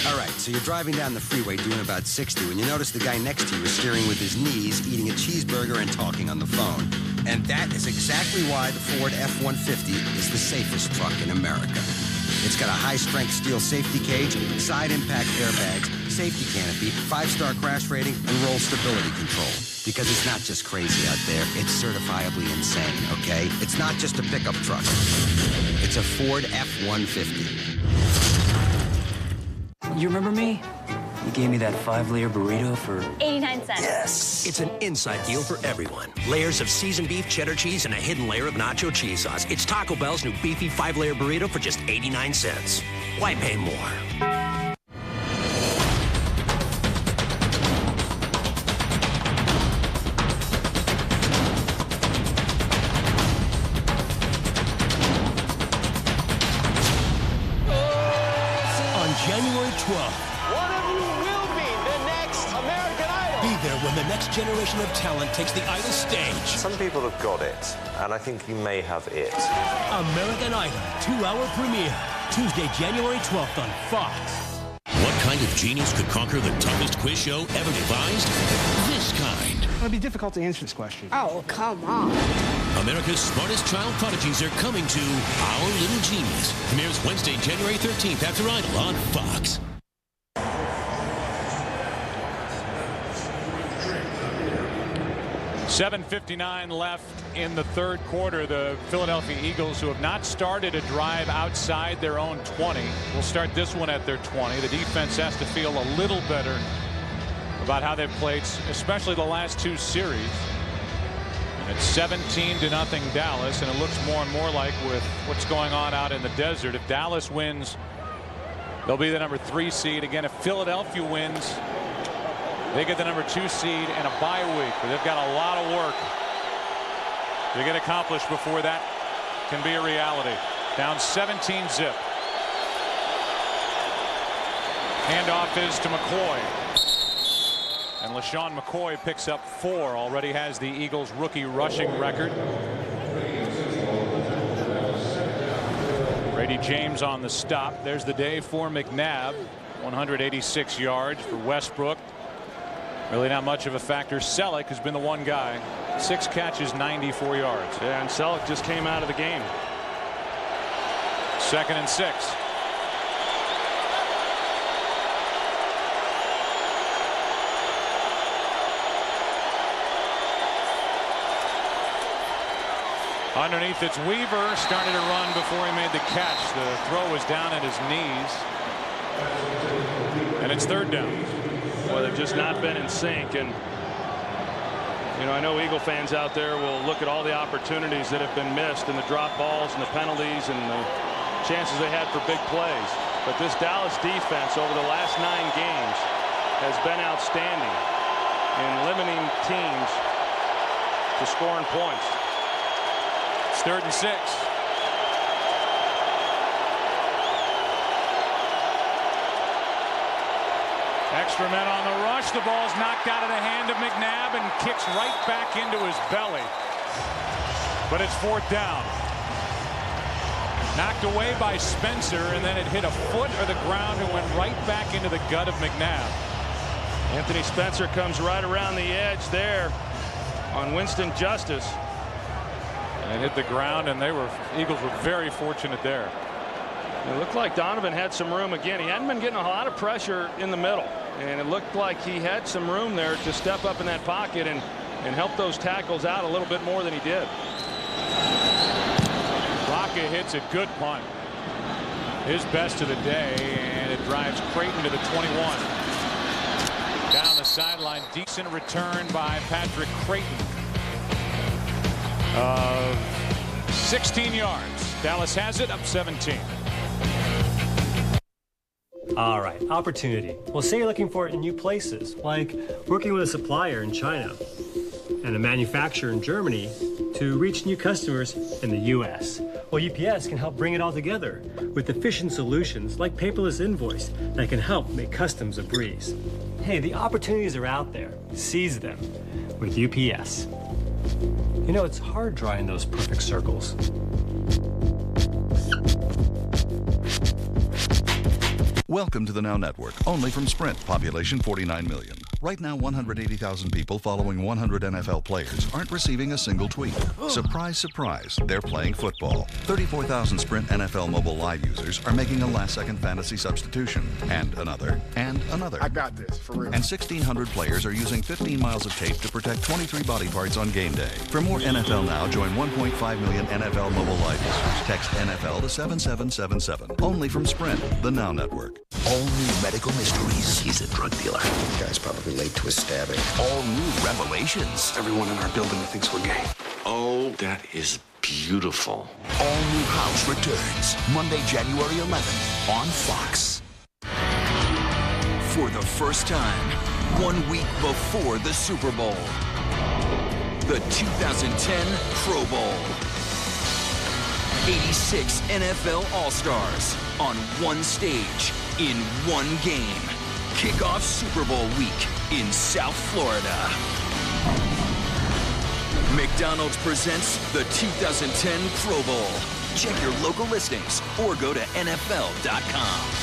All right, so you're driving down the freeway doing about 60 when you notice the guy next to you is steering with his knees, eating a cheeseburger and talking on the phone. And that is exactly why the Ford F-150 is the safest truck in America. It's got a high-strength steel safety cage, side impact airbags, safety canopy, 5-star crash rating, and roll stability control. Because it's not just crazy out there, it's certifiably insane, okay? It's not just a pickup truck. It's a Ford F-150. You remember me? You gave me that 5-layer burrito for 89 cents. Yes! It's an inside deal for everyone. Layers of seasoned beef, cheddar cheese, and a hidden layer of nacho cheese sauce. It's Taco Bell's new beefy 5-layer burrito for just 89 cents. Why pay more? January 12th. One of you will be the next American Idol. Be there when the next generation of talent takes the Idol stage. Some people have got it, and I think you may have it. American Idol, 2-hour premiere. Tuesday, January 12th on Fox. What kind of genius could conquer the toughest quiz show ever devised? This kind. It would be difficult to answer this question. Oh, come on. America's smartest child prodigies are coming to Our Little Genius. Premieres Wednesday, January 13th after Idol on Fox. $7:59 left in the third quarter. The Philadelphia Eagles, who have not started a drive outside their own 20, will start this one at their 20. The defense has to feel a little better about how they've played, especially the last two series. And it's 17-0 Dallas, and it looks more and more like with what's going on out in the desert. If Dallas wins, they'll be the number 3 seed. Again, if Philadelphia wins, they get the number 2 seed and a bye week. But they've got a lot of work to get accomplished before that can be a reality. Down 17-0. Handoff is to McCoy. And LaShawn McCoy picks up 4. Already has the Eagles rookie rushing record. Brady James on the stop. There's the day for McNabb. 186 yards for Westbrook. Really not much of a factor. Selleck has been the one guy. 6 catches, 94 yards. Yeah, and Selleck just came out of the game. 2nd and 6. Underneath, it's Weaver. Started to run before he made the catch. The throw was down at his knees. And it's 3rd down. Well, they've just not been in sync. And, you know, I know Eagle fans out there will look at all the opportunities that have been missed and the drop balls and the penalties and the chances they had for big plays. But this Dallas defense over the last 9 games has been outstanding in limiting teams to scoring points. 3rd and 6. Extra men on the rush. The ball's knocked out of the hand of McNabb and kicks right back into his belly. But it's 4th down. Knocked away by Spencer, and then it hit a foot or the ground and went right back into the gut of McNabb. Anthony Spencer comes right around the edge there on Winston Justice. And it hit the ground, and Eagles were very fortunate there. It looked like Donovan had some room again. He hadn't been getting a lot of pressure in the middle, and it looked like he had some room there to step up in that pocket and help those tackles out a little bit more than he did. Rocket hits a good punt. His best of the day, and it drives Creighton to the 21. Down the sideline, decent return by Patrick Creighton. 16 yards. Dallas has it, up 17. All right, opportunity. Well, say you're looking for it in new places, like working with a supplier in China and a manufacturer in Germany to reach new customers in the U.S. Well, UPS can help bring it all together with efficient solutions like paperless invoice that can help make customs a breeze. Hey, the opportunities are out there. Seize them with UPS. You know, it's hard drawing those perfect circles. Welcome to the Now Network, only from Sprint, population 49 million. Right now, 180,000 people following 100 NFL players aren't receiving a single tweet. Surprise, surprise, they're playing football. 34,000 Sprint NFL mobile live users are making a last-second fantasy substitution. And another, and another. I got this, for real. And 1,600 players are using 15 miles of tape to protect 23 body parts on game day. For more NFL Now, join 1.5 million NFL mobile live users. Text NFL to 7777. Only from Sprint, the Now Network. All new medical mysteries. He's a drug dealer. The guy's probably late to his stabbing. All new revelations. Everyone in our building thinks we're gay. Oh, that is beautiful. All New House returns Monday, January 11th on Fox. For the first time, 1 week before the Super Bowl, the 2010 Pro Bowl. 86 NFL All-Stars on one stage in one game. Kickoff Super Bowl week in South Florida. McDonald's presents the 2010 Pro Bowl. Check your local listings or go to NFL.com.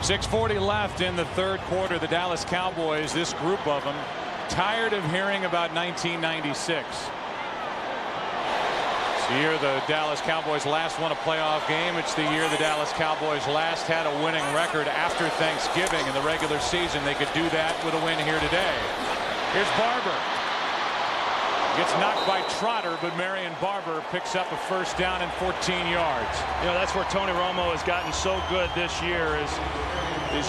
.640 left in the third quarter. The Dallas Cowboys, this group of them, tired of hearing about 1996. It's the year the Dallas Cowboys last won a playoff game. It's the year the Dallas Cowboys last had a winning record after Thanksgiving in the regular season. They could do that with a win here today. Here's Barber. Gets knocked by Trotter, but Marion Barber picks up a first down and 14 yards. You know, that's where Tony Romo has gotten so good this year is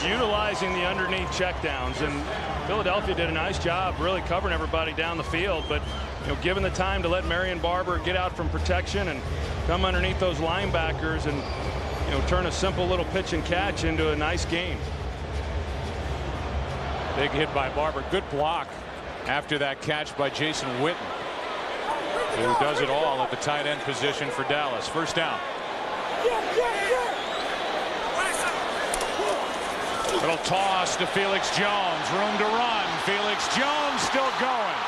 utilizing the underneath checkdowns. And Philadelphia did a nice job really covering everybody down the field. But, you know, given the time to let Marion Barber get out from protection and come underneath those linebackers and, you know, turn a simple little pitch and catch into a nice game. Big hit by Barber. Good block after that catch by Jason Witten, who does it all at the tight end position for Dallas. First down. Little toss to Felix Jones. Room to run. Felix Jones still going.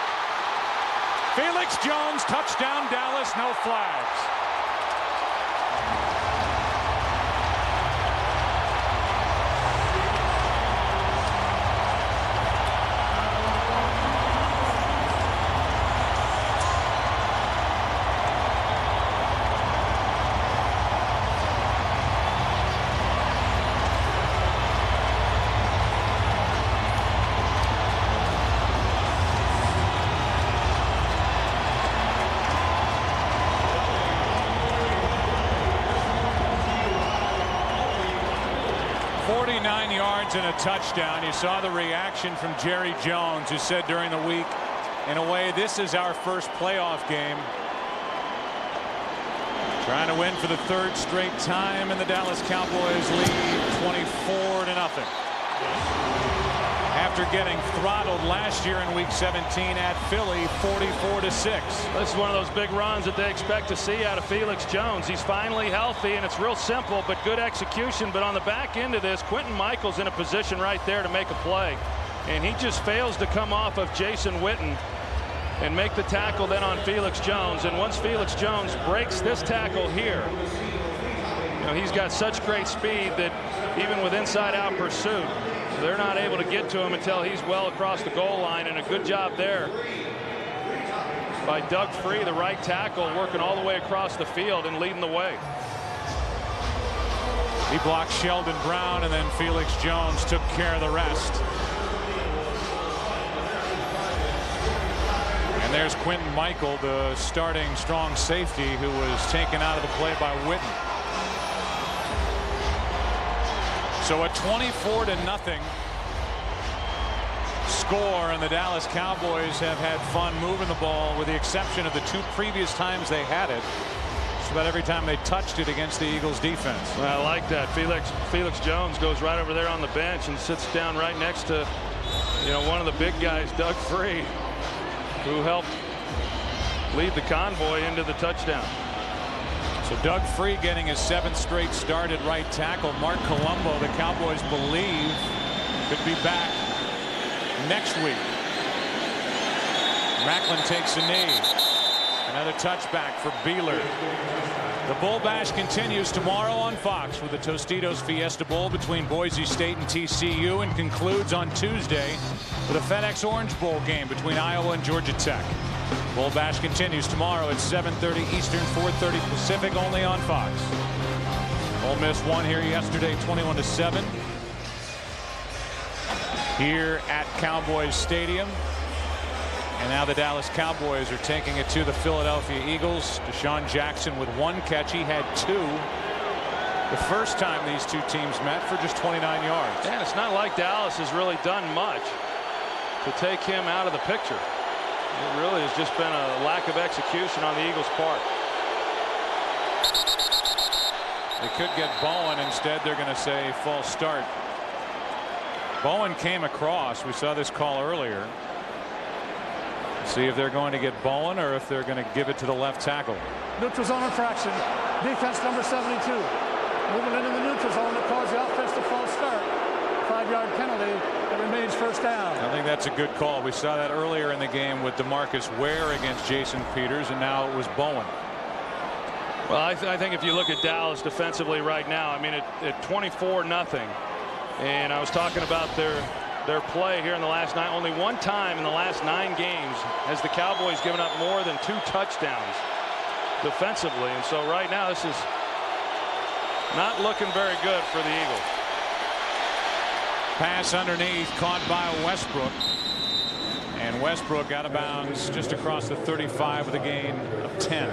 Felix Jones, touchdown Dallas, no flags. And a touchdown. You saw the reaction from Jerry Jones, who said during the week, in a way, this is our first playoff game. Trying to win for the third straight time, and the Dallas Cowboys lead 24-0. After getting throttled last year in Week 17 at Philly, 44-6. This is one of those big runs that they expect to see out of Felix Jones. He's finally healthy, and it's real simple, but good execution. But on the back end of this, Quentin Michael's in a position right there to make a play, and he just fails to come off of Jason Witten and make the tackle then on Felix Jones. And once Felix Jones breaks this tackle here, you know, he's got such great speed that even with inside-out pursuit, they're not able to get to him until he's well across the goal line. And a good job there by Doug Free, the right tackle, working all the way across the field and leading the way. He blocked Sheldon Brown, and then Felix Jones took care of the rest. And there's Quentin Michael, the starting strong safety, who was taken out of the play by Witten. So a 24-0 score, and the Dallas Cowboys have had fun moving the ball, with the exception of the two previous times they had it. Just about every time they touched it against the Eagles defense. Well, I like that. Felix Jones goes right over there on the bench and sits down right next to, you know, one of the big guys, Doug Free, who helped lead the convoy into the touchdown. So Doug Free getting his 7th straight start at right tackle. Mark Colombo, the Cowboys believe, could be back next week. Macklin takes a knee. Another touchback for Beeler. The Bull Bash continues tomorrow on Fox with the Tostitos Fiesta Bowl between Boise State and TCU, and concludes on Tuesday with a FedEx Orange Bowl game between Iowa and Georgia Tech. Bull Bash continues tomorrow at 7:30 Eastern, 4:30 Pacific, only on Fox. Ole Miss won here yesterday 21-7 here at Cowboys Stadium. And now the Dallas Cowboys are taking it to the Philadelphia Eagles. Deshaun Jackson with 1 catch. He had 2 the first time these two teams met for just 29 yards. And it's not like Dallas has really done much to take him out of the picture. It really has just been a lack of execution on the Eagles' part. They could get Bowen. Instead, they're going to say false start. Bowen came across. We saw this call earlier. See if they're going to get Bowen or if they're going to give it to the left tackle. Neutral zone infraction. Defense number 72. Moving into the neutral zone that caused the offense to false start. 5-yard penalty. It remains first down. I think that's a good call. We saw that earlier in the game with DeMarcus Ware against Jason Peters, and now it was Bowen. Well, I think if you look at Dallas defensively right now, I mean, at 24-0, and I was talking about their play here in the last 9. Only one time in the last 9 games has the Cowboys given up more than 2 touchdowns defensively, and so right now this is not looking very good for the Eagles. Pass underneath, caught by Westbrook, and Westbrook out of bounds just across the 35 with a gain of 10.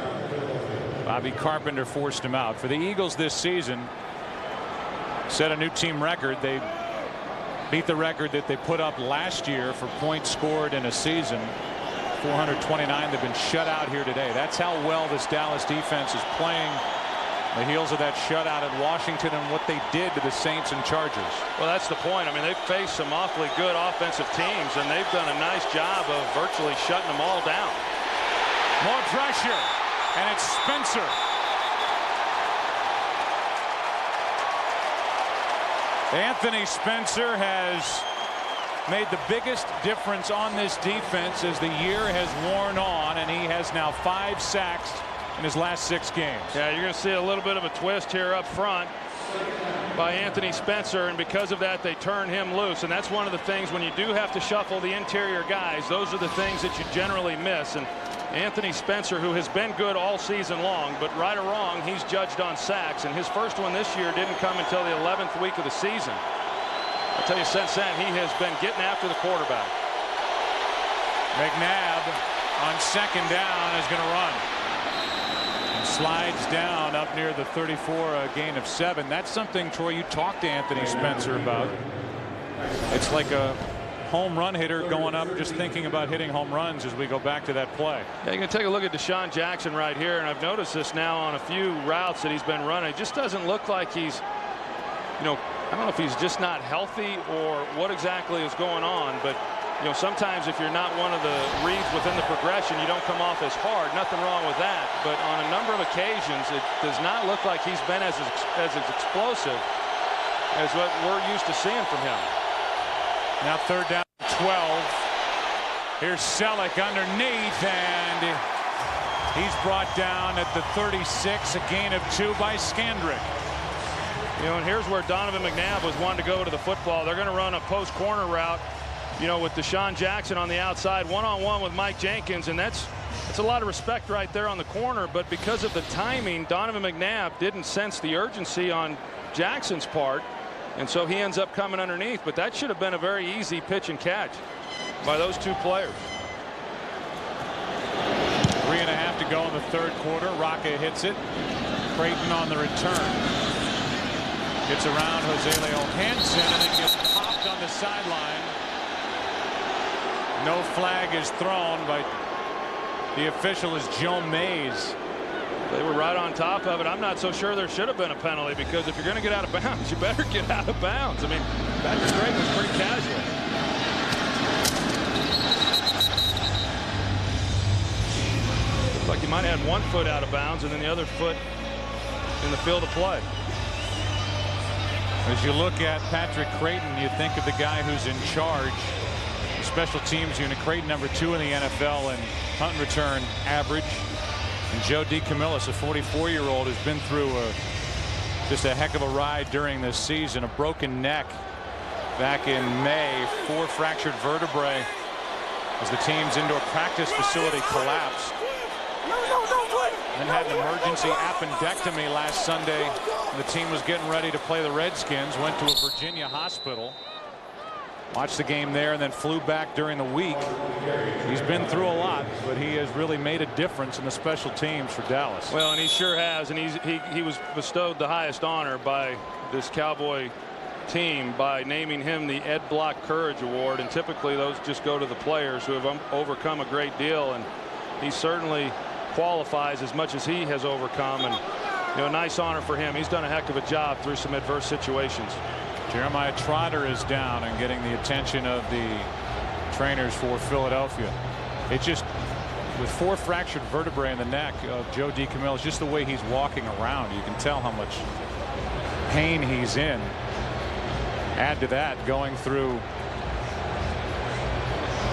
Bobby Carpenter forced him out. For the Eagles this season, set a new team record. They beat the record that they put up last year for points scored in a season, 429. They've been shut out here today. That's how well this Dallas defense is playing. The heels of that shutout at Washington and what they did to the Saints and Chargers. Well, that's the point. I mean, they've faced some awfully good offensive teams, and they've done a nice job of virtually shutting them all down. More pressure, and it's Spencer. Anthony Spencer has made the biggest difference on this defense as the year has worn on, and he has now 5 sacks in his last 6 games. Yeah, you're going to see a little bit of a twist here up front by Anthony Spencer, and because of that they turn him loose, and that's one of the things when you do have to shuffle the interior guys. Those are the things that you generally miss, and Anthony Spencer, who has been good all season long, but right or wrong, he's judged on sacks, and his first one this year didn't come until the 11th week of the season. I'll tell you, since then he has been getting after the quarterback. McNabb on 2nd down is going to run. Slides down up near the 34, a gain of 7. That's something, Troy, you talked to Anthony Spencer about. It's like a home run hitter going up just thinking about hitting home runs as we go back to that play. Yeah, you can take a look at Deshaun Jackson right here, and I've noticed this now on a few routes that he's been running. It just doesn't look like he's, I don't know if he's just not healthy or what exactly is going on, but sometimes if you're not one of the reads within the progression, you don't come off as hard. Nothing wrong with that. But on a number of occasions, it does not look like he's been as explosive as what we're used to seeing from him. Now 3rd down, 12. Here's Selleck underneath, and he's brought down at the 36, a gain of 2 by Skandrick. And here's where Donovan McNabb was wanting to go to the football. They're going to run a post corner route, with Deshaun Jackson on the outside, one-on-one with Mike Jenkins, and that's a lot of respect right there on the corner. But because of the timing, Donovan McNabb didn't sense the urgency on Jackson's part, and so he ends up coming underneath. But that should have been a very easy pitch and catch by those 2 players. 3.5 to go in the 3rd quarter. Rocca hits it. Creighton on the return. Gets around Jose Leo Hansen, and it gets popped on the sideline. No flag is thrown, but the official is Joe Mays. They were right on top of it. I'm not so sure there should have been a penalty, because if you're going to get out of bounds, you better get out of bounds. I mean, Patrick Creighton was pretty casual. Looks like he might have had 1 foot out of bounds and then the other foot in the field of play. As you look at Patrick Creighton, you think of the guy who's in charge. Special teams unit. Creighton number 2 in the NFL in punt and return average. And Joe DeCamillis, a 44-year-old, has been through just a heck of a ride during this season. A broken neck back in May, 4 fractured vertebrae as the team's indoor practice facility collapsed. Then had an emergency appendectomy last Sunday The team was getting ready to play the Redskins, went to a Virginia hospital, watched the game there, and then flew back during the week. He's been through a lot, but he has really made a difference in the special teams for Dallas. Well, and he sure has, and he was bestowed the highest honor by this Cowboy team by naming him the Ed Block Courage Award, and typically those just go to the players who have overcome a great deal, and he certainly qualifies as much as he has overcome, and a nice honor for him. He's done a heck of a job through some adverse situations. Jeremiah Trotter is down and getting the attention of the trainers for Philadelphia. It just, with 4 fractured vertebrae in the neck of Joe DiCamillo, just the way he's walking around, you can tell how much pain he's in. Add to that going through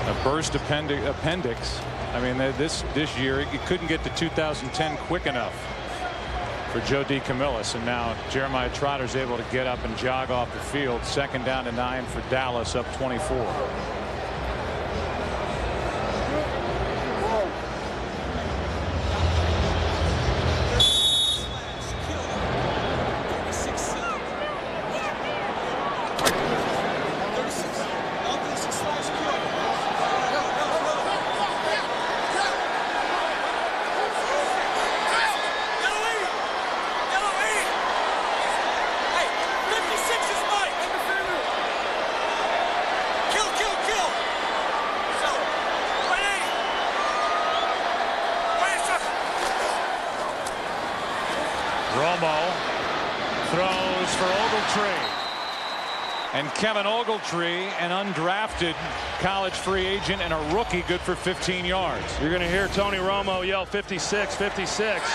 a burst appendix. I mean, this year it couldn't get to 2010 quick enough for Joe DiCamillo, and now Jeremiah Trotter's able to get up and jog off the field. 2nd down and 9 for Dallas, up 24. Kevin Ogletree, an undrafted college free agent and a rookie, good for 15 yards. You're going to hear Tony Romo yell 56, 56.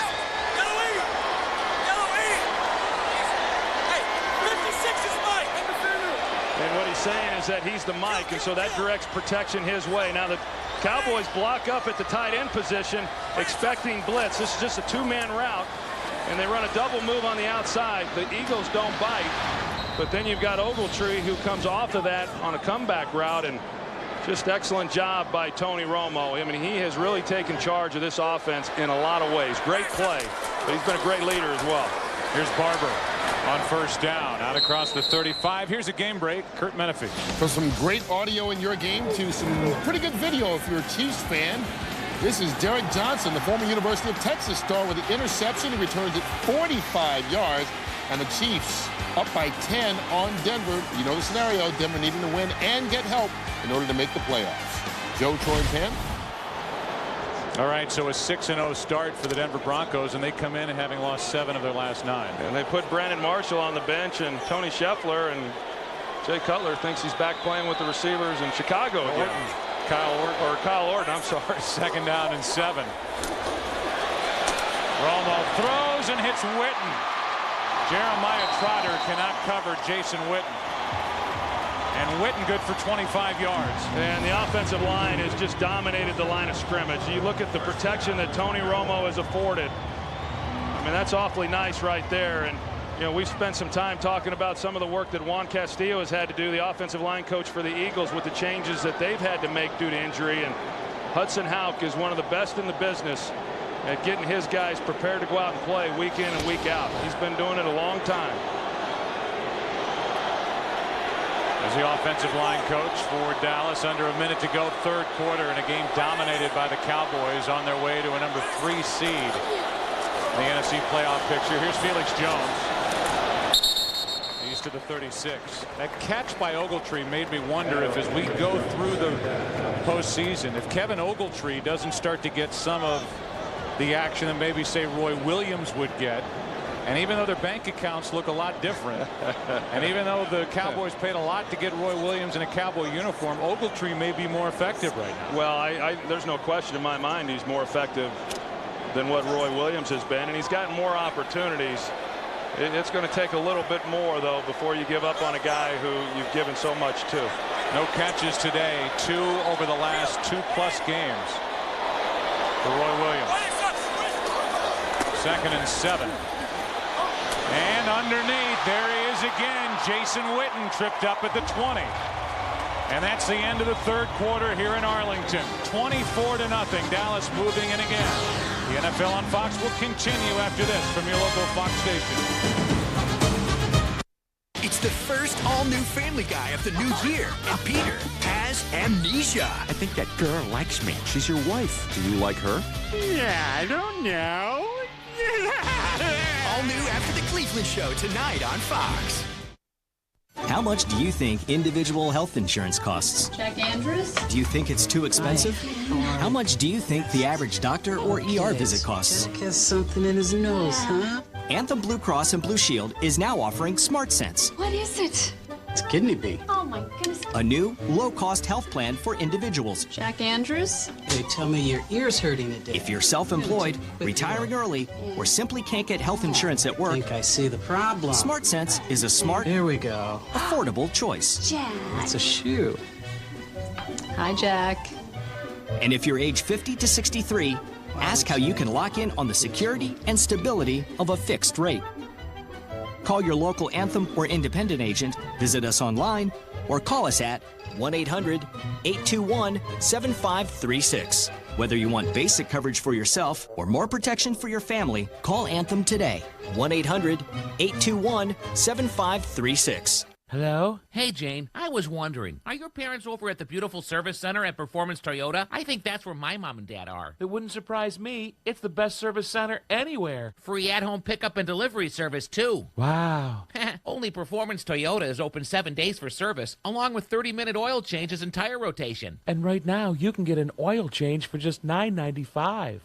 And what he's saying is that he's the Mike, and so that directs protection his way. Now the Cowboys block up at the tight end position, expecting blitz. This is just a 2-man route, and they run a double move on the outside. The Eagles don't bite. But then you've got Ogletree, who comes off of that on a comeback route, and just excellent job by Tony Romo. I mean, he has really taken charge of this offense in a lot of ways. Great play, but he's been a great leader as well. Here's Barber on 1st down, out across the 35. Here's a game break. Kurt Menefee. For some great audio in your game to some pretty good video if you're a Chiefs fan. This is Derek Johnson, the former University of Texas star, with the interception. He returns it 45 yards, and the Chiefs up by 10 on Denver. You know the scenario, Denver needing to win and get help in order to make the playoffs. Joe, Troy, and Penn. All right, so a 6-0 start for the Denver Broncos, and they come in having lost 7 of their last 9. And they put Brandon Marshall on the bench, and Tony Scheffler, and Jay Cutler thinks he's back playing with the receivers in Chicago again. Kyle Orton, I'm sorry. 2nd down and 7. Romo throws and hits Witten. Jeremiah Trotter cannot cover Jason Witten. And Witten good for 25 yards. And the offensive line has just dominated the line of scrimmage. You look at the protection that Tony Romo has afforded. I mean, that's awfully nice right there. And, you know, we've spent some time talking about some of the work that Juan Castillo has had to do, the offensive line coach for the Eagles, with the changes that they've had to make due to injury. And Hudson Houck is one of the best in the business at getting his guys prepared to go out and play week in and week out. He's been doing it a long time. As the offensive line coach for Dallas, under a minute to go, 3rd quarter, in a game dominated by the Cowboys on their way to a number 3 seed in the NFC playoff picture. Here's Felix Jones. He's to the 36. That catch by Ogletree made me wonder if, as we go through the postseason, if Kevin Ogletree doesn't start to get some of the action that maybe, say, Roy Williams would get. And even though their bank accounts look a lot different, and even though the Cowboys paid a lot to get Roy Williams in a Cowboy uniform, Ogletree may be more effective right now. Well, there's no question in my mind he's more effective than what Roy Williams has been, and he's gotten more opportunities. It's going to take a little bit more, though, before you give up on a guy who you've given so much to. No catches today, 2 over the last 2+ games for Roy Williams. 2nd and 7. And underneath, there he is again. Jason Witten tripped up at the 20. And that's the end of the 3rd quarter here in Arlington. 24-0. Dallas moving in again. The NFL on Fox will continue after this from your local Fox station. It's the first all-new Family Guy of the new year, and Peter has amnesia. I think that girl likes me. She's your wife. Do you like her? Yeah, I don't know. All new after the Cleveland Show tonight on Fox. How much do you think individual health insurance costs? Jack Andrews? Do you think it's too expensive? How much do you think the average doctor or ER visit costs? Jack has something in his nose, huh? Anthem Blue Cross and Blue Shield is now offering Smart Sense, What is it? It's kidney bean. Oh my goodness. A new, low-cost health plan for individuals. Jack Andrews? They tell me your ear's hurting today. If you're self-employed, retiring early, or simply can't get health insurance at work, I think I see the problem. Smart Sense is a smart, here we go, affordable choice. Jack. It's a shoe. Hi, Jack. And if you're age 50 to 63, ask how you can lock in on the security and stability of a fixed rate. Call your local Anthem or independent agent, visit us online, or call us at 1-800-821-7536. Whether you want basic coverage for yourself or more protection for your family, call Anthem today. 1-800-821-7536. Hello? Hey, Jane. I was wondering, are your parents over at the beautiful service center at Performance Toyota? I think that's where my mom and dad are. It wouldn't surprise me. It's the best service center anywhere. Free at-home pickup and delivery service, too. Wow. Only Performance Toyota is open 7 days for service, along with 30-minute oil changes and tire rotation. And right now, you can get an oil change for just $9.95.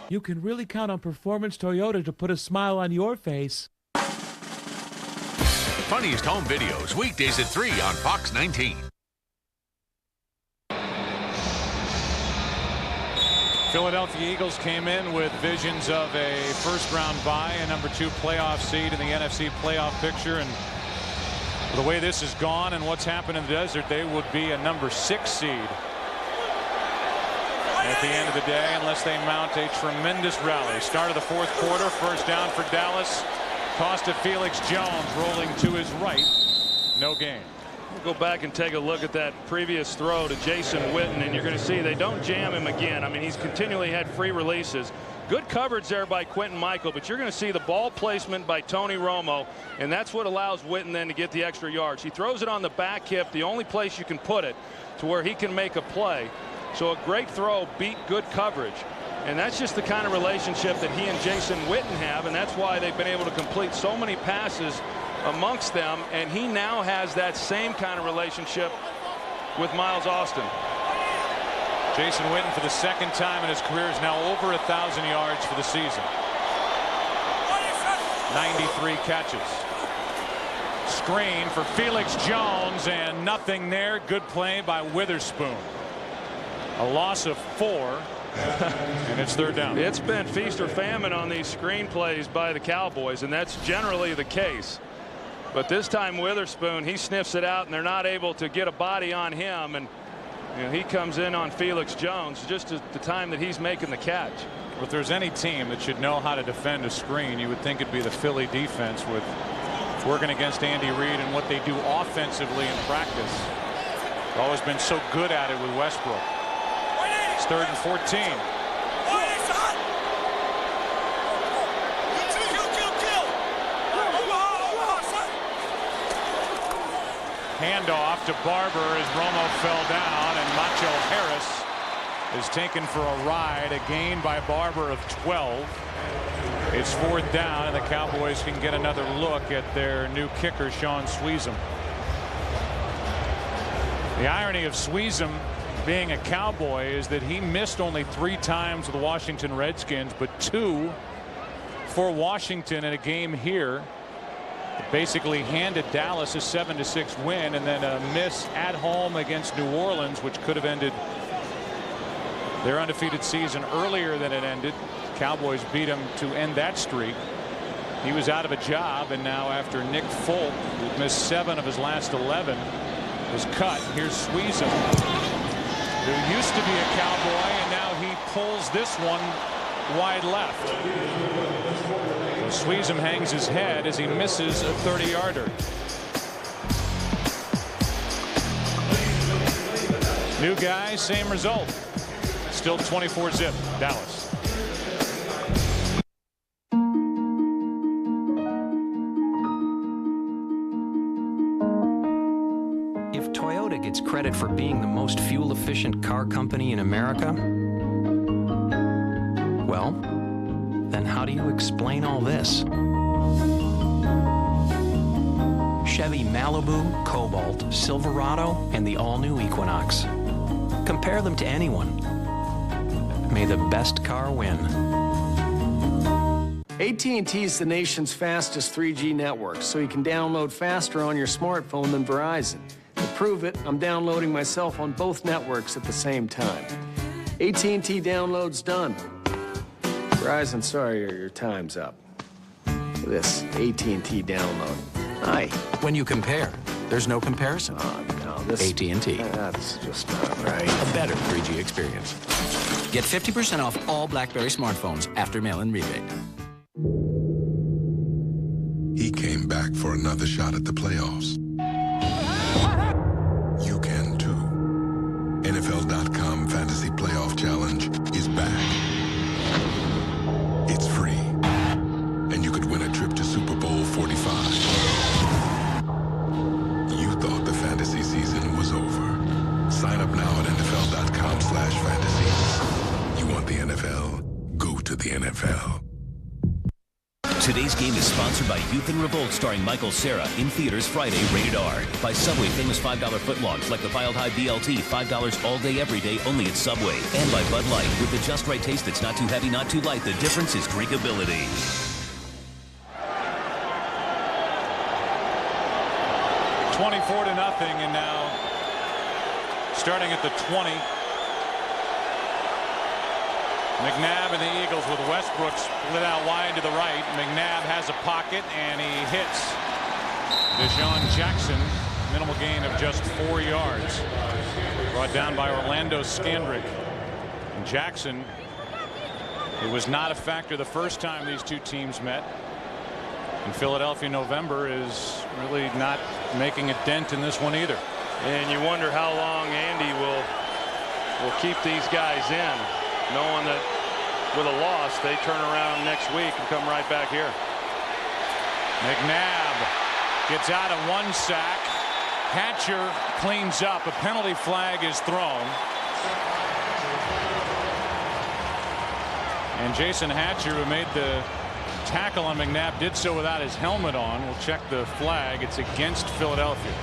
You can really count on Performance Toyota to put a smile on your face. Funniest Home Videos, weekdays at 3 on Fox 19. Philadelphia Eagles came in with visions of a first-round bye, a number 2 playoff seed in the NFC playoff picture, and the way this has gone and what's happened in the desert, they would be a number 6 seed at the end of the day unless they mount a tremendous rally. Start of the fourth quarter, first down for Dallas. Toss to Felix Jones, rolling to his right. No gain. We'll go back and take a look at that previous throw to Jason Witten, and you're going to see they don't jam him again. I mean, he's continually had free releases. Good coverage there by Quentin Michael, but you're going to see the ball placement by Tony Romo, and that's what allows Witten then to get the extra yards. He throws it on the back hip, the only place you can put it to where he can make a play. So a great throw beat good coverage. And that's just the kind of relationship that he and Jason Witten have, and that's why they've been able to complete so many passes amongst them. And he now has that same kind of relationship with Miles Austin. Jason Witten, for the second time in his career, is now over 1,000 yards for the season. 93 catches. Screen for Felix Jones, and nothing there. Good play by Witherspoon. A loss of 4. And it's third down. It's been feast or famine on these screenplays by the Cowboys, and that's generally the case. But this time Witherspoon, he sniffs it out, and they're not able to get a body on him, and he comes in on Felix Jones just at the time that he's making the catch. Well, if there's any team that should know how to defend a screen, you would think it'd be the Philly defense, with working against Andy Reid and what they do offensively in practice. They've always been so good at it with Westbrook. It's 3rd and 14. Handoff to Barber as Romo fell down, and Macho Harris is taken for a ride. A gain by Barber of 12. It's 4th down, and the Cowboys can get another look at their new kicker, Sean Sweezum. The irony of Sweezum being a Cowboy is that he missed only 3 times with the Washington Redskins, but 2 for Washington in a game here. Basically handed Dallas a 7-6 win, and then a miss at home against New Orleans, which could have ended their undefeated season earlier than it ended. Cowboys beat him to end that streak. He was out of a job, and now after Nick Folk, who missed 7 of his last 11, was cut. Here's Sweezum, who used to be a Cowboy, and now he pulls this one wide left. So Sweezum hangs his head as he misses a 30-yarder. New guy, same result. Still 24-zip, Dallas. credit for being the most fuel-efficient car company in America? Well, then how do you explain all this? Chevy Malibu, Cobalt, Silverado, and the all-new Equinox. Compare them to anyone. May the best car win. AT&T is the nation's fastest 3G network, so you can download faster on your smartphone than Verizon. To prove it, I'm downloading myself on both networks at the same time. AT&T download's done. Verizon, sorry, your time's up. This AT&T download. Hi. When you compare, there's no comparison. No, this... AT&T. That's just not right. A better 3G experience. Get 50% off all BlackBerry smartphones after mail-in rebate. He came back for another shot at the playoffs. You can too. NFL.com Fantasy Playoff Challenge is back. It's free. And you could win a trip to Super Bowl 45. You thought the fantasy season was over. Sign up now at NFL.com/fantasy. You want the NFL? Go to the NFL. Today's game is sponsored by Youth in Revolt, starring Michael Cera, in theaters Friday, rated R. By Subway, famous $5 footlongs like the Piled High BLT, $5 all day, every day, only at Subway. And by Bud Light, with the just right taste that's not too heavy, not too light. The difference is drinkability. 24-0, and now starting at the 20. McNabb and the Eagles with Westbrook split out wide to the right. McNabb has a pocket, and he hits Deshaun Jackson. Minimal gain of just 4 yards. Brought down by Orlando Scandrick. And Jackson, it was not a factor the first time these two teams met. And Philadelphia November is really not making a dent in this one either. And you wonder how long Andy will keep these guys in, knowing that with a loss they turn around next week and come right back here. McNabb gets out of one sack. Hatcher cleans up. A penalty flag is thrown. And Jason Hatcher, who made the tackle on McNabb, did so without his helmet on. We'll check the flag. It's against Philadelphia.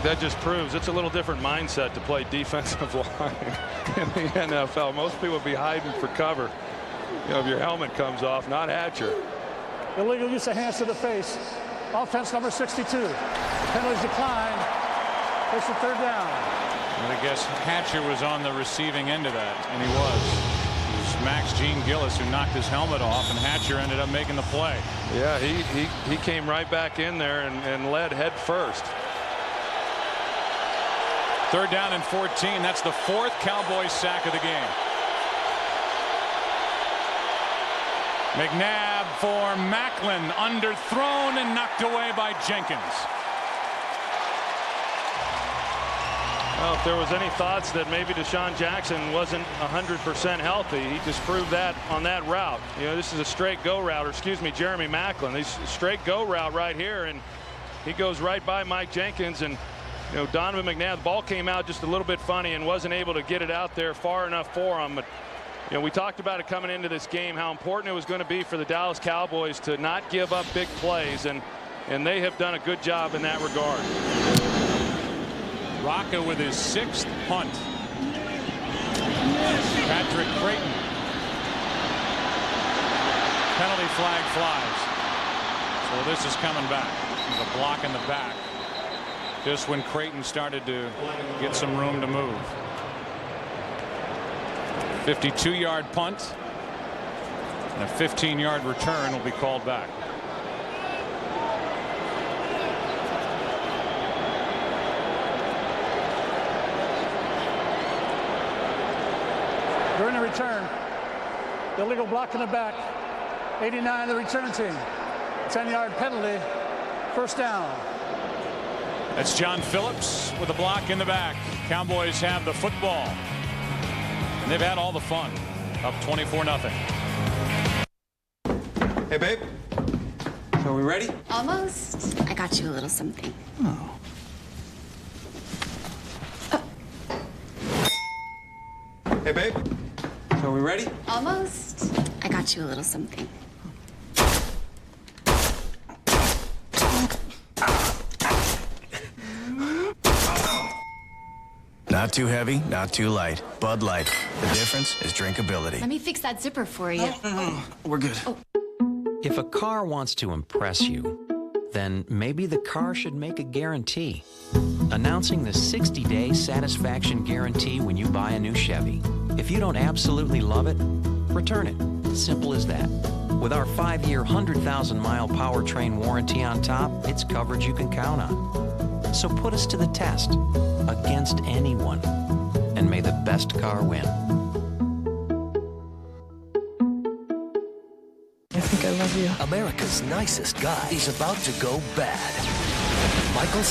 That just proves it's a little different mindset to play defensive line in the NFL. Most people would be hiding for cover, if your helmet comes off, not Hatcher. Illegal use of hands to the face. Offense number 62. Penalties decline. It's a third down. And I guess Hatcher was on the receiving end of that, and he was. It was Max Gene Gillis who knocked his helmet off, and Hatcher ended up making the play. Yeah, he came right back in there and led head first. Third down and 14. That's the fourth Cowboys sack of the game. McNabb for Macklin, underthrown and knocked away by Jenkins. Well, if there was any thoughts that maybe Deshaun Jackson wasn't 100% healthy, he just proved that on that route. This is a straight go route, or excuse me, Jeremy Macklin. This straight go route right here, and he goes right by Mike Jenkins. And Donovan McNabb, the ball came out just a little bit funny and wasn't able to get it out there far enough for him. But we talked about it coming into this game, how important it was going to be for the Dallas Cowboys to not give up big plays, and they have done a good job in that regard. Rocca with his 6th punt. Patrick Creighton. Penalty flag flies. So this is coming back. There's a block in the back. Just when Creighton started to get some room to move. 52-yard punt and a 15-yard return will be called back. During the return, illegal block in the back. 89 of the return team. 10-yard penalty. First down. That's John Phillips with a block in the back. Cowboys have the football. And they've had all the fun. Up 24-0. Hey, babe. So are we ready? Almost. I got you a little something. Oh. Hey, babe. So are we ready? Almost. I got you a little something. Not too heavy, not too light. Bud Light. The difference is drinkability. Let me fix that zipper for you. We're good. Oh. If a car wants to impress you, then maybe the car should make a guarantee. Announcing the 60-day satisfaction guarantee when you buy a new Chevy. If you don't absolutely love it, return it. Simple as that. With our 5-year, 100,000-mile powertrain warranty on top, it's coverage you can count on. So put us to the test against anyone, and may the best car win. I think I love you. America's nicest guy is about to go bad. Michael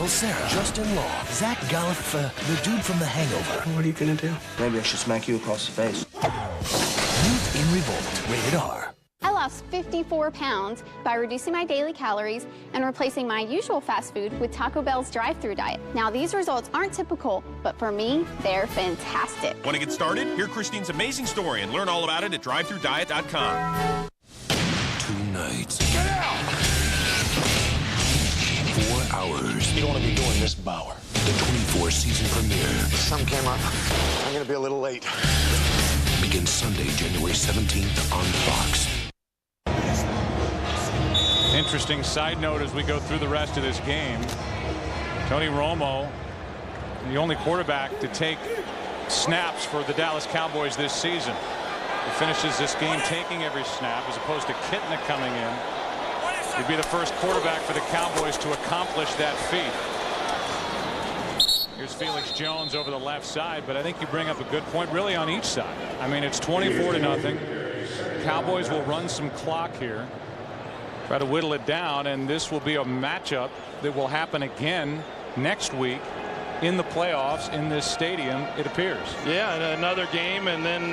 Cera, Justin Long, Zach Galiff, the dude from The Hangover. What are you gonna do? Maybe I should smack you across the face. Youth in Revolt, rated R. I lost 54 pounds by reducing my daily calories and replacing my usual fast food with Taco Bell's drive-thru diet. Now, these results aren't typical, but for me, they're fantastic. Want to get started? Hear Christine's amazing story and learn all about it at drivethruddiet.com. 2 nights. Get out! 4 hours. You don't want to be doing this, Bauer. The 24 season premiere. Something came up. I'm gonna be a little late. Begins Sunday, January 17th on Fox. Interesting side note as we go through the rest of this game. Tony Romo, the only quarterback to take snaps for the Dallas Cowboys this season. He finishes this game taking every snap as opposed to Kitna coming in. He'd be the first quarterback for the Cowboys to accomplish that feat. Here's Felix Jones over the left side, but I think you bring up a good point really on each side. I mean, it's 24-0. Cowboys will run some clock here, try to whittle it down, and this will be a matchup that will happen again next week in the playoffs in this stadium, it appears. Yeah, and another game, and then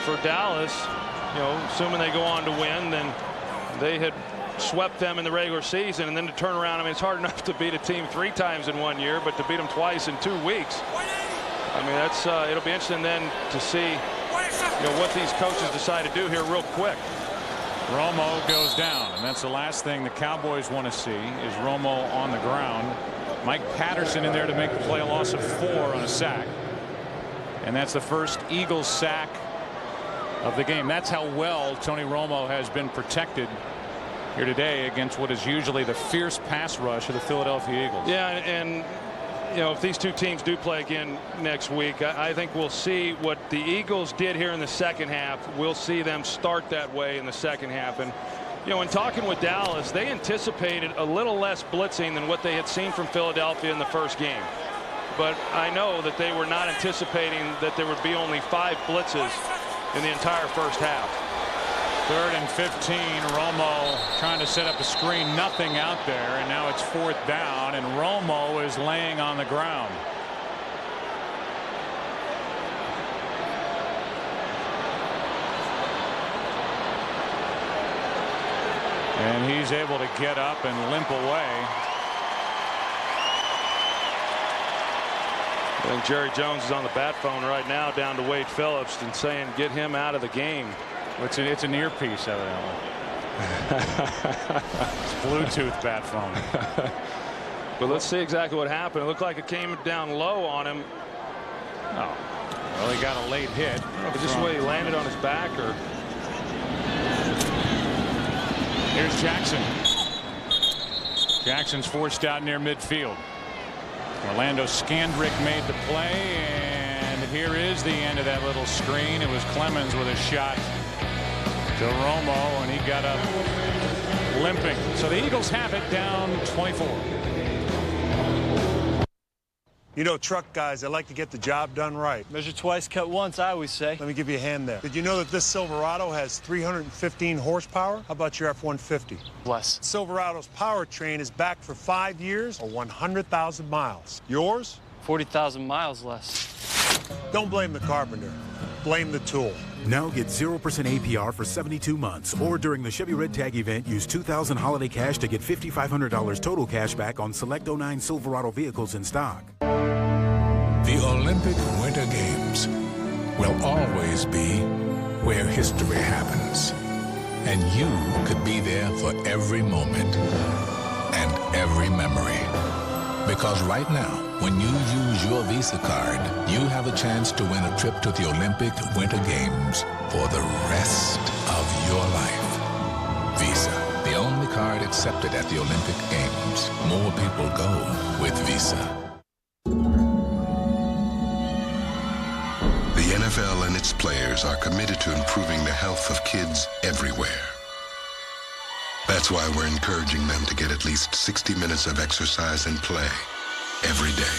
for Dallas, assuming they go on to win, then they had swept them in the regular season, and then to turn around. I mean, it's hard enough to beat a team 3 times in 1 year, but to beat them twice in 2 weeks. I mean, that's it'll be interesting then to see what these coaches decide to do here real quick. Romo goes down, and that's the last thing the Cowboys want to see is Romo on the ground. Mike Patterson in there to make the play, a loss of 4 on a sack, and that's the first Eagles sack of the game. That's how well Tony Romo has been protected here today against what is usually the fierce pass rush of the Philadelphia Eagles. Yeah, and if these two teams do play again next week, I think we'll see what the Eagles did here in the second half. We'll see them start that way in the second half. And in talking with Dallas, they anticipated a little less blitzing than what they had seen from Philadelphia in the first game. But I know that they were not anticipating that there would be only 5 blitzes in the entire first half. 3rd and 15. Romo trying to set up a screen, nothing out there, and now it's 4th down, and Romo is laying on the ground. And he's able to get up and limp away. I think Jerry Jones is on the bat phone right now down to Wade Phillips and saying get him out of the game. It's an earpiece, evidently. It's Bluetooth bat phone. But let's see exactly what happened. It looked like it came down low on him. Oh, well, he got a late hit. But just the way he landed on his back, or here's Jackson. Jackson's forced out near midfield. Orlando Scandrick made the play, and here is the end of that little screen. It was Clemens with a shot to Romo, and he got up limping. So the Eagles have it down 24. Truck guys, they like to get the job done right. Measure twice, cut once, I always say. Let me give you a hand there. Did you know that this Silverado has 315 horsepower? How about your F-150? Less. Silverado's powertrain is back for 5 years or 100,000 miles. Yours? 40,000 miles less. Don't blame the carpenter. Blame the tool. Now get 0% APR for 72 months. Or during the Chevy Red Tag event, use $2,000 holiday cash to get $5,500 total cash back on select 09 Silverado vehicles in stock. The Olympic Winter Games will always be where history happens. And you could be there for every moment and every memory. Because right now, when you use your Visa card, you have a chance to win a trip to the Olympic Winter Games for the rest of your life. Visa, the only card accepted at the Olympic Games. More people go with Visa. The NFL and its players are committed to improving the health of kids everywhere. That's why we're encouraging them to get at least 60 minutes of exercise and play every day.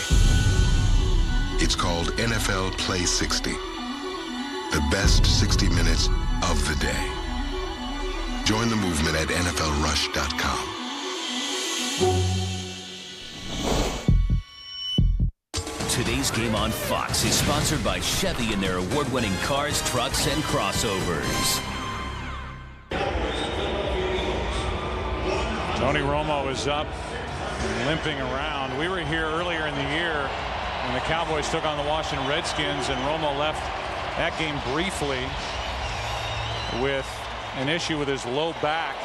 It's called NFL Play 60. The best 60 minutes of the day. Join the movement at NFLRush.com. Today's game on Fox is sponsored by Chevy and their award-winning cars, trucks, and crossovers. Tony Romo is up, limping around. We were here earlier in the year when the Cowboys took on the Washington Redskins, and Romo left that game briefly with an issue with his low back.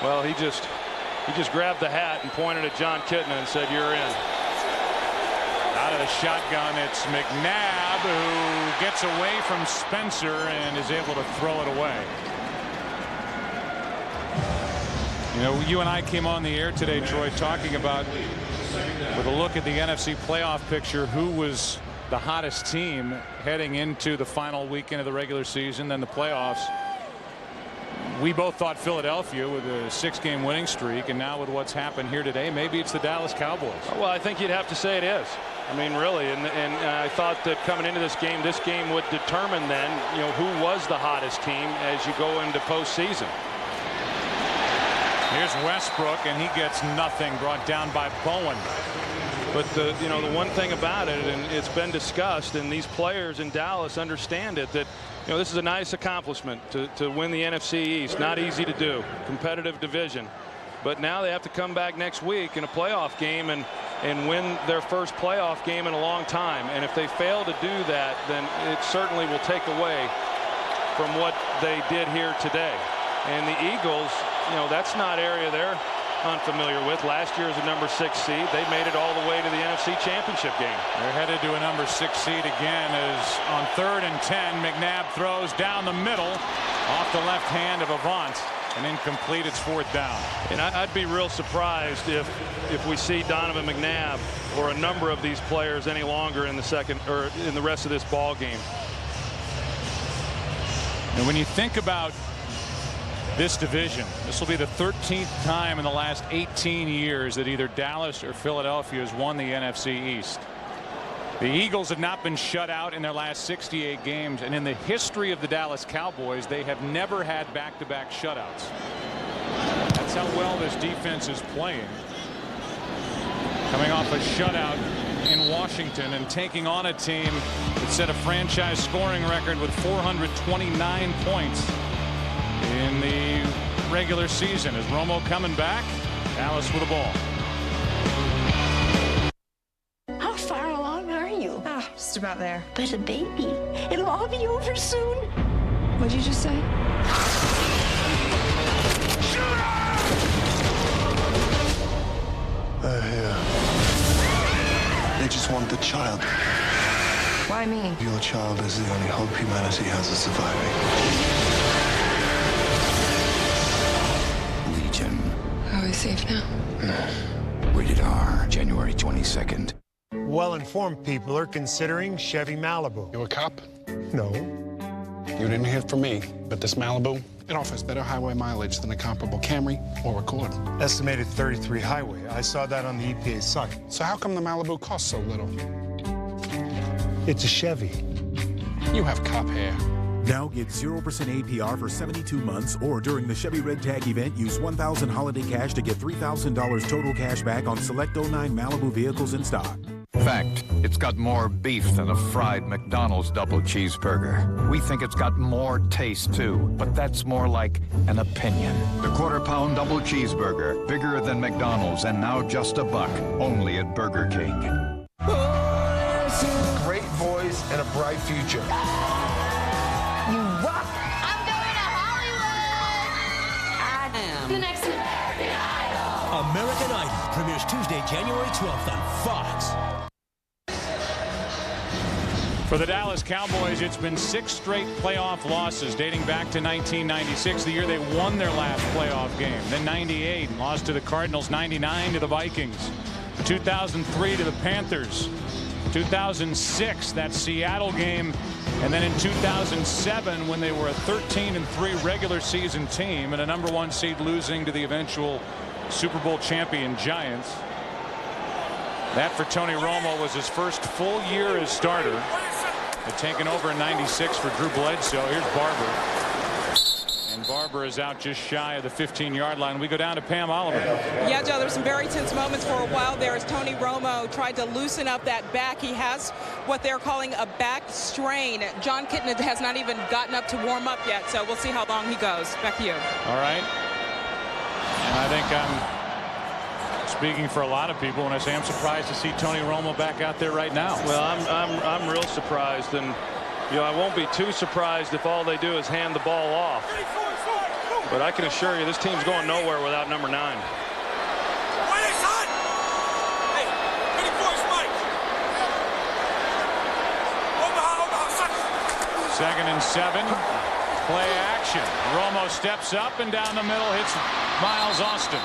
Well, he just grabbed the hat and pointed at John Kitna and said, "You're in." Out of the shotgun, it's McNabb who gets away from Spencer and is able to throw it away. You know, you and I came on the air today, Troy, talking about, with a look at the NFC playoff picture, who was the hottest team heading into the final weekend of the regular season, then the playoffs. We both thought Philadelphia with a 6-game winning streak, and now with what's happened here today, maybe it's the Dallas Cowboys. Well, I think you'd have to say it is. I mean, really, and I thought that coming into this game would determine then, you know, who was the hottest team as you go into postseason. Here's Westbrook, and he gets nothing, brought down by Bowen. But the one thing about it, and it's been discussed, and these players in Dallas understand it, that this is a nice accomplishment to win the NFC East. Not easy to do. Competitive division. But now they have to come back next week in a playoff game and win their first playoff game in a long time. And if they fail to do that, then it certainly will take away from what they did here today. And the Eagles, that's not area they're unfamiliar with. Last year as a number 6 seed, they made it all the way to the NFC Championship game. They're headed to a number 6 seed again as on 3rd and 10, McNabb throws down the middle off the left hand of Avant. And incomplete. It's 4th down. And I'd be real surprised if we see Donovan McNabb or a number of these players any longer in the second or in the rest of this ball game. And when you think about this division, this will be the 13th time in the last 18 years that either Dallas or Philadelphia has won the NFC East. The Eagles have not been shut out in their last 68 games, and in the history of the Dallas Cowboys, they have never had back-to-back shutouts. That's how well this defense is playing. Coming off a shutout in Washington and taking on a team that set a franchise scoring record with 429 points in the regular season. Is Romo coming back? Dallas with the ball. Just about there. But a baby. It'll all be over soon. What'd you just say? They just want the child. Why me? Your child is the only hope humanity has of surviving. Legion. Are we safe now? No. Rated R, January 22nd. Well-informed people are considering Chevy Malibu. You a cop? No. You didn't hear from me, but this Malibu, it offers better highway mileage than a comparable Camry or Accord. Estimated 33 highway. I saw that on the EPA site. So how come the Malibu costs so little? It's a Chevy. You have cop hair. Now get 0% APR for 72 months, or during the Chevy Red Tag event, use $1,000 holiday cash to get $3,000 total cash back on select 09 Malibu vehicles in stock. Fact, it's got more beef than a fried McDonald's double cheeseburger. We think it's got more taste too, but that's more like an opinion. The quarter-pound double cheeseburger, bigger than McDonald's and now just $1, only at Burger King. and a bright future. You rock. I'm going to Hollywood. I am The next American Idol premieres Tuesday, January 12th on Fox. For the Dallas Cowboys, it's been 6 straight playoff losses dating back to 1996, the year they won their last playoff game. Then 98, lost to the Cardinals, 99 to the Vikings, 2003 to the Panthers, 2006, that Seattle game, and then in 2007 when they were a 13-3 regular season team and a #1 seed, losing to the eventual Super Bowl champion Giants. That for Tony Romo was his first full year as starter. Had taken over in 96 for Drew Bledsoe. Here's Barber. And Barber is out just shy of the 15-yard line. We go down to Pam Oliver. Yeah, Joe, there were some very tense moments for a while there as Tony Romo tried to loosen up that back. He has what they're calling a back strain. John Kitna has not even gotten up to warm up yet, so we'll see how long he goes. Back to you. All right. And I think I'm speaking for a lot of people when I say I'm surprised to see Tony Romo back out there right now. Well, I'm real surprised, and I won't be too surprised if all they do is hand the ball off. But I can assure you this team's going nowhere without number 9. Second and 7. Play action. Romo steps up and down the middle, hits Miles Austin,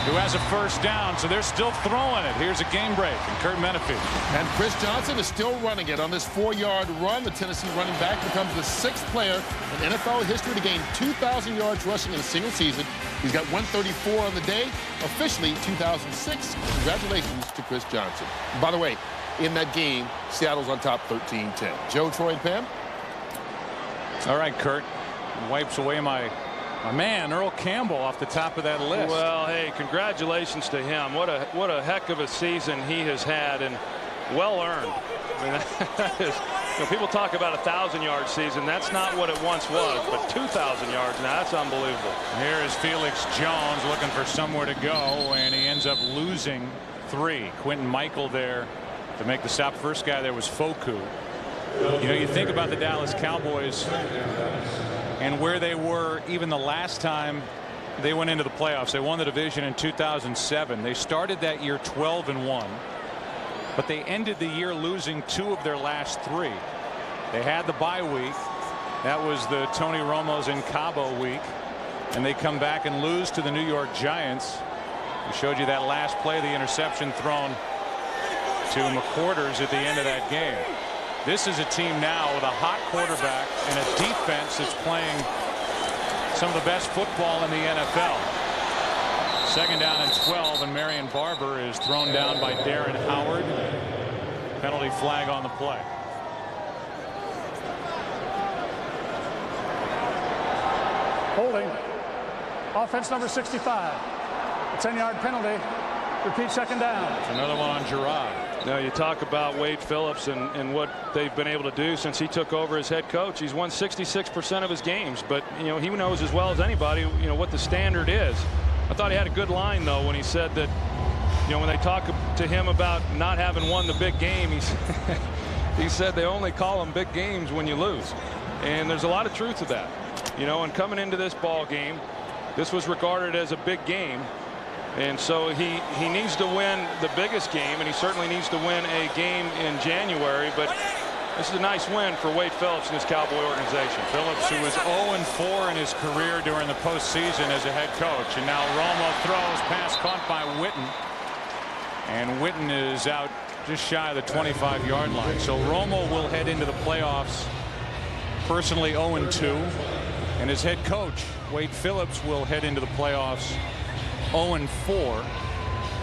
who has a first down, so they're still throwing it. Here's a game break, and Kurt Menefee. And Chris Johnson is still running it on this 4-yard run. The Tennessee running back becomes the 6th player in NFL history to gain 2,000 yards rushing in a single season. He's got 134 on the day, officially 2006. Congratulations to Chris Johnson. By the way, in that game, Seattle's on top 13-10. Joe, Troy, and Pam. All right, Kurt. Wipes away my man, Earl Campbell, off the top of that list. Well, hey, congratulations to him. What a heck of a season he has had, and well earned. I mean, that is, people talk about a 1,000-yard season. That's not what it once was, but 2,000 yards now, that's unbelievable. Here is Felix Jones looking for somewhere to go, and he ends up losing 3. Quentin Michael there to make the stop. First guy there was Foku. You think about the Dallas Cowboys and where they were even the last time they went into the playoffs. They won the division in 2007. They started that year 12-1, but they ended the year losing 2 of their last 3. They had the bye week. That was the Tony Romo's in Cabo week, and they come back and lose to the New York Giants. We showed you that last play, the interception thrown to McQuarters at the end of that game. This is a team now with a hot quarterback and a defense that's playing some of the best football in the NFL. Second down and 12, and Marion Barber is thrown down by Darren Howard. Penalty flag on the play. Holding. Offense number 65. A 10-yard penalty. Repeat second down. It's another one on Gerard. Now you talk about Wade Phillips and what they've been able to do since he took over as head coach. He's won 66% of his games, but he knows as well as anybody what the standard is. I thought he had a good line though when he said that when they talk to him about not having won the big game, he said they only call them big games when you lose, and there's a lot of truth to that. And coming into this ball game, this was regarded as a big game. And so he needs to win the biggest game, and he certainly needs to win a game in January. But this is a nice win for Wade Phillips and his Cowboy organization. Phillips, who was 0-4 in his career during the postseason as a head coach. And now Romo throws, pass caught by Witten. And Witten is out just shy of the 25-yard line. So Romo will head into the playoffs personally 0-2. And his head coach, Wade Phillips, will head into the playoffs 0-4,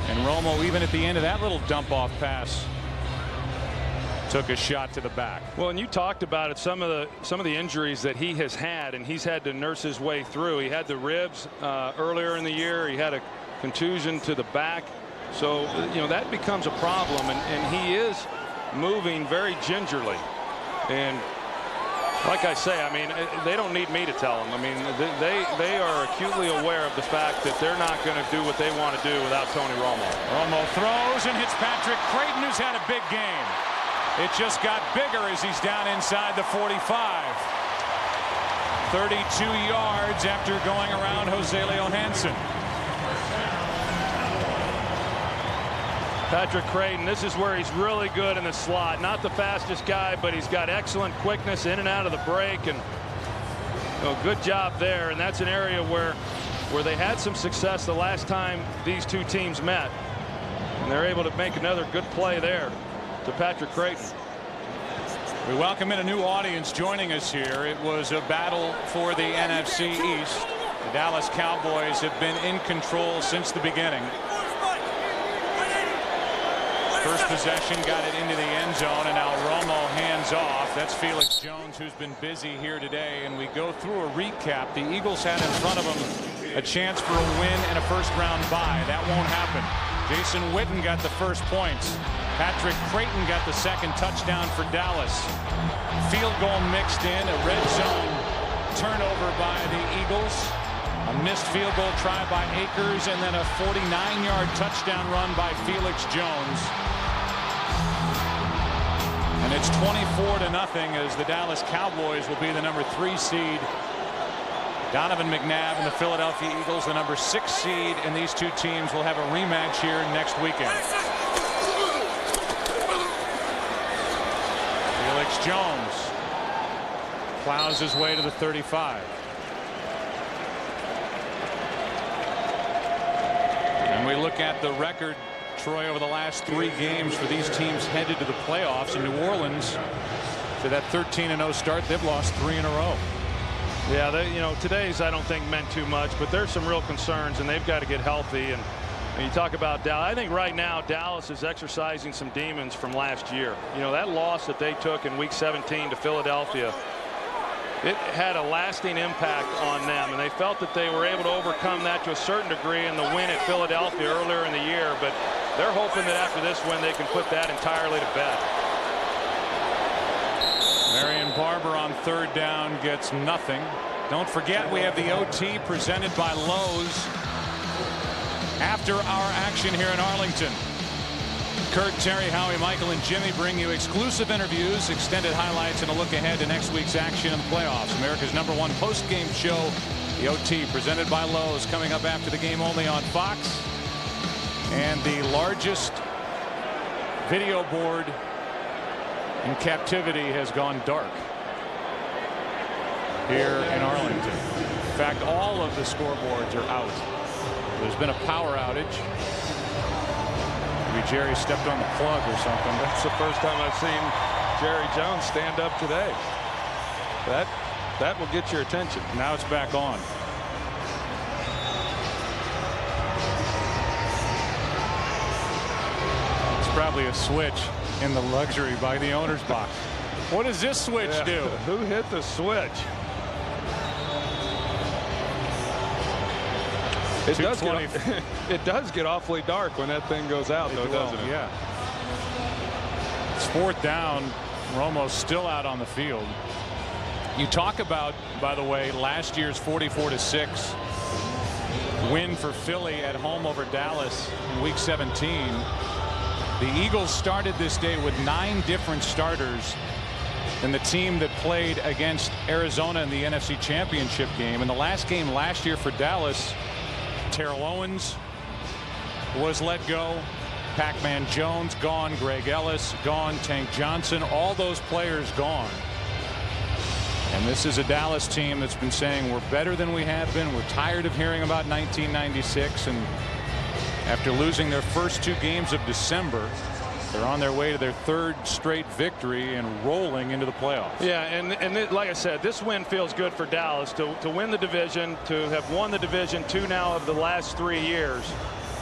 and Romo, even at the end of that little dump-off pass, took a shot to the back. Well, and you talked about it, some of the injuries that he has had, and he's had to nurse his way through. He had the ribs earlier in the year. He had a contusion to the back, so that becomes a problem, and he is moving very gingerly. And like I say, I mean, they don't need me to tell them. I mean, they are acutely aware of the fact that they're not going to do what they want to do without Tony Romo. Romo throws and hits Patrick Creighton, who's had a big game. It just got bigger as he's down inside the 45. 32 yards after going around Jose Leo Hansen. Patrick Creighton, this is where he's really good in the slot. Not the fastest guy, but he's got excellent quickness in and out of the break, and good job there. And that's an area where they had some success the last time these two teams met, and they're able to make another good play there to Patrick Creighton. We welcome in a new audience joining us here. It was a battle for the NFC East. The Dallas Cowboys have been in control since the beginning. First possession, got it into the end zone, and now Romo hands off. That's Felix Jones, who's been busy here today. And we go through a recap. The Eagles had in front of them a chance for a win and a first-round bye. That won't happen. Jason Witten got the first points. Patrick Creighton got the second touchdown for Dallas. Field goal mixed in, a red zone turnover by the Eagles. A missed field goal try by Akers, and then a 49-yard touchdown run by Felix Jones. And it's 24-0 as the Dallas Cowboys will be the number 3 seed. Donovan McNabb and the Philadelphia Eagles, the number 6 seed, and these two teams will have a rematch here next weekend. Felix Jones plows his way to the 35. And we look at the record, Troy, over the last 3 games for these teams headed to the playoffs. In New Orleans, to that 13-0 start, they've lost 3 in a row. Yeah, today's I don't think meant too much, but there's some real concerns, and they've got to get healthy. And you talk about Dallas. I think right now Dallas is exercising some demons from last year. That loss that they took in Week 17 to Philadelphia, it had a lasting impact on them, and they felt that they were able to overcome that to a certain degree in the win at Philadelphia earlier in the year. But they're hoping that after this win they can put that entirely to bed. Marion Barber on third down gets nothing. Don't forget we have the OT presented by Lowe's after our action here in Arlington. Kurt, Terry, Howie, Michael, and Jimmy bring you exclusive interviews, extended highlights, and a look ahead to next week's action in the playoffs. America's #1 post-game show, the OT, presented by Lowe's, coming up after the game only on Fox. And the largest video board in captivity has gone dark here in Arlington. In fact, all of the scoreboards are out. There's been a power outage. Maybe Jerry stepped on the plug or something. That's the first time I've seen Jerry Jones stand up today. That will get your attention. Now it's back on. It's probably a switch in the luxury by the owner's box. What does this switch do? Who hit the switch? It does get awfully dark when that thing goes out, though, doesn't it? Yeah. It's fourth down. Romo's still out on the field. You talk about, by the way, last year's 44-6 win for Philly at home over Dallas in Week 17. The Eagles started this day with 9 different starters than the team that played against Arizona in the NFC Championship game. In the last game last year for Dallas, Terrell Owens was let go. Pac-Man Jones gone. Greg Ellis gone. Tank Johnson. All those players gone. And this is a Dallas team that's been saying we're better than we have been. We're tired of hearing about 1996. And after losing their first 2 games of December, they're on their way to their 3rd straight victory and rolling into the playoffs. Yeah, and like I said, this win feels good for Dallas to win the division, to have won the division 2 now of the last 3 years.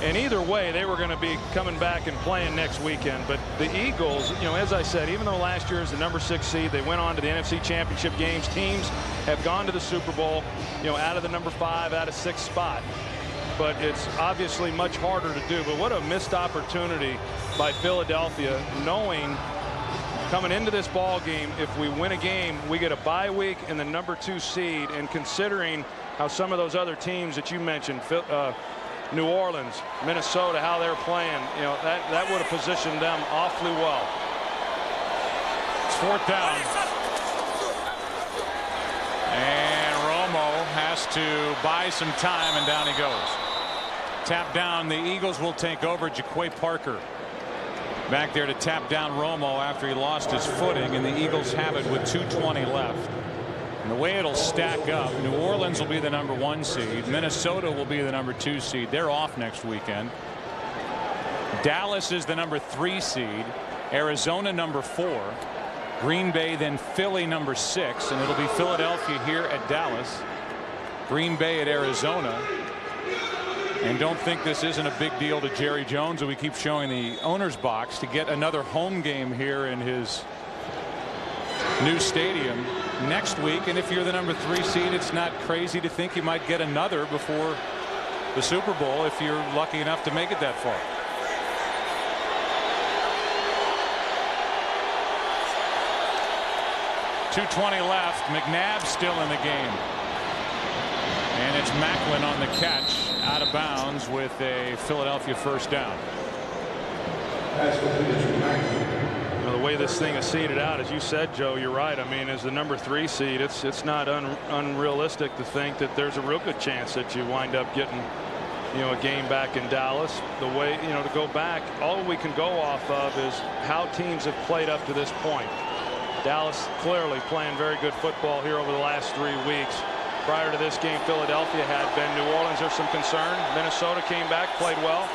And either way, they were going to be coming back and playing next weekend. But the Eagles, as I said, even though last year is the number 6 seed, they went on to the NFC Championship games. Teams have gone to the Super Bowl, out of the number 5, out of 6 spot. But it's obviously much harder to do. But what a missed opportunity by Philadelphia, knowing coming into this ball game, if we win a game, we get a bye week and the number 2 seed. And considering how some of those other teams that you mentioned, New Orleans, Minnesota, how they're playing, that would have positioned them awfully well. 4th down. And Romo has to buy some time, and down he goes. Tap down. The Eagles will take over. Jaquay Parker back there to tap down Romo after he lost his footing, and the Eagles have it with 2:20 left. And the way it'll stack up, New Orleans will be the number 1 seed. Minnesota will be the number 2 seed. They're off next weekend. Dallas is the number 3 seed. Arizona number 4. Green Bay, then Philly number 6, and it'll be Philadelphia here at Dallas. Green Bay at Arizona. And don't think this isn't a big deal to Jerry Jones, and we keep showing the owner's box to get another home game here in his new stadium next week. And if you're the number 3 seed, it's not crazy to think you might get another before the Super Bowl if you're lucky enough to make it that far. .220 left. McNabb still in the game. And it's Macklin on the catch, out of bounds with a Philadelphia 1st down. The way this thing is seeded out, as you said, Joe, you're right. I mean, as the number 3 seed, it's not unrealistic to think that there's a real good chance that you wind up getting, a game back in Dallas. The way, to go back, all we can go off of is how teams have played up to this point. Dallas clearly playing very good football here over the last 3 weeks. Prior to this game, Philadelphia had been. New Orleans, there's some concern. Minnesota came back, played well,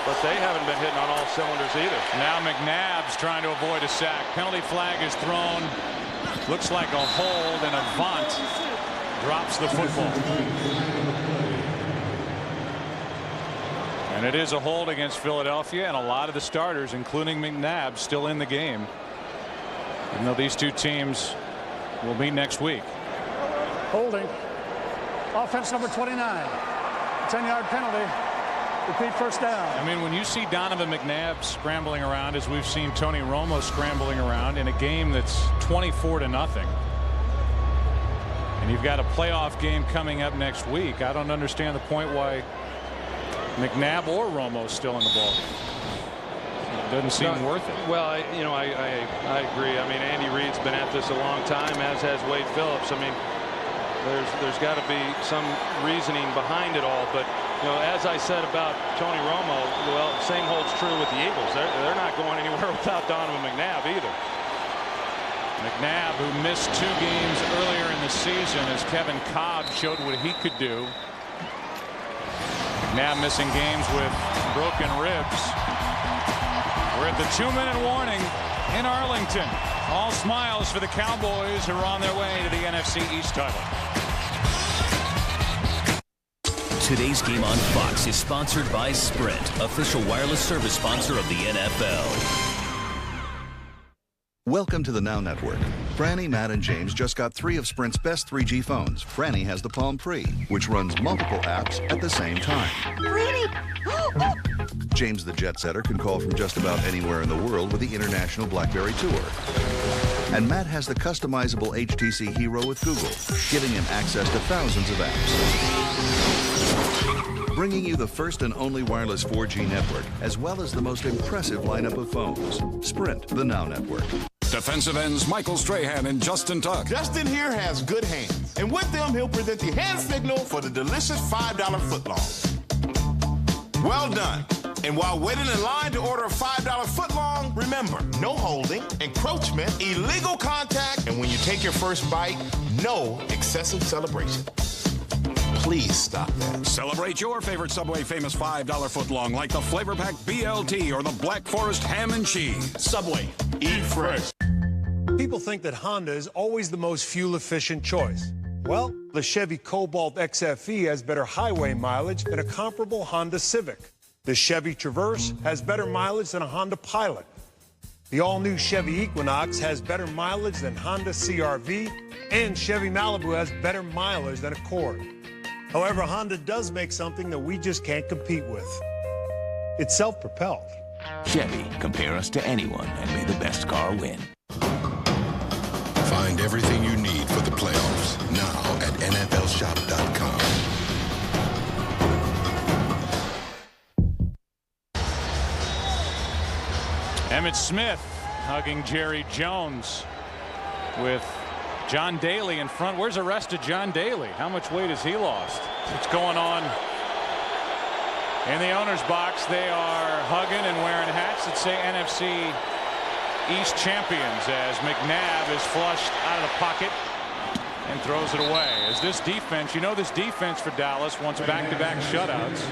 but they haven't been hitting on all cylinders either. Now McNabb's trying to avoid a sack. Penalty flag is thrown. Looks like a hold, and Avant drops the football. And it is a hold against Philadelphia, and a lot of the starters, including McNabb, still in the game. Even though these 2 teams will meet next week. Holding. Offense number 29. 10-yard penalty. Repeat 1st down. I mean, when you see Donovan McNabb scrambling around, as we've seen Tony Romo scrambling around in a game that's 24-0, and you've got a playoff game coming up next week, I don't understand the point why McNabb or Romo's still in the ballgame. It doesn't seem worth it. Well, I agree. I mean, Andy Reid's been at this a long time, as has Wade Phillips. I mean, there's got to be some reasoning behind it all. But as I said about Tony Romo, well, same holds true with the Eagles. They're not going anywhere without Donovan McNabb either. McNabb, who missed 2 games earlier in the season as Kevin Cobb showed what he could do. McNabb missing games with broken ribs. We're at the 2-minute warning in Arlington. All smiles for the Cowboys, who are on their way to the NFC East title. Today's game on Fox is sponsored by Sprint, official wireless service sponsor of the NFL. Welcome to the Now Network. Franny, Matt, and James just got 3 of Sprint's best 3G phones. Franny has the Palm Pre, which runs multiple apps at the same time. Franny! James the Jet Setter can call from just about anywhere in the world with the International BlackBerry Tour. And Matt has the customizable HTC Hero with Google, giving him access to thousands of apps. Bringing you the first and only wireless 4G network, as well as the most impressive lineup of phones. Sprint, the Now Network. Defensive ends Michael Strahan and Justin Tuck. Justin here has good hands, and with them, he'll present the hand signal for the delicious $5 footlong. Well done. And while waiting in line to order a $5 footlong, remember, no holding, encroachment, illegal contact, and when you take your first bite, no excessive celebration. Please stop that. Celebrate your favorite Subway famous $5 footlong, like the Flavor Pack BLT or the Black Forest Ham and Cheese. Subway, eat fresh. People think that Honda is always the most fuel-efficient choice. Well, the Chevy Cobalt XFE has better highway mileage than a comparable Honda Civic. The Chevy Traverse has better mileage than a Honda Pilot. The all-new Chevy Equinox has better mileage than Honda CR-V, and Chevy Malibu has better mileage than Accord. However, Honda does make something that we just can't compete with. It's self-propelled. Chevy, compare us to anyone and may the best car win. Find everything you need for the playoffs now at NFLshop.com. Emmitt Smith hugging Jerry Jones with John Daly in front. Where's the rest of John Daly? How much weight has he lost? What's going on in the owner's box? They are hugging and wearing hats that say NFC East champions as McNabb is flushed out of the pocket and throws it away. As this defense, this defense for Dallas wants back-to-back shutouts,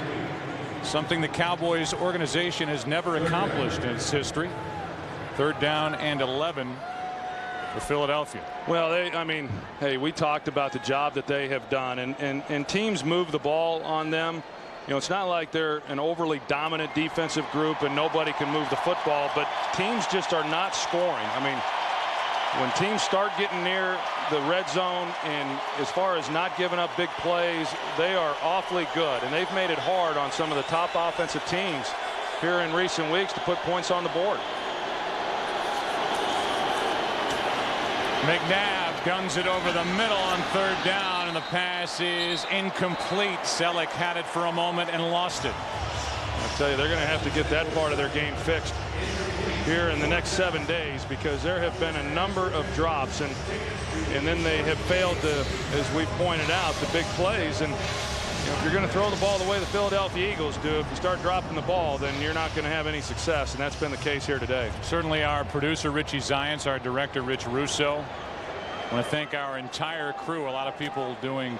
something the Cowboys organization has never accomplished in its history. 3rd down and 11 for Philadelphia. Well, hey, we talked about the job that they have done, and teams move the ball on them. It's not like they're an overly dominant defensive group and nobody can move the football, but teams just are not scoring. When teams start getting near the red zone and as far as not giving up big plays, they are awfully good, and they've made it hard on some of the top offensive teams here in recent weeks to put points on the board. McNabb guns it over the middle on 3rd down, and the pass is incomplete. Selleck had it for a moment and lost it. I tell you, they're going to have to get that part of their game fixed here in the next 7 days, because there have been a number of drops, and then they have failed to, as we've pointed out, the big plays. And if you're going to throw the ball the way the Philadelphia Eagles do, if you start dropping the ball, then you're not going to have any success, and that's been the case here today. Certainly our producer Richie Zients, our director Rich Russo. I want to thank our entire crew. A lot of people doing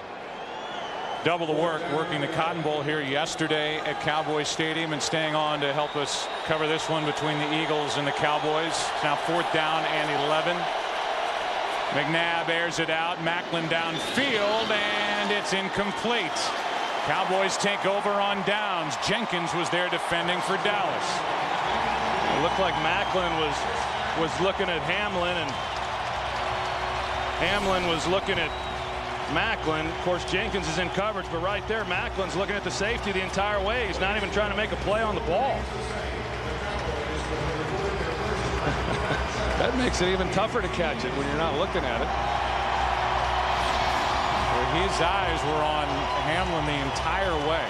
double the work, working the Cotton Bowl here yesterday at Cowboys Stadium and staying on to help us cover this one between the Eagles and the Cowboys. It's now 4th down and 11. McNabb airs it out. Macklin downfield, and it's incomplete. Cowboys take over on downs. Jenkins was there defending for Dallas. It looked like Macklin was looking at Hamlin, and Hamlin was looking at Macklin. Of course, Jenkins is in coverage, but right there, Macklin's looking at the safety the entire way. He's not even trying to make a play on the ball. That makes it even tougher to catch it when you're not looking at it. His eyes were on Hamlin the entire way.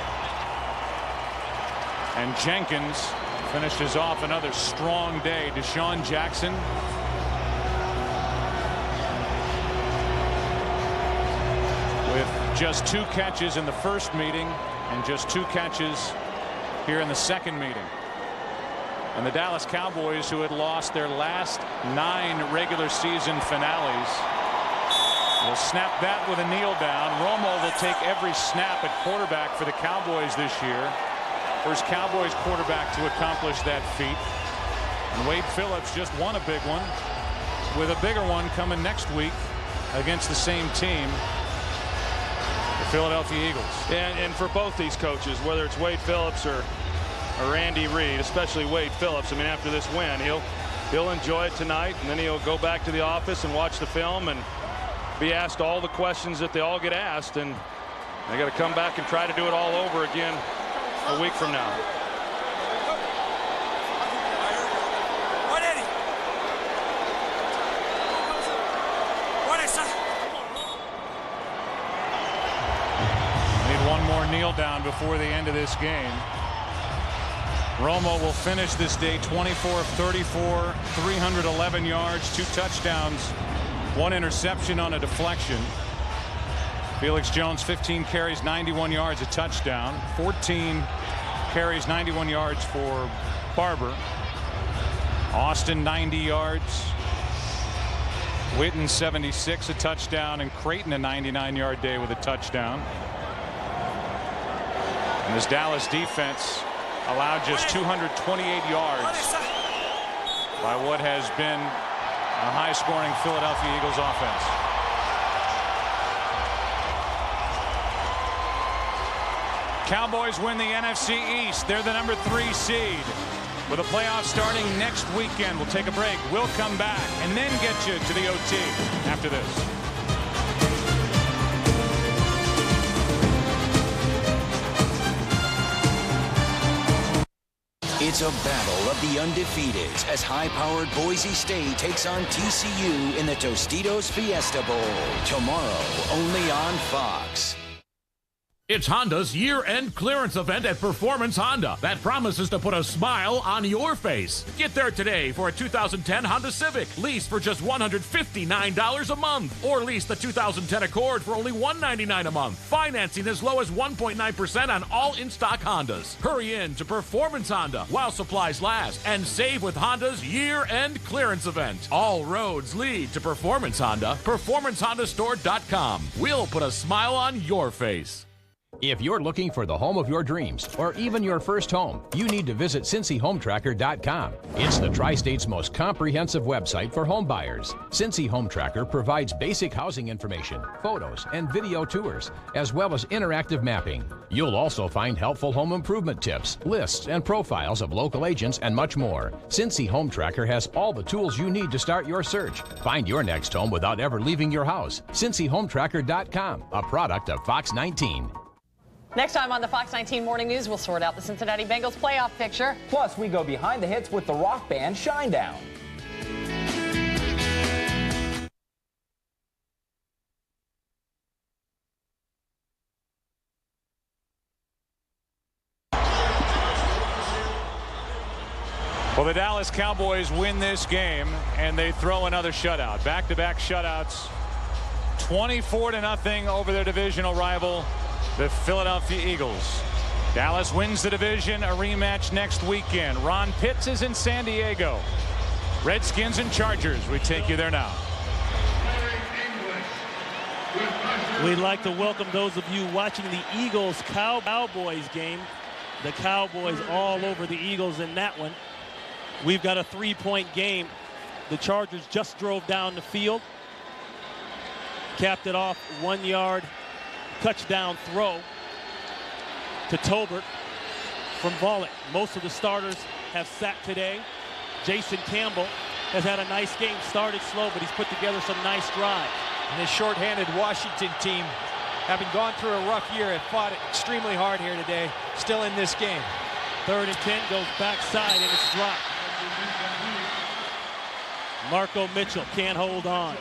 And Jenkins finishes off another strong day. Deshaun Jackson with just 2 catches in the first meeting and just 2 catches here in the second meeting. And the Dallas Cowboys, who had lost their last 9 regular season finales, will snap that with a kneel down. Romo will take every snap at quarterback for the Cowboys this year. First Cowboys quarterback to accomplish that feat. And Wade Phillips just won a big one, with a bigger one coming next week against the same team, the Philadelphia Eagles. And for both these coaches, whether it's Wade Phillips or Andy Reid, especially Wade Phillips, after this win, he'll enjoy it tonight, and then he'll go back to the office and watch the film and be asked all the questions that they all get asked, and they got to come back and try to do it all over again a week from now. Need one more kneel down before the end of this game. Romo will finish this day 24 of 34, 311 yards, 2 touchdowns, 1 interception on a deflection. Felix Jones 15 carries, 91 yards, a touchdown. 14 carries, 91 yards for Barber. Austin 90 yards. Witten 76, a touchdown, and Creighton a 99-yard day with a touchdown. And this Dallas defense allowed just 228 yards by what has been a high-scoring Philadelphia Eagles offense. Cowboys win the NFC East. They're the number 3 seed. With the playoffs starting next weekend. We'll take a break. We'll come back and then get you to the OT after this. It's a battle of the undefeateds as high-powered Boise State takes on TCU in the Tostitos Fiesta Bowl. Tomorrow, only on Fox. It's Honda's year-end clearance event at Performance Honda that promises to put a smile on your face. Get there today for a 2010 Honda Civic. Lease for just $159 a month. Or lease the 2010 Accord for only $199 a month. Financing as low as 1.9% on all in-stock Hondas. Hurry in to Performance Honda while supplies last and save with Honda's year-end clearance event. All roads lead to Performance Honda. PerformanceHondaStore.com. We'll put a smile on your face. If you're looking for the home of your dreams, or even your first home, you need to visit CincyHomeTracker.com. It's the Tri-State's most comprehensive website for home buyers. Cincy Home Tracker provides basic housing information, photos, and video tours, as well as interactive mapping. You'll also find helpful home improvement tips, lists, and profiles of local agents, and much more. Cincy Home Tracker has all the tools you need to start your search. Find your next home without ever leaving your house. CincyHomeTracker.com, a product of Fox 19. Next time on the Fox 19 Morning News, we'll sort out the Cincinnati Bengals playoff picture. Plus, we go behind the hits with the rock band Shinedown. Well, the Dallas Cowboys win this game, and they throw another shutout. Back-to-back shutouts. 24-0 over their divisional rival, the Philadelphia Eagles. Dallas wins the division. A rematch next weekend. Ron Pitts is in San Diego. Redskins and Chargers. We take you there now. We'd like to welcome those of you watching the Eagles-Cowboys game. The Cowboys all over the Eagles in that one. We've got a 3-point game. The Chargers just drove down the field. Capped it off, 1-yard touchdown throw to Tolbert from Volek. Most of the starters have sat today. Jason Campbell has had a nice game. Started slow, but he's put together some nice drives. And this short-handed Washington team, having gone through a rough year, have fought extremely hard here today. Still in this game. 3rd and 10 goes backside, and it's dropped. Marco Mitchell can't hold on.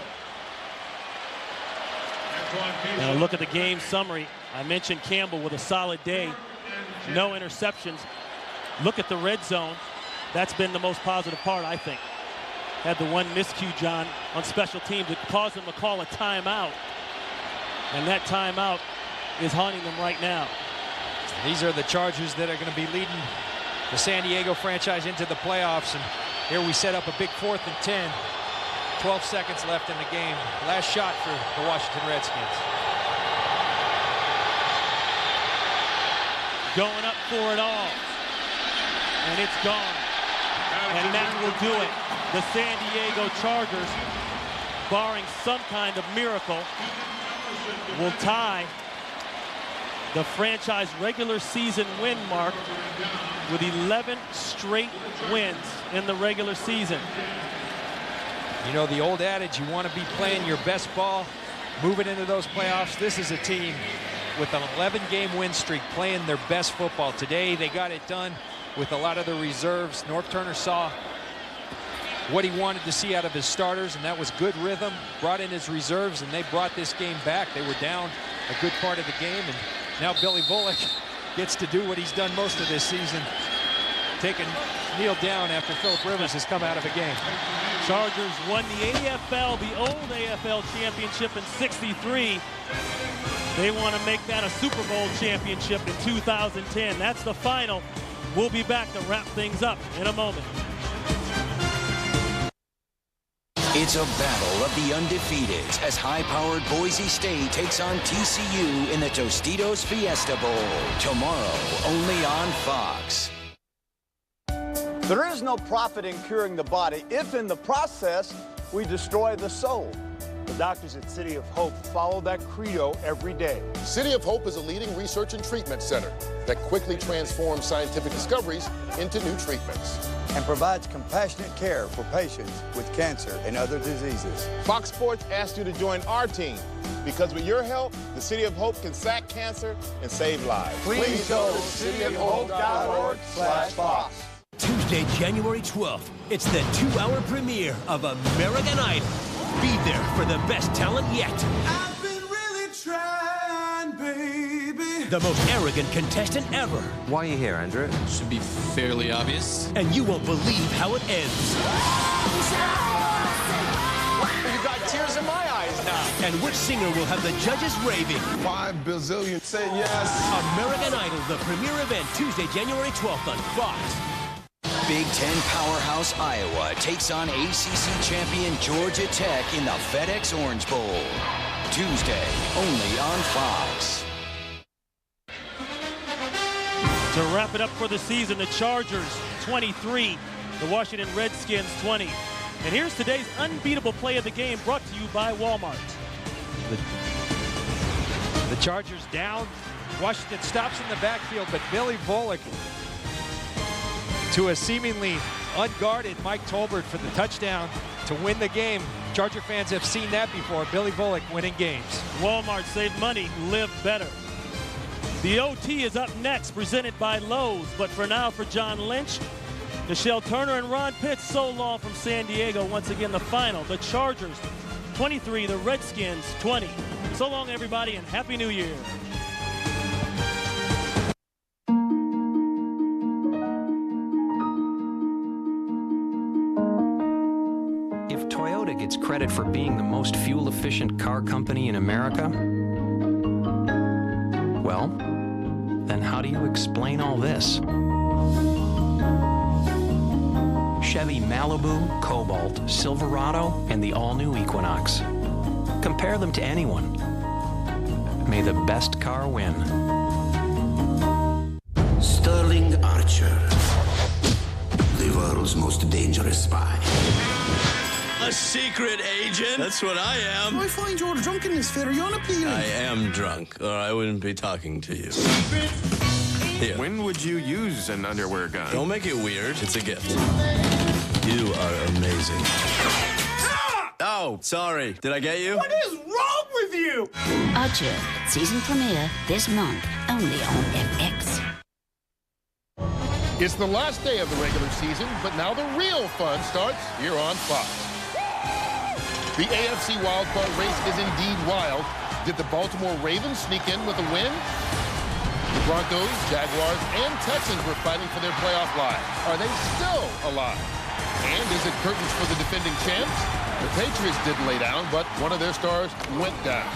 Now look at the game summary. I mentioned Campbell with a solid day. No interceptions. Look at the red zone. That's been the most positive part, I think. Had the one miscue, John, on special teams that caused them to call a timeout. And that timeout is haunting them right now. These are the Chargers that are going to be leading the San Diego franchise into the playoffs. And here we set up a big 4th and 10. 12 seconds left in the game. Last shot for the Washington Redskins. Going up for it all. And it's gone. And that will do it. The San Diego Chargers, barring some kind of miracle, will tie the franchise regular season win mark with 11 straight wins in the regular season. You know, the old adage, you want to be playing your best ball, moving into those playoffs. This is a team with an 11-game win streak playing their best football. Today, they got it done with a lot of the reserves. North Turner saw what he wanted to see out of his starters, and that was good rhythm. Brought in his reserves, and they brought this game back. They were down a good part of the game, and now Billy Volek gets to do what he's done most of this season, taking Neil down after Phillip Rivers has come out of a game. Chargers won the AFL, the old AFL championship in '63. They want to make that a Super Bowl championship in 2010. That's the final. We'll be back to wrap things up in a moment. It's a battle of the undefeateds as high-powered Boise State takes on TCU in the Tostitos Fiesta Bowl. Tomorrow, only on Fox. There is no profit in curing the body if in the process we destroy the soul. The doctors at City of Hope follow that credo every day. City of Hope is a leading research and treatment center that quickly transforms scientific discoveries into new treatments. And provides compassionate care for patients with cancer and other diseases. Fox Sports asks you to join our team because with your help, the City of Hope can sack cancer and save lives. Please go to cityofhope.org/Fox. Tuesday, January 12th, it's the 2-hour premiere of American Idol. Be there for the best talent yet. I've been really trying, baby. the most arrogant contestant ever. Why are you here, Andrew? Should be fairly obvious. And you won't believe how it ends. You got tears in my eyes now. And which singer will have the judges raving? 5 bazillion said yes. American Idol, the premiere event, Tuesday, January 12th on Fox. Big Ten powerhouse Iowa takes on ACC champion Georgia Tech in the FedEx Orange Bowl. Tuesday, only on Fox. To wrap it up for the season, the Chargers 23, the Washington Redskins 20. And here's today's unbeatable play of the game, brought to you by Walmart. The Chargers down. Washington stops in the backfield, but Billy Bullock to a seemingly unguarded Mike Tolbert for the touchdown to win the game. Charger fans have seen that before. Billy Bullock winning games. Walmart, save money, live better. The OT is up next, presented by Lowe's. But for now, for John Lynch, Michelle Turner, and Ron Pitts, so long from San Diego. Once again, the final. The Chargers 23, the Redskins 20. So long, everybody, and Happy New Year. If Toyota gets credit for being the most fuel-efficient car company in America, well, then how do you explain all this? Chevy Malibu, Cobalt, Silverado, and the all-new Equinox. Compare them to anyone. May the best car win. Sterling Archer, the world's most dangerous spy. A secret agent? That's what I am. I find your drunkenness very unappealing. I am drunk, or I wouldn't be talking to you. Here. When would you use an underwear gun? Don't make it weird. It's a gift. You are amazing. Ah! Oh, sorry. Did I get you? What is wrong with you? Archer, season premiere this month, only on FX. It's the last day of the regular season, but now the real fun starts here on Fox. The AFC wildcard race is indeed wild. Did the Baltimore Ravens sneak in with a win? The Broncos, Jaguars, and Texans were fighting for their playoff lives. Are they still alive? And is it curtains for the defending champs? The Patriots didn't lay down, but one of their stars went down.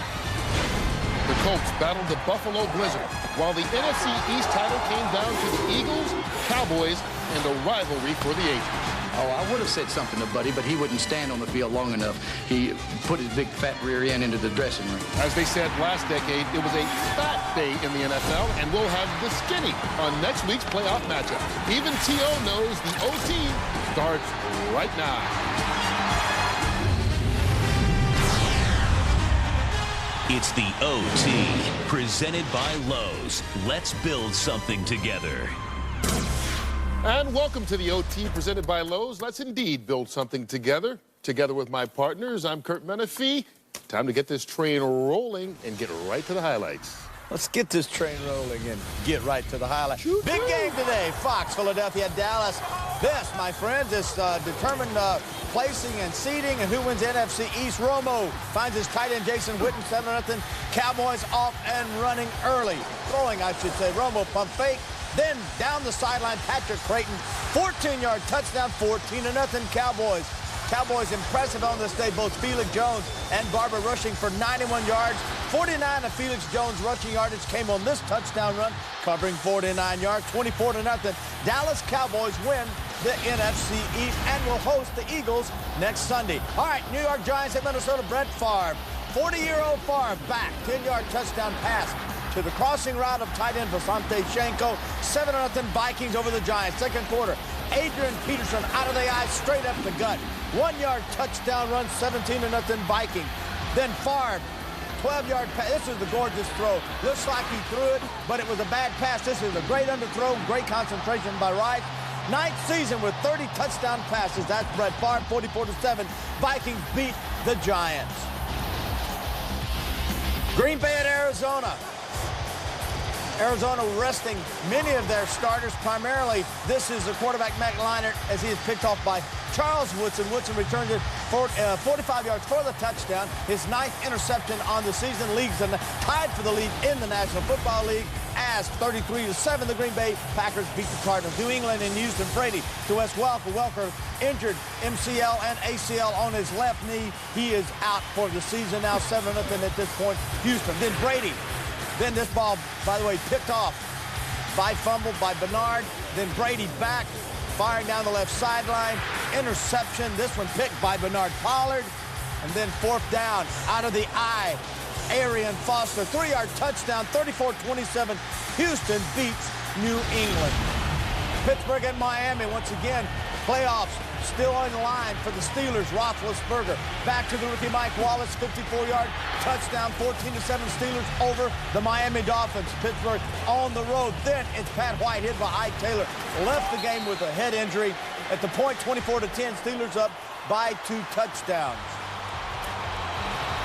The Colts battled the Buffalo Blizzard, while the NFC East title came down to the Eagles, Cowboys, and a rivalry for the ages. Oh, I would have said something to Buddy, but he wouldn't stand on the field long enough. He put his big fat rear end into the dressing room. As they said last decade, it was a fat day in the NFL, and we'll have the skinny on next week's playoff matchup. Even T.O. knows the OT starts right now. It's the OT, presented by Lowe's. Let's build something together. And welcome to the OT, presented by Lowe's. Let's indeed build something together. Together with my partners, I'm Kurt Menefee. Time to get this train rolling and get right to the highlights. Let's get this train rolling and get right to the highlights. Big game today. Fox, Philadelphia, Dallas. This, my friends, is determined placing and seeding and who wins NFC East. Romo finds his tight end Jason Witten, 7-0. Cowboys off and running early. Throwing, I should say. Romo pump fake. Then down the sideline, Patrick Creighton, 14-yard touchdown, 14-0 Cowboys. Cowboys impressive on this day, both Felix Jones and Barber rushing for 91 yards. 49 of Felix Jones' rushing yardage came on this touchdown run, covering 49 yards, 24-0. Dallas Cowboys win the NFC East and will host the Eagles next Sunday. All right, New York Giants at Minnesota, Brett Favre. 40-year-old Favre back, 10-yard touchdown pass to the crossing route of tight end Vasante Shenko. 7-0 Vikings over the Giants. Second quarter, Adrian Peterson out of the eye, straight up the gut. 1-yard touchdown run, 17-0 Vikings. Then Favre, 12-yard pass. This is the gorgeous throw. Looks like he threw it, but it was a bad pass. This is a great underthrow, great concentration by Rice. 9th season with 30 touchdown passes. That's Brett Favre, 44-7. Vikings beat the Giants. Green Bay at Arizona. Arizona resting many of their starters. Primarily, this is the quarterback, Matt Leinart, as he is picked off by Charles Woodson. Woodson returns it for 45 yards for the touchdown. His 9th interception on the season. League's tied for the lead in the National Football League. pass, 33-7. The Green Bay Packers beat the Cardinals. New England and Houston. Brady to Wes Welker. Welker injured MCL and ACL on his left knee. He is out for the season now, 7-0 at this point. Houston. Then Brady. Then this ball, by the way, picked off by fumble by Bernard. Then Brady back, firing down the left sideline. Interception. This one picked by Bernard Pollard. And then 4th down out of the eye. Arian Foster, 3-yard touchdown, 34-27. Houston beats New England. Pittsburgh and Miami once again. Playoffs still on the line for the Steelers. Roethlisberger back to the rookie Mike Wallace, 54-yard touchdown, 14-7 Steelers over the Miami Dolphins. Pittsburgh on the road. Then it's Pat White hit by Ike Taylor. Left the game with a head injury. At the point, 24-10, Steelers up by 2 touchdowns.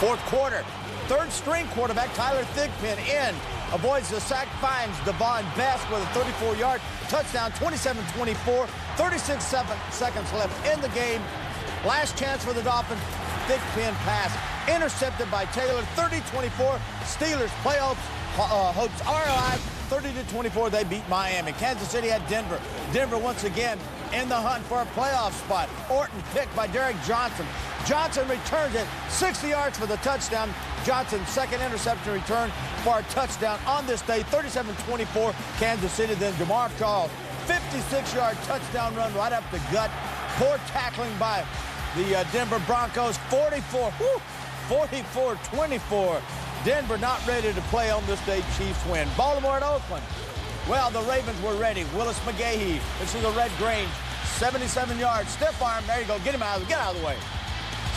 4th quarter. 3rd-string quarterback Tyler Thigpen in. Avoids the sack, finds Devon Best with a 34-yard touchdown, 27-24, 36 seconds left in the game. Last chance for the Dolphins. Thigpen pass intercepted by Taylor, 30-24. Steelers playoffs hopes are alive. 30-24, they beat Miami. Kansas City had Denver. Denver once again in the hunt for a playoff spot. Orton picked by Derek Johnson. Johnson returns it 60 yards for the touchdown. Johnson's 2nd interception return for a touchdown on this day. 37-24 Kansas City. Then Jamar Charles, 56-yard touchdown run right up the gut. Poor tackling by the Denver Broncos. 44-24. Denver not ready to play on this day. Chiefs win. Baltimore and Oakland. Well, the Ravens were ready. Willis McGahee. This is a Red Grange. 77 yards. Stiff arm. There you go. Get him out. Get out of the way.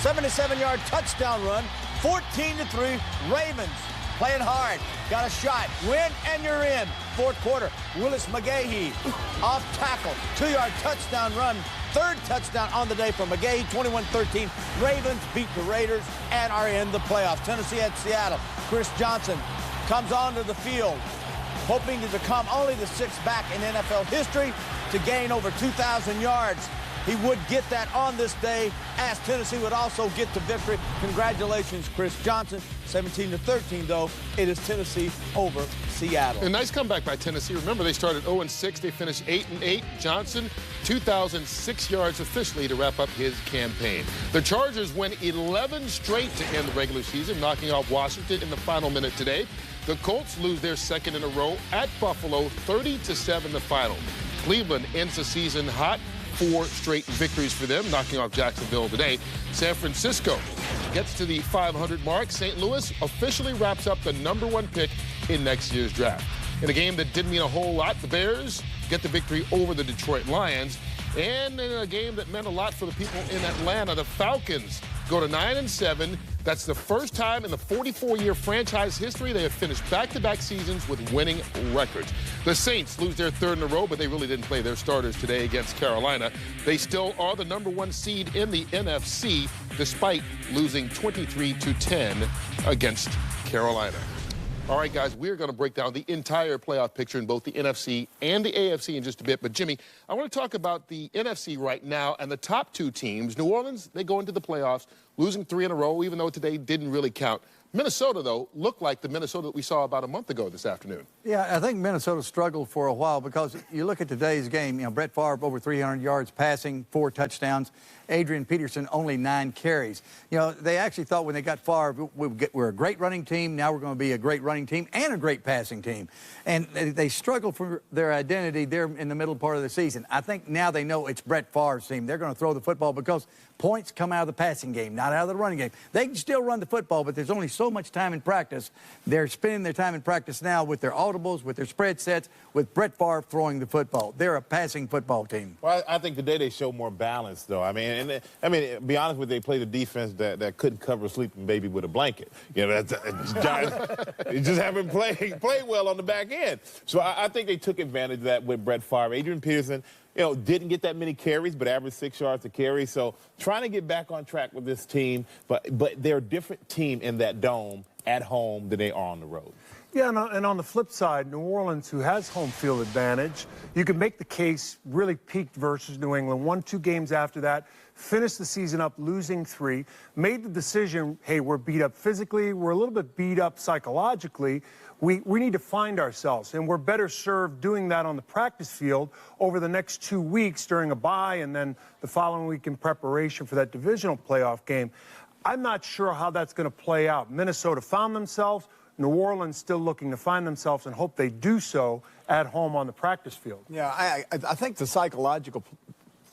77-yard touchdown run. 14-3. Ravens playing hard. Got a shot. Win, and you're in. 4th quarter. Willis McGahee off tackle. 2-yard touchdown run. 3rd touchdown on the day from McGahee. 21-13. Ravens beat the Raiders and are in the playoffs. Tennessee at Seattle. Chris Johnson comes onto the field, hoping to become only the 6th back in NFL history to gain over 2,000 yards. He would get that on this day, as Tennessee would also get the victory. Congratulations, Chris Johnson. 17-13, though. It is Tennessee over Seattle. A nice comeback by Tennessee. Remember, they started 0-6. They finished 8-8. Johnson, 2,006 yards officially to wrap up his campaign. The Chargers win 11 straight to end the regular season, knocking off Washington in the final minute today. The Colts lose their 2nd in a row at Buffalo, 30-7 the final. Cleveland ends the season hot. 4 straight victories for them, knocking off Jacksonville today. San Francisco gets to the 500 mark. St. Louis officially wraps up the #1 pick in next year's draft. In a game that didn't mean a whole lot, the Bears get the victory over the Detroit Lions. And in a game that meant a lot for the people in Atlanta, the Falcons go to 9-7. That's the first time in the 44-year franchise history they have finished back-to-back seasons with winning records. The Saints lose their 3rd in a row, but they really didn't play their starters today against Carolina. They still are the #1 seed in the NFC, despite losing 23-10 against Carolina. All right, guys, we're going to break down the entire playoff picture in both the NFC and the AFC in just a bit. But, Jimmy, I want to talk about the NFC right now and the top 2 teams. New Orleans, they go into the playoffs, losing 3 in a row, even though today didn't really count. Minnesota, though, looked like the Minnesota that we saw about a month ago this afternoon. Yeah, I think Minnesota struggled for a while because you look at today's game, you know, Brett Favre over 300 yards passing, 4 touchdowns. Adrian Peterson only 9 carries. You know, they actually thought when they got Favre, we're a great running team. Now we're going to be a great running team and a great passing team. And they struggled for their identity there in the middle part of the season. I think now they know it's Brett Favre's team. They're going to throw the football because points come out of the passing game, not out of the running game. They can still run the football, but there's only so much time in practice. They're spending their time in practice now with their audibles, with their spread sets, with Brett Favre throwing the football. They're a passing football team. Well, I think today they show more balance, though. I mean, be honest with you, they played a defense that couldn't cover a sleeping baby with a blanket. You know, they just haven't played well on the back end. So I think they took advantage of that with Brett Favre. Adrian Peterson, you know, didn't get that many carries, but averaged 6 yards a carry. So trying to get back on track with this team, but they're a different team in that dome at home than they are on the road. Yeah, and on the flip side, New Orleans, who has home field advantage, you can make the case really peaked versus New England. 1-2 games after that, finished the season up losing 3, made the decision, hey, we're beat up physically, we're a little bit beat up psychologically. We need to find ourselves, and we're better served doing that on the practice field over the next 2 weeks during a bye and then the following week in preparation for that divisional playoff game. I'm not sure how that's going to play out. Minnesota found themselves. New Orleans still looking to find themselves and hope they do so at home on the practice field. Yeah, I think the psychological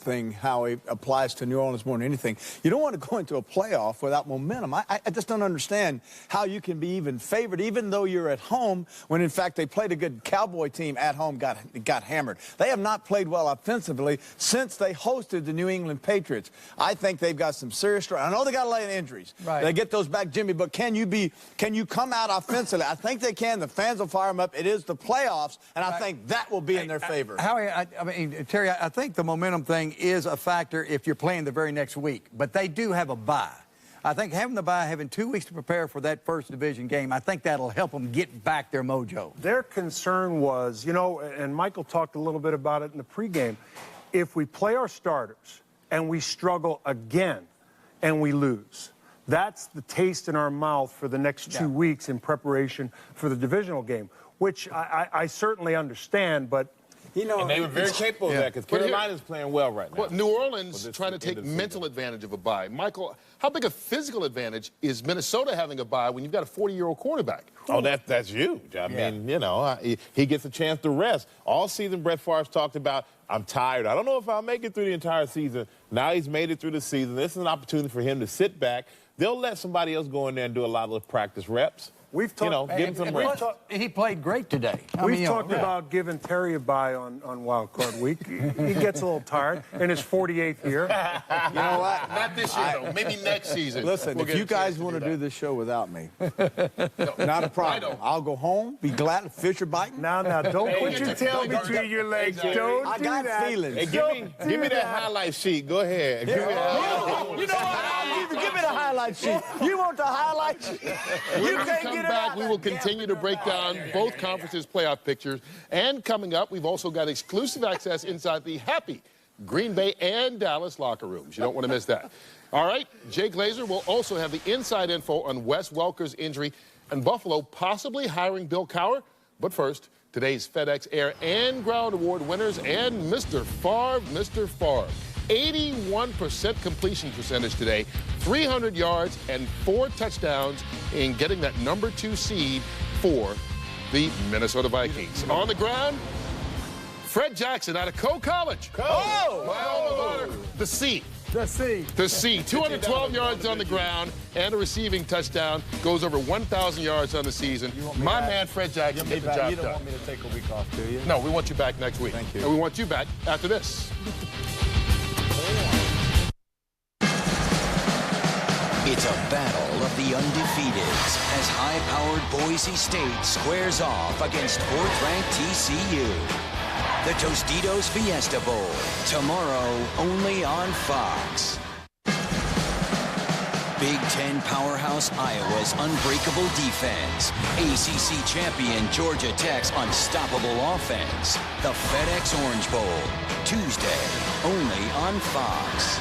thing, how it applies to New Orleans more than anything. You don't want to go into a playoff without momentum. I just don't understand how you can be even favored, even though you're at home, when in fact they played a good Cowboy team at home, got hammered. They have not played well offensively since they hosted the New England Patriots. I think they've got some serious. I know they got a lot of injuries. Right. They get those back, Jimmy. But can you come out offensively? I think they can. The fans will fire them up. It is the playoffs, and I think that will be in their favor. Howie, I mean, Terry, I think the momentum thing is a factor if you're playing the very next week. But they do have a bye. I think having the bye, having 2 weeks to prepare for that first division game, I think that'll help them get back their mojo. Their concern was, you know, and Michael talked a little bit about it in the pregame, if we play our starters and we struggle again and we lose, that's the taste in our mouth for the next 2 weeks in preparation for the divisional game, which I certainly understand, but you know, and they were very capable of that because Carolina's playing well right now. Well, New Orleans trying to take mental advantage of a bye. Michael, how big a physical advantage is Minnesota having a bye when you've got a 40-year-old quarterback? Oh, that's huge. I mean, you know, he gets a chance to rest. All season, Brett Favre's talked about, I'm tired. I don't know if I'll make it through the entire season. Now he's made it through the season. This is an opportunity for him to sit back. They'll let somebody else go in there and do a lot of the practice reps. We've talked, you know, give him some rest. He played great today. We've talked about giving Terry a bye on Wild Card Week. He gets a little tired in his 48th year. You know what? Not this year, though. Maybe next season. Listen, if you guys want to do this show without me, not a problem. I'll go home, be glad to fish or bite. Now, don't put your tail between your legs. Don't I got feelings. Hey, give me that highlight sheet. Go ahead. Give me that. You know what? Give me the highlight sheet. You want the highlight sheet? You can't get it back, out. we will continue to break down both conferences' playoff pictures. And coming up, we've also got exclusive access inside the happy Green Bay and Dallas locker rooms. You don't want to miss that. All right, Jay Glazer will also have the inside info on Wes Welker's injury and Buffalo possibly hiring Bill Cowher. But first, today's FedEx Air and Ground Award winners and Mr. Favre. 81% completion percentage today, 300 yards and 4 touchdowns in getting that #2 seed for the Minnesota Vikings. On the ground, Fred Jackson out of Coe College. My alma mater, the C. The C. 212 yards on the ground and a receiving touchdown. Goes over 1,000 yards on the season. My man, Fred Jackson, get the job done. You don't want me to take a week off, do you? No, we want you back next week. Thank you. And we want you back after this. It's a battle of the undefeateds as high-powered Boise State squares off against 4th-ranked TCU. The Tostitos Fiesta Bowl, tomorrow only on Fox. Big Ten powerhouse Iowa's unbreakable defense. ACC champion Georgia Tech's unstoppable offense. The FedEx Orange Bowl, Tuesday, only on Fox.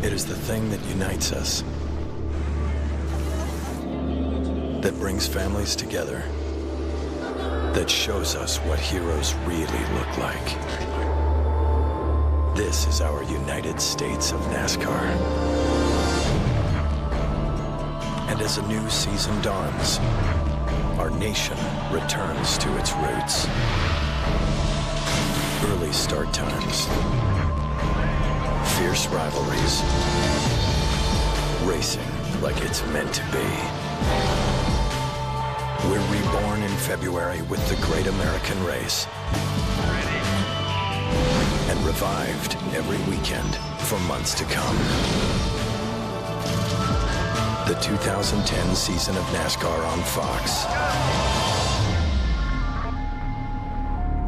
It is the thing that unites us, that brings families together, that shows us what heroes really look like. This is our United States of NASCAR. And as a new season dawns, our nation returns to its roots. Early start times, fierce rivalries, racing like it's meant to be. We're reborn in February with the Great American Race. And revived every weekend for months to come. The 2010 season of NASCAR on Fox.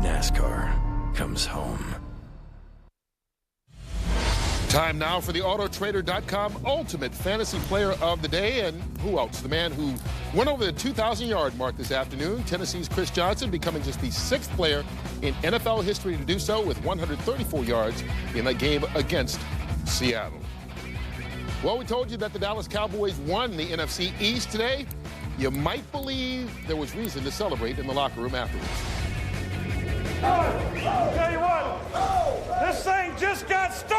NASCAR comes home. Time now for the Autotrader.com Ultimate Fantasy Player of the Day. And who else? The man who went over the 2,000-yard mark this afternoon, Tennessee's Chris Johnson, becoming just the 6th player in NFL history to do so with 134 yards in that game against Seattle. Well, we told you that the Dallas Cowboys won the NFC East today. You might believe there was reason to celebrate in the locker room afterwards. I'll tell you what, this thing just got started.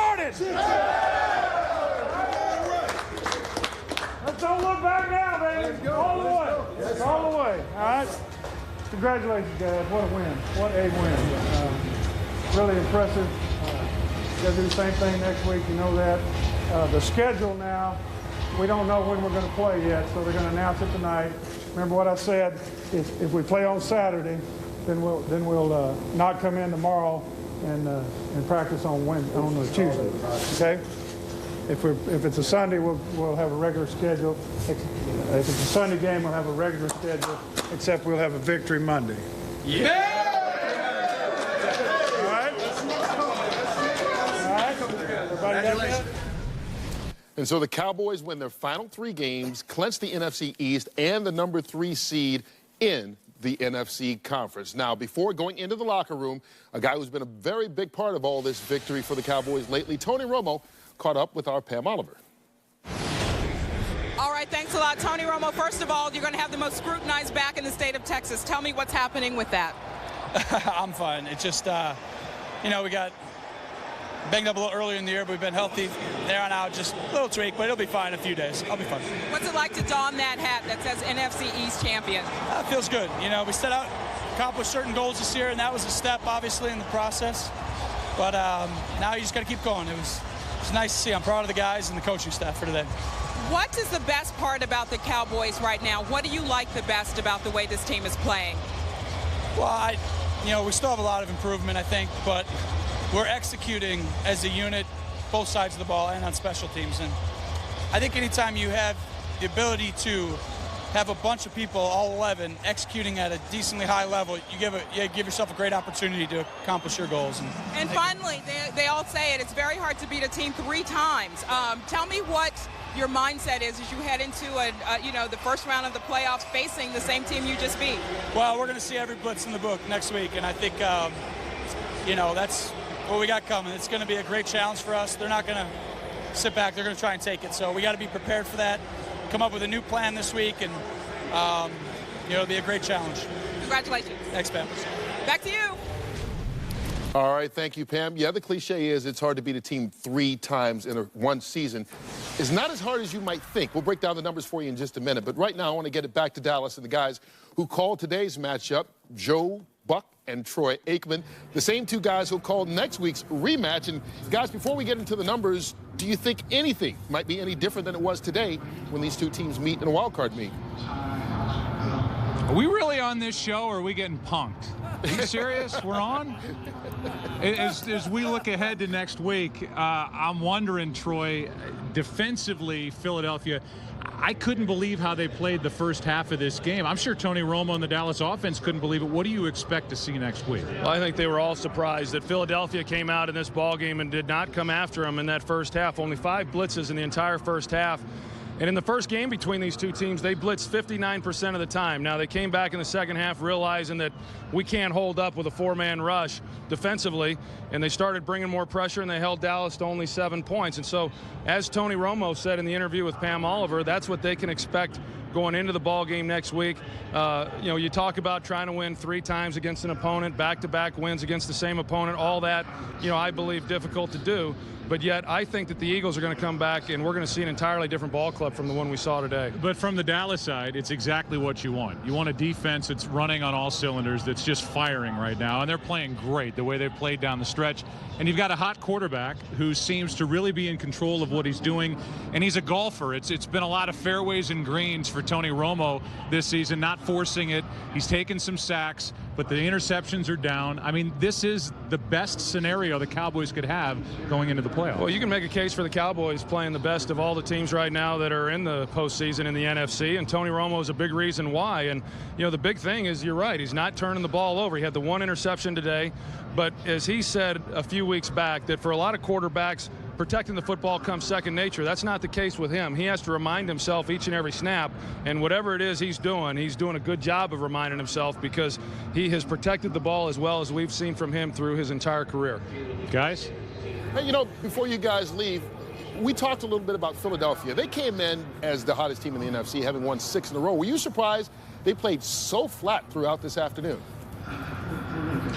Let's don't look back now, baby. All the way. All the way. All right. Congratulations, guys. What a win. What a win. Really impressive. Got to do the same thing next week. You know that. The schedule now, we don't know when we're going to play yet, so they're going to announce it tonight. Remember what I said? If we play on Saturday, then we'll not come in tomorrow and practice on Tuesday. Okay? If it's a Sunday, we'll have a regular schedule. If it's a Sunday game, we'll have a regular schedule, except we'll have a victory Monday. Yeah! All right? All right? Everybody got that? And so the Cowboys win their final 3 games, clinch the NFC East and the number 3 seed in the NFC Conference. Now, before going into the locker room, a guy who's been a very big part of all this victory for the Cowboys lately, Tony Romo, caught up with our Pam Oliver. All right, thanks a lot, Tony Romo. First of all, you're going to have the most scrutinized back in the state of Texas. Tell me what's happening with that. I'm fine. It's just, you know, we got banged up a little earlier in the year, but we've been healthy there on out. Just a little tweak, but it'll be fine in a few days. I'll be fine. What's it like to don that hat that says NFC East champion? It feels good. You know, we set out, accomplished certain goals this year, and that was a step, obviously, in the process. But now you just got to keep going. It's nice to see. I'm proud of the guys and the coaching staff for today. What is the best part about the Cowboys right now? What do you like the best about the way this team is playing? Well, you know, we still have a lot of improvement, I think, but we're executing as a unit, both sides of the ball and on special teams. And I think anytime you have the ability to have a bunch of people, all 11, executing at a decently high level, you give yourself a great opportunity to accomplish your goals. And finally, they all say it, it's very hard to beat a team 3 times. Tell me what your mindset is as you head into the first round of the playoffs facing the same team you just beat. Well, we're going to see every blitz in the book next week, and I think, you know, that's what we got coming. It's going to be a great challenge for us. They're not going to sit back. They're going to try and take it. So we got to be prepared for that, come up with a new plan this week, and, you know, it'll be a great challenge. Congratulations. Thanks, Pam. Back to you. All right, thank you, Pam. Yeah, the cliche is it's hard to beat a team 3 times in one season. It's not as hard as you might think. We'll break down the numbers for you in just a minute. But right now, I want to get it back to Dallas and the guys who called today's matchup, Joe Buck and Troy Aikman, the same 2 guys who called next week's rematch. And guys, before we get into the numbers, do you think anything might be any different than it was today when these 2 teams meet in a wild card meet? Are we really on this show, or are we getting punked? Are you serious? We're on? As we look ahead to next week, I'm wondering, Troy, defensively, Philadelphia, I couldn't believe how they played the first half of this game. I'm sure Tony Romo and the Dallas offense couldn't believe it. What do you expect to see next week? Well, I think they were all surprised that Philadelphia came out in this ball game and did not come after them in that first half. Only 5 blitzes in the entire first half. And in the first game between these 2 teams, they blitzed 59% of the time. Now, they came back in the second half realizing that we can't hold up with a 4-man rush defensively, and they started bringing more pressure, and they held Dallas to only 7 points. And so, as Tony Romo said in the interview with Pam Oliver, that's what they can expect going into the ball game next week. You know, you talk about trying to win 3 times against an opponent, back-to-back wins against the same opponent, all that, you know, I believe difficult to do. But yet, I think that the Eagles are going to come back, and we're going to see an entirely different ball club from the one we saw today. But from the Dallas side, it's exactly what you want. You want a defense that's running on all cylinders, that's just firing right now, and they're playing great the way they've played down the stretch. And you've got a hot quarterback who seems to really be in control of what he's doing, and he's a golfer. It's been a lot of fairways and greens for Tony Romo this season, not forcing it. He's taken some sacks, but the interceptions are down. I mean, this is the best scenario the Cowboys could have going into the playoffs. Well, you can make a case for the Cowboys playing the best of all the teams right now that are in the postseason in the NFC, and Tony Romo is a big reason why. And, you know, the big thing is, you're right, he's not turning the ball over. He had the 1 interception today, but as he said a few weeks back, that for a lot of quarterbacks, protecting the football comes second nature. That's not the case with him. He has to remind himself each and every snap, and whatever it is he's doing a good job of reminding himself, because he has protected the ball as well as we've seen from him through his entire career. Guys? Hey, you know, before you guys leave, we talked a little bit about Philadelphia. They came in as the hottest team in the NFC, having won 6 in a row. Were you surprised they played so flat throughout this afternoon?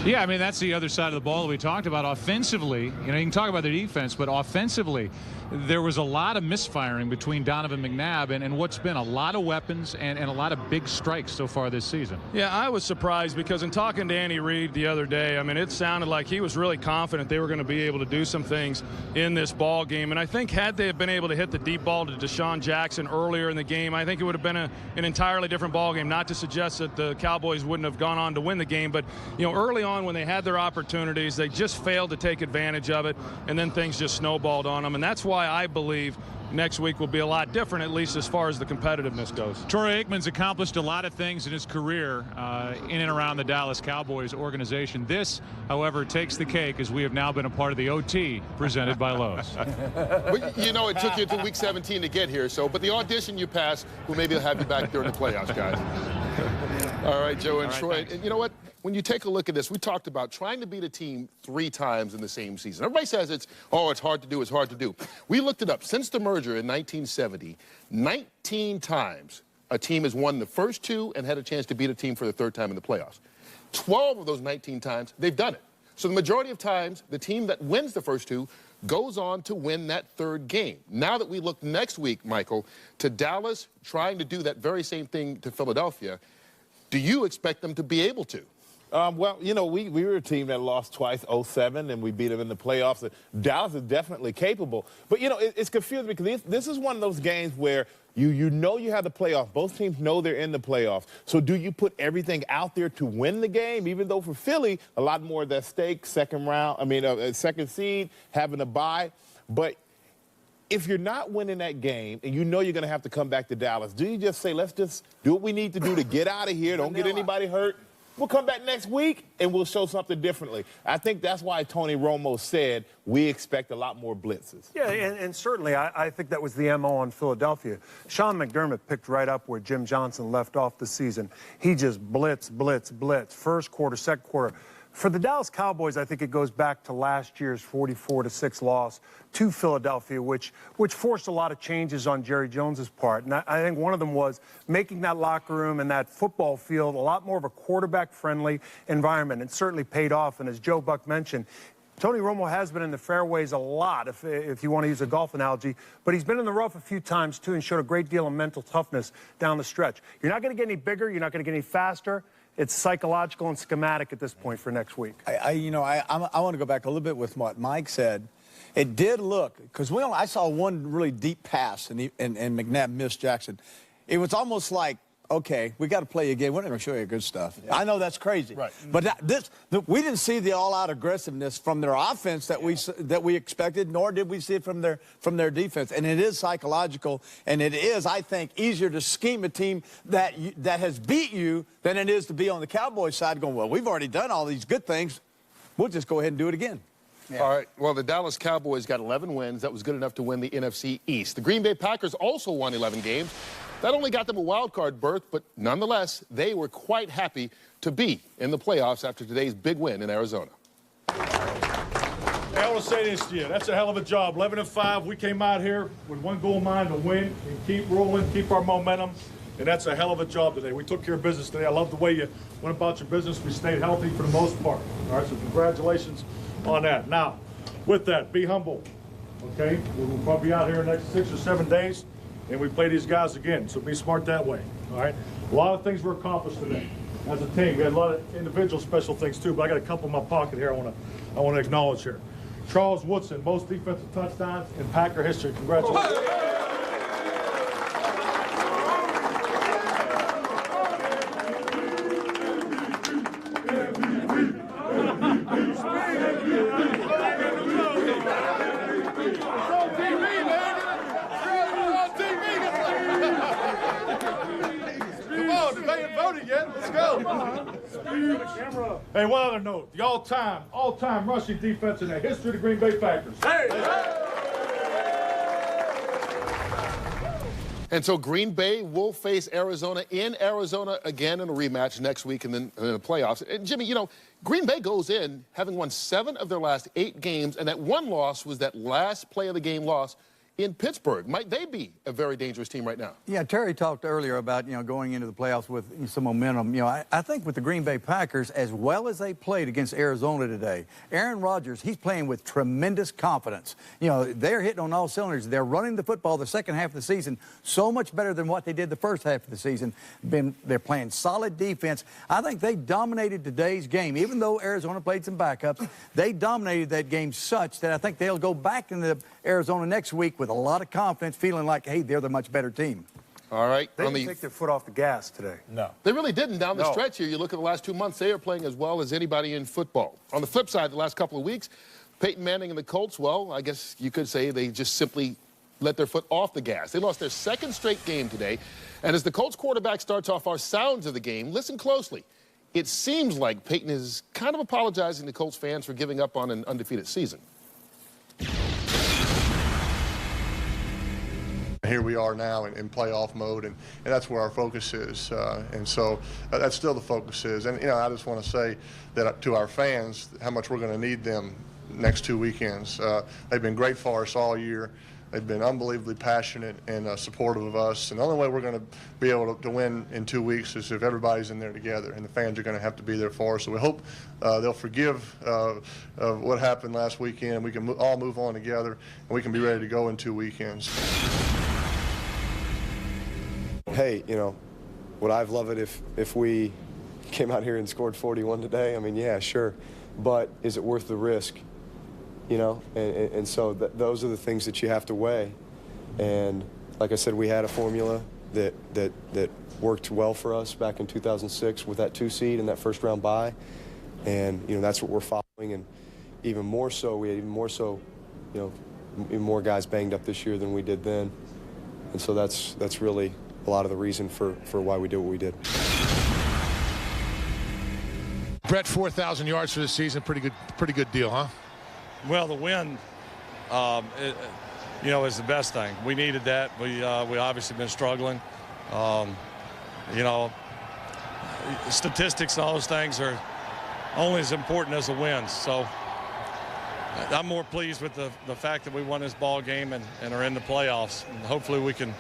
Yeah, I mean, that's the other side of the ball that we talked about. Offensively, you know, you can talk about their defense, but offensively, there was a lot of misfiring between Donovan McNabb and what's been a lot of weapons and a lot of big strikes so far this season. Yeah, I was surprised because in talking to Andy Reid the other day, I mean, it sounded like he was really confident they were going to be able to do some things in this ball game. And I think had they been able to hit the deep ball to Deshaun Jackson earlier in the game, I think it would have been an entirely different ball game. Not to suggest that the Cowboys wouldn't have gone on to win the game, but, you know, early on when they had their opportunities, they just failed to take advantage of it, and then things just snowballed on them. And that's why I believe next week will be a lot different, at least as far as the competitiveness goes. Troy Aikman's accomplished a lot of things in his career in and around the Dallas Cowboys organization. This, however, takes the cake, as we have now been a part of the OT presented by Lowe's. But, you know, it took you to week 17 to get here, but the audition you passed, we'll maybe have you back during the playoffs, guys. All right, Joe and Troy. And you know what? When you take a look at this, we talked about trying to beat a team 3 times in the same season. Everybody says it's hard to do, it's hard to do. We looked it up. Since the merger in 1970, 19 times a team has won the first 2 and had a chance to beat a team for the 3rd time in the playoffs. 12 of those 19 times, they've done it. So the majority of times, the team that wins the first 2 goes on to win that 3rd game. Now that we look next week, Michael, to Dallas trying to do that very same thing to Philadelphia, do you expect them to be able to? Well, you know, we were a team that lost twice, 07, and we beat them in the playoffs. Dallas is definitely capable. But, you know, it's confusing because this is one of those games where you know you have the playoffs. Both teams know they're in the playoffs. So do you put everything out there to win the game, even though for Philly, a lot more of that stake, second seed, having a bye. But if you're not winning that game and you know you're going to have to come back to Dallas, do you just say, let's just do what we need to do to get out of here, don't get anybody hurt? We'll come back next week, and we'll show something differently. I think that's why Tony Romo said we expect a lot more blitzes. Yeah, and certainly I think that was the MO on Philadelphia. Sean McDermott picked right up where Jim Johnson left off the season. He just blitz. First quarter, second quarter. For the Dallas Cowboys, I think it goes back to last year's 44-6 loss to Philadelphia, which forced a lot of changes on Jerry Jones's part. And I think one of them was making that locker room and that football field a lot more of a quarterback-friendly environment. It certainly paid off. And as Joe Buck mentioned, Tony Romo has been in the fairways a lot, if you want to use a golf analogy, but he's been in the rough a few times, too, and showed a great deal of mental toughness down the stretch. You're not going to get any bigger. You're not going to get any faster. It's psychological and schematic at this point for next week. I want to go back a little bit with what Mike said. It did look, because I saw one really deep pass, and McNabb missed Jackson. It was almost like, okay, we got to play again. We're not going to show you good stuff. Yeah. I know that's crazy. Right. But we didn't see the all-out aggressiveness from their offense that we expected, nor did we see it from their defense. And it is psychological, and it is, I think, easier to scheme a team that has beat you than it is to be on the Cowboys side going, well, we've already done all these good things. We'll just go ahead and do it again. Yeah. All right. Well, the Dallas Cowboys got 11 wins. That was good enough to win the NFC East. The Green Bay Packers also won 11 games. That only got them a wild card berth, but nonetheless, they were quite happy to be in the playoffs after today's big win in Arizona. I want to say this to you. That's a hell of a job. 11-5. We came out here with one goal in mind to win and keep rolling, keep our momentum. And that's a hell of a job today. We took care of business today. I love the way you went about your business. We stayed healthy for the most part. All right, so congratulations on that. Now, with that, be humble, okay? We'll probably be out here in the next 6 or 7 days, and we play these guys again, so be smart that way, all right? A lot of things were accomplished today as a team. We had a lot of individual special things, too, but I got a couple in my pocket here I want to acknowledge here. Charles Woodson, most defensive touchdowns in Packer history. Congratulations. Hey, one other note. The all-time rushing defense in the history of the Green Bay Packers. Hey! And so Green Bay will face Arizona in Arizona again in a rematch next week and then in the playoffs. And Jimmy, you know, Green Bay goes in having won 7 of their last 8 games, and that one loss was that last play of the game loss in Pittsburgh. Might they be a very dangerous team right now? Yeah, Terry talked earlier about, going into the playoffs with some momentum. I think with the Green Bay Packers, as well as they played against Arizona today, Aaron Rodgers, he's playing with tremendous confidence. They're hitting on all cylinders. They're running the football the second half of the season so much better than what they did the first half of the season. They're playing solid defense. I think they dominated today's game. Even though Arizona played some backups, they dominated that game such that I think they'll go back into Arizona next week with a lot of confidence, feeling like, hey, they're the much better team. All right. They didn't take their foot off the gas today. No. They really didn't down the stretch here. You look at the last 2 months, they are playing as well as anybody in football. On the flip side, the last couple of weeks, Peyton Manning and the Colts, well, I guess you could say they just simply let their foot off the gas. They lost their second straight game today. And as the Colts quarterback starts off our sounds of the game, listen closely. It seems like Peyton is kind of apologizing to Colts fans for giving up on an undefeated season. Here we are now in playoff mode, and that's where our focus is. And so that's still the focus is. And, I just want to say that to our fans how much we're going to need them next 2 weekends. They've been great for us all year. They've been unbelievably passionate and supportive of us. And the only way we're going to be able to win in 2 weeks is if everybody's in there together, and the fans are going to have to be there for us. So we hope they'll forgive what happened last weekend. We can all move on together, and we can be ready to go in 2 weekends. Hey, would I've loved it if we came out here and scored 41 today? I mean, yeah, sure. But is it worth the risk? And so those are the things that you have to weigh. And like I said, we had a formula that worked well for us back in 2006 with that 2 seed and that first round bye. And, that's what we're following. And even more so, we had even more guys banged up this year than we did then. And so that's really a lot of the reason for why we did what we did. Brett, 4,000 yards for the season, pretty good deal, huh? Well, the win, is the best thing. We needed that. We obviously been struggling. Statistics and all those things are only as important as the wins. So I'm more pleased with the fact that we won this ball game and are in the playoffs. And hopefully we can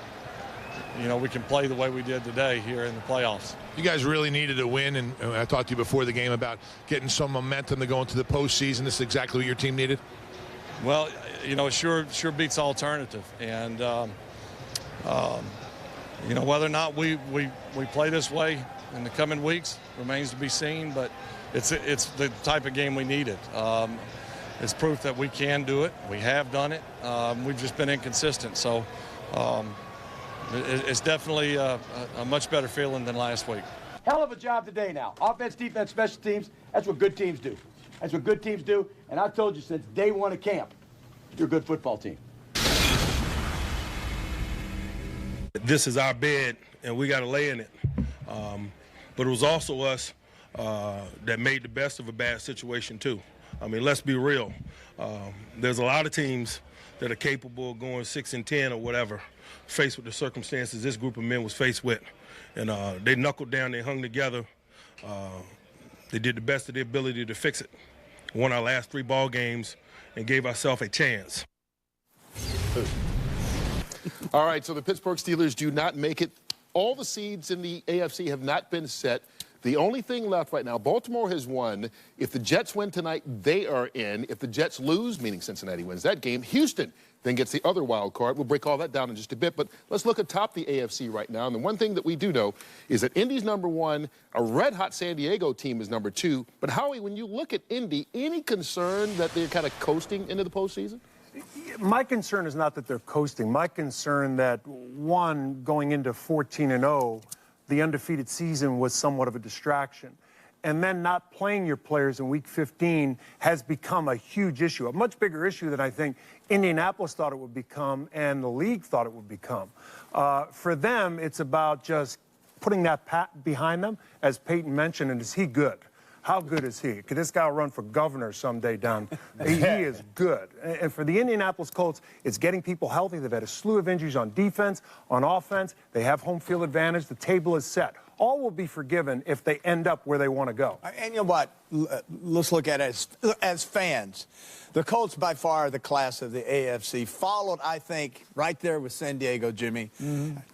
play the way we did today here in the playoffs. You guys really needed a win, and I talked to you before the game about getting some momentum to go into the postseason. This is exactly what your team needed? Well, it sure beats alternative. And, whether or not we play this way in the coming weeks remains to be seen, but it's the type of game we needed. It's proof that we can do it. We have done it. We've just been inconsistent. So, it's definitely a much better feeling than last week. Hell of a job today now. Offense, defense, special teams, that's what good teams do. That's what good teams do. And I've told you since day one of camp, you're a good football team. This is our bed, and we got to lay in it. But it was also us that made the best of a bad situation, too. I mean, let's be real. There's a lot of teams that are capable of going 6-10 or whatever, faced with the circumstances this group of men was faced with. And they knuckled down, they hung together. They did the best of their ability to fix it. Won our last 3 ball games and gave ourselves a chance. All right, so the Pittsburgh Steelers do not make it. All the seeds in the AFC have not been set. The only thing left right now, Baltimore has won. If the Jets win tonight, they are in. If the Jets lose, meaning Cincinnati wins that game, Houston then gets the other wild card. We'll break all that down in just a bit, but let's look atop the AFC right now. And the one thing that we do know is that Indy's #1, a red-hot San Diego team is #2. But Howie, when you look at Indy, any concern that they're kind of coasting into the postseason? My concern is not that they're coasting. My concern that, one, going into 14-0, the undefeated season was somewhat of a distraction. And then not playing your players in Week 15 has become a huge issue, a much bigger issue than I think Indianapolis thought it would become and the league thought it would become. For them, it's about just putting that pat behind them, as Peyton mentioned, and is he good? How good is he? Could this guy run for governor someday down? He is good. And for the Indianapolis Colts, it's getting people healthy. They've had a slew of injuries on defense, on offense. They have home field advantage. The table is set. All will be forgiven if they end up where they want to go. And you know what? Let's look at it as fans. The Colts, by far, the class of the AFC, followed, I think, right there with San Diego, Jimmy.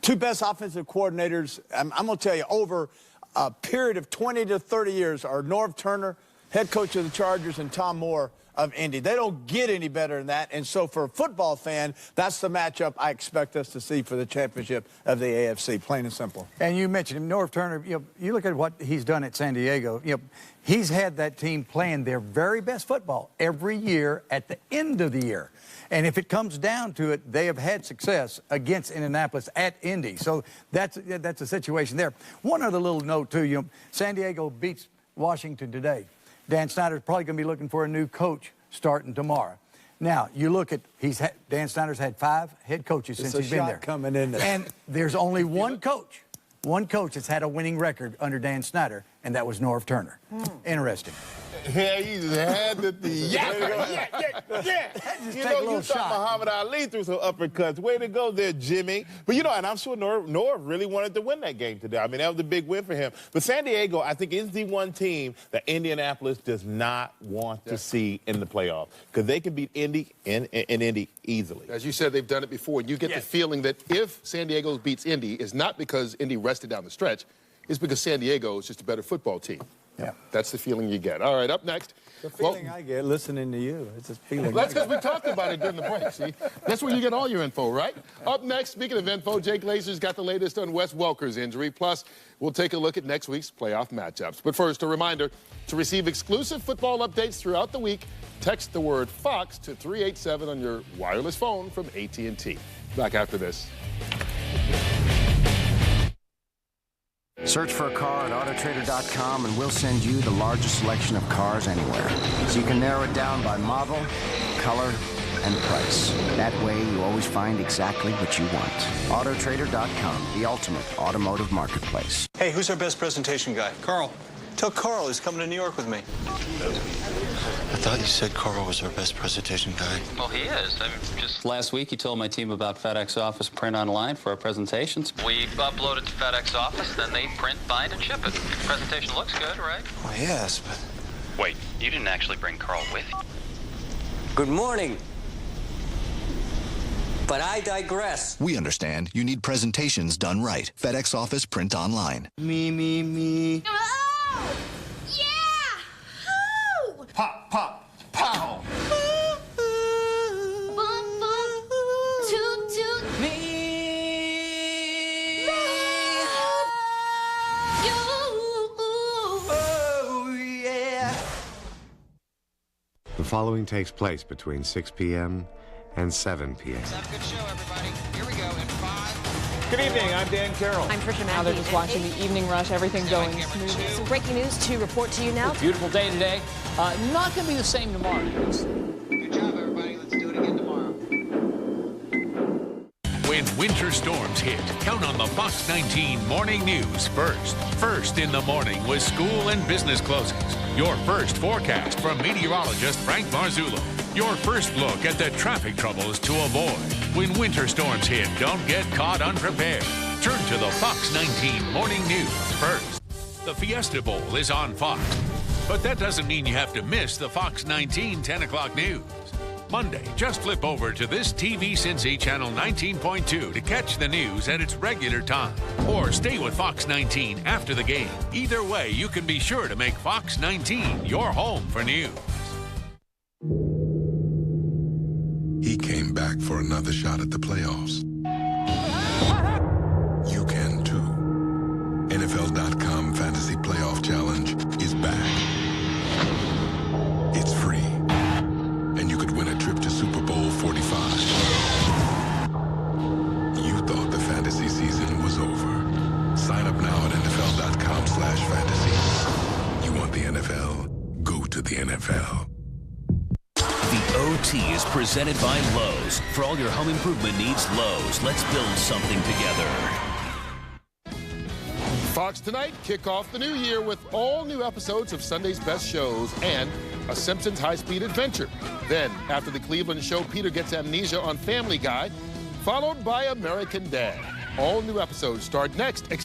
Two best offensive coordinators, I'm going to tell you, over a period of 20 to 30 years are Norv Turner, head coach of the Chargers, and Tom Moore of Indy. They don't get any better than that. And so for a football fan, that's the matchup I expect us to see for the championship of the AFC, plain and simple. And you mentioned him, Norv Turner. You look at what he's done at San Diego. He's had that team playing their very best football every year at the end of the year. And if it comes down to it, they have had success against Indianapolis at Indy. So that's a situation there. One other little note, too. San Diego beats Washington today. Dan Snyder's probably going to be looking for a new coach starting tomorrow. Now, you look at, Dan Snyder's had 5 head coaches since he's been there. Coming in there. And there's only one coach that's had a winning record under Dan Snyder, and that was Norv Turner. Interesting. Yeah, you had the yeah. You know, you thought Muhammad Ali threw some uppercuts. Way to go there, Jimmy. But, and I'm sure Norv really wanted to win that game today. I mean, that was a big win for him. But San Diego, I think, is the one team that Indianapolis does not want to see in the playoffs because they can beat Indy in Indy easily. As you said, they've done it before. You get the feeling that if San Diego beats Indy, it's not because Indy rested down the stretch. It's because San Diego is just a better football team. Yeah. That's the feeling you get. All right, up next. The feeling I get listening to you. It's a feeling. That's because we talked about it during the break, see? That's where you get all your info, right? Up next, speaking of info, Jake Glazer's got the latest on Wes Welker's injury. Plus, we'll take a look at next week's playoff matchups. But first, a reminder, to receive exclusive football updates throughout the week, text the word FOX to 387 on your wireless phone from AT&T. Back after this. Search for a car at Autotrader.com and we'll send you the largest selection of cars anywhere. So you can narrow it down by model, color, and price. That way you always find exactly what you want. Autotrader.com, the ultimate automotive marketplace. Hey, who's our best presentation guy? Carl. Tell Carl he's coming to New York with me. I thought you said Carl was our best presentation guy. Well, he is. Just last week, he told my team about FedEx Office print online for our presentations. We upload it to FedEx Office, then they print, bind, and ship it. The presentation looks good, right? Well, yes, but... Wait, you didn't actually bring Carl with you? Good morning. But I digress. We understand you need presentations done right. FedEx Office print online. Me. Oh! Yeah! Hoo! Pop, pop, pow! Bump, bump, toot, toot. Me. You. Oh, yeah. The following takes place between 6 p.m. and 7 p.m. Let's have a good show, everybody. Here we go in 5. Good evening, I'm Dan Carroll. I'm Trisha Mackey. Now they're just watching the evening rush, everything going smoothly. Some breaking news to report to you now. Beautiful day today. Not going to be the same tomorrow. Good job, everybody. Let's do it again tomorrow. When winter storms hit, count on the Fox 19 Morning News first. First in the morning with school and business closings. Your first forecast from meteorologist Frank Marzullo. Your first look at the traffic troubles to avoid. When winter storms hit, don't get caught unprepared. Turn to the Fox 19 Morning News first. The Fiesta Bowl is on Fox. But that doesn't mean you have to miss the Fox 19 10 o'clock news. Monday, just flip over to this TV Cincy channel 19.2 to catch the news at its regular time. Or stay with Fox 19 after the game. Either way, you can be sure to make Fox 19 your home for news. He came back for another shot at the playoffs. You can too. NFL.com Fantasy Playoff Challenge is back. It's free. And you could win a trip to Super Bowl 45. You thought the fantasy season was over. Sign up now at NFL.com/fantasy. You want the NFL? Go to the NFL. The OT is presented by Lowe's. For all your home improvement needs, Lowe's. Let's build something together. Fox tonight, kick off the new year with all new episodes of Sunday's Best Shows and a Simpsons high-speed adventure. Then, after the Cleveland show, Peter gets amnesia on Family Guy, followed by American Dad. All new episodes start next.